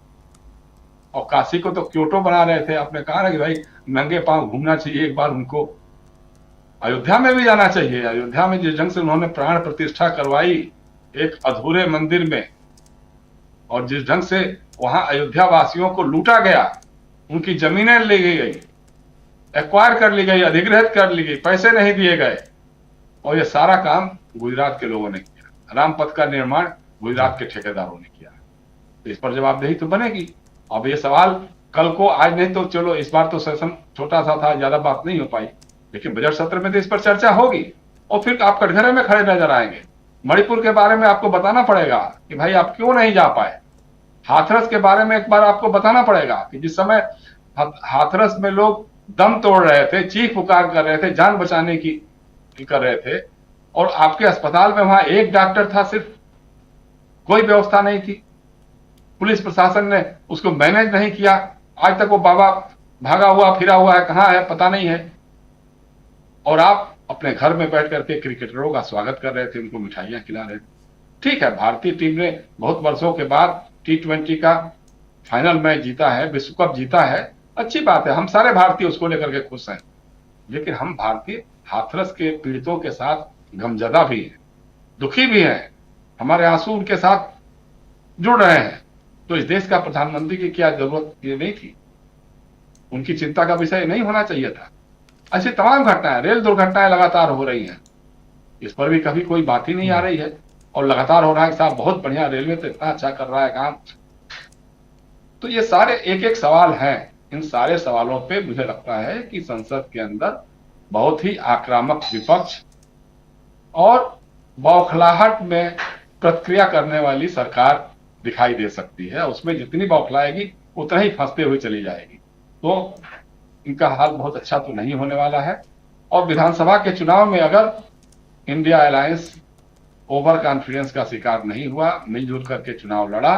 और काशी को तो क्योटो बना रहे थे, आपने कहा ना कि भाई नंगे पांव घूमना चाहिए, एक बार उनको अयोध्या में भी जाना चाहिए। अयोध्या में जिस ढंग से उन्होंने प्राण प्रतिष्ठा करवाई एक अधूरे मंदिर में, और जिस ढंग से वहां अयोध्या वासियों को लूटा गया, उनकी जमीनें ले गई, एक्वायर कर ली गई, अधिग्रहित कर ली गई, पैसे नहीं दिए गए, और ये सारा काम गुजरात के लोगों ने किया। रामपथ का निर्माण गुजरात के ठेकेदारों ने किया। तो इस पर जवाबदेही तो बनेगी। अब ये सवाल कल को, आज नहीं तो चलो, इस बार तो सेशन छोटा सा था, ज्यादा बात नहीं हो पाई, लेकिन बजट सत्र में तो इस पर चर्चा होगी और फिर आप कटघरे में खड़े नजर आएंगे। मणिपुर के बारे में आपको बताना पड़ेगा कि भाई आप क्यों नहीं जा पाए। हाथरस के बारे में एक बार आपको बताना पड़ेगा कि जिस समय हाथरस में लोग दम तोड़ रहे थे, चीख पुकार कर रहे थे, जान बचाने की कर रहे थे, और आपके अस्पताल में वहां एक डॉक्टर था, सिर्फ कोई व्यवस्था नहीं थी, पुलिस प्रशासन ने उसको मैनेज नहीं किया। आज तक वो बाबा भागा हुआ फिरा हुआ है, कहां है पता नहीं है। और आप अपने घर में बैठ करके क्रिकेटरों का स्वागत कर रहे थे, उनको मिठाइयां खिला रहे थे। ठीक है, भारतीय टीम ने बहुत वर्षों के बाद T20 का फाइनल मैच जीता है, विश्व कप जीता है, अच्छी बात है, हम सारे भारतीय उसको लेकर के खुश हैं। लेकिन हम भारतीय हाथरस के पीड़ितों के साथ गमजदा भी हैं, दुखी भी हैं, हमारे आंसू उनके साथ जुड़ रहे हैं, तो इस देश का प्रधानमंत्री की क्या जरूरत ये नहीं थी? उनकी चिंता का विषय नहीं होना चाहिए था? ऐसी तमाम घटनाएं, रेल दुर्घटनाएं लगातार हो रही हैं, इस पर भी कभी कोई बात ही नहीं आ रही है, और लगातार हो रहा है। साहब बहुत बढ़िया, रेलवे तो इतना अच्छा कर रहा है काम। तो ये सारे एक एक सवाल हैं। इन सारे सवालों पे मुझे लगता है कि संसद के अंदर बहुत ही आक्रामक विपक्ष और बौखलाहट में प्रतिक्रिया करने वाली सरकार दिखाई दे सकती है। उसमें जितनी बौखलाएगी उतना ही फंसते हुए चली जाएगी। तो इनका हाल बहुत अच्छा तो नहीं होने वाला है। और विधानसभा के चुनाव में अगर इंडिया अलायंस ओवर कॉन्फिडेंस का शिकार नहीं हुआ, मिलजुल करके चुनाव लड़ा,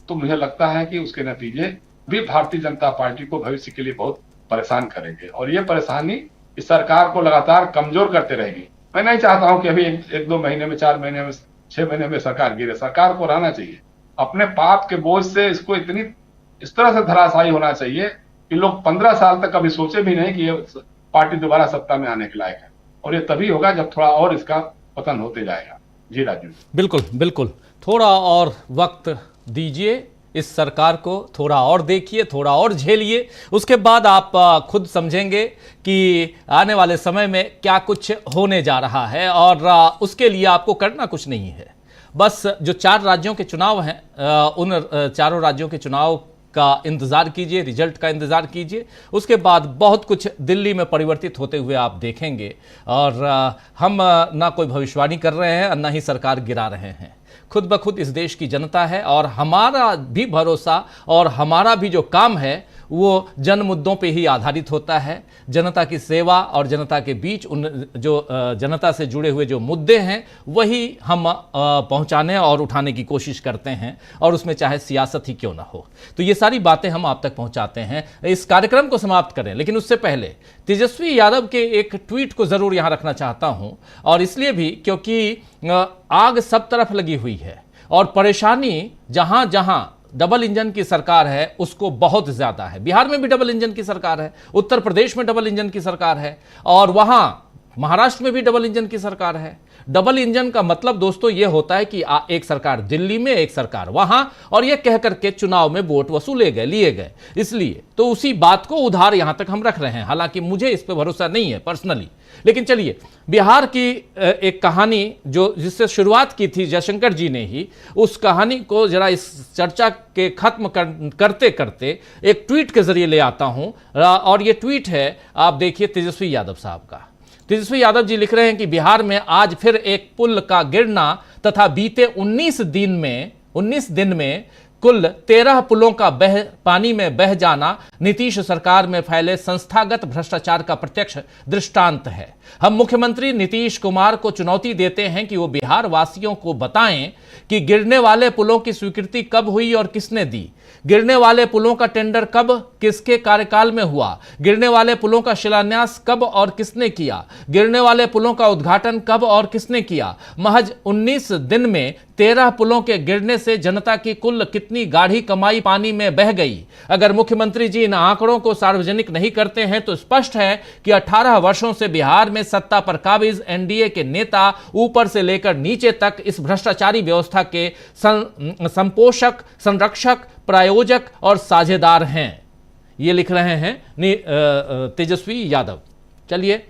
तो मुझे लगता है कि उसके नतीजे भी भारतीय जनता पार्टी को भविष्य के लिए बहुत परेशान करेंगे, और ये परेशानी इस सरकार को लगातार कमजोर करते रहेगी। मैं नहीं चाहता हूं कि अभी एक दो महीने में, 4 महीने में, 6 महीने में सरकार गिरे। सरकार को रहना चाहिए, अपने पाप के बोझ से इसको इस तरह से धराशायी होना चाहिए कि लोग 15 साल तक कभी सोचे भी नहीं कि ये पार्टी दोबारा सत्ता में आने के लायक है। और ये तभी होगा जब थोड़ा और इसका पतन होते जाएगा। जी राजू। बिल्कुल बिल्कुल, थोड़ा और वक्त दीजिए इस सरकार को, थोड़ा और देखिए, थोड़ा और झेलिए, उसके बाद आप खुद समझेंगे कि आने वाले समय में क्या कुछ होने जा रहा है। और उसके लिए आपको करना कुछ नहीं है, बस जो 4 राज्यों के चुनाव हैं उन चारों राज्यों के चुनाव का इंतज़ार कीजिए, रिजल्ट का इंतज़ार कीजिए। उसके बाद बहुत कुछ दिल्ली में परिवर्तित होते हुए आप देखेंगे। और हम ना कोई भविष्यवाणी कर रहे हैं, ना ही सरकार गिरा रहे हैं। खुद ब खुद इस देश की जनता है, और हमारा भी भरोसा और हमारा भी जो काम है वो जन मुद्दों पे ही आधारित होता है। जनता की सेवा और जनता के बीच उन जो जनता से जुड़े हुए जो मुद्दे हैं वही हम पहुंचाने और उठाने की कोशिश करते हैं, और उसमें चाहे सियासत ही क्यों ना हो। तो ये सारी बातें हम आप तक पहुंचाते हैं। इस कार्यक्रम को समाप्त करें, लेकिन उससे पहले तेजस्वी यादव के एक ट्वीट को ज़रूर यहाँ रखना चाहता हूँ, और इसलिए भी क्योंकि आग सब तरफ लगी हुई है, और परेशानी जहाँ जहाँ डबल इंजन की सरकार है उसको बहुत ज्यादा है। बिहार में भी डबल इंजन की सरकार है, उत्तर प्रदेश में डबल इंजन की सरकार है, और वहां महाराष्ट्र में भी डबल इंजन की सरकार है। डबल इंजन का मतलब दोस्तों ये होता है कि एक सरकार दिल्ली में, एक सरकार वहां, और ये कह करके चुनाव में वोट वसूले गए, लिए गए। इसलिए तो उसी बात को उधार यहां तक हम रख रहे हैं। हालांकि मुझे इस पर भरोसा नहीं है पर्सनली, लेकिन चलिए, बिहार की एक कहानी जो जिससे शुरुआत की थी जयशंकर जी ने ही, उस कहानी को जरा इस चर्चा के खत्म करते करते एक ट्वीट के जरिए ले आता हूं। और ये ट्वीट है, आप देखिए, तेजस्वी यादव साहब का। तेजस्वी यादव जी लिख रहे हैं कि बिहार में आज फिर एक पुल का गिरना तथा बीते 19 दिन में कुल 13 पुलों का पानी में बह जाना नीतीश सरकार में फैले संस्थागत भ्रष्टाचार का प्रत्यक्ष दृष्टांत है। हम मुख्यमंत्री नीतीश कुमार को चुनौती देते हैं कि वो बिहार वासियों को बताएं कि गिरने वाले पुलों की स्वीकृति कब हुई और किसने दी, गिरने वाले पुलों का टेंडर कब किसके कार्यकाल में हुआ, गिरने वाले पुलों का शिलान्यास कब और किसने किया, गिरने वाले पुलों का उद्घाटन कब और किसने किया। महज 19 दिन में 13 पुलों के गिरने से जनता की कुल कितनी गाढ़ी कमाई पानी में बह गई। अगर मुख्यमंत्री जी इन आंकड़ों को सार्वजनिक नहीं करते हैं तो स्पष्ट है कि 18 वर्षों से बिहार में सत्ता पर काबिज एनडीए के नेता ऊपर से लेकर नीचे तक इस भ्रष्टाचारी व्यवस्था के संपोषक, संरक्षक, प्रायोजक और साझेदार हैं। ये लिख रहे हैं तेजस्वी यादव। चलिए,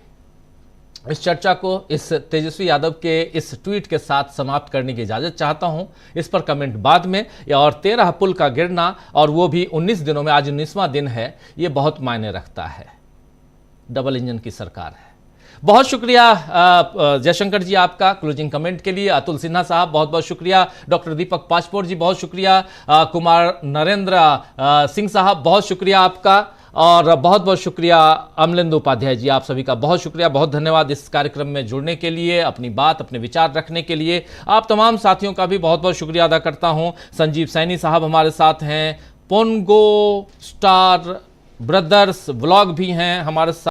इस चर्चा को इस तेजस्वी यादव के इस ट्वीट के साथ समाप्त करने की इजाजत चाहता हूं। इस पर कमेंट बाद में। और 13 पुल का गिरना, और वो भी 19 दिनों में, आज 19वां दिन है, ये बहुत मायने रखता है। डबल इंजन की सरकार है। बहुत शुक्रिया जयशंकर जी आपका क्लोजिंग कमेंट के लिए। अतुल सिन्हा साहब बहुत बहुत शुक्रिया। डॉक्टर दीपक पाचपोर जी बहुत शुक्रिया। कुमार नरेंद्र सिंह साहब बहुत शुक्रिया आपका। और बहुत बहुत शुक्रिया अमलेंदु उपाध्याय जी, आप सभी का बहुत शुक्रिया, बहुत धन्यवाद इस कार्यक्रम में जुड़ने के लिए, अपनी बात, अपने विचार रखने के लिए। आप तमाम साथियों का भी बहुत बहुत शुक्रिया अदा करता हूं। संजीव सैनी साहब हमारे साथ हैं, पोन्गो स्टार ब्रदर्स व्लॉग भी हैं हमारे साथ।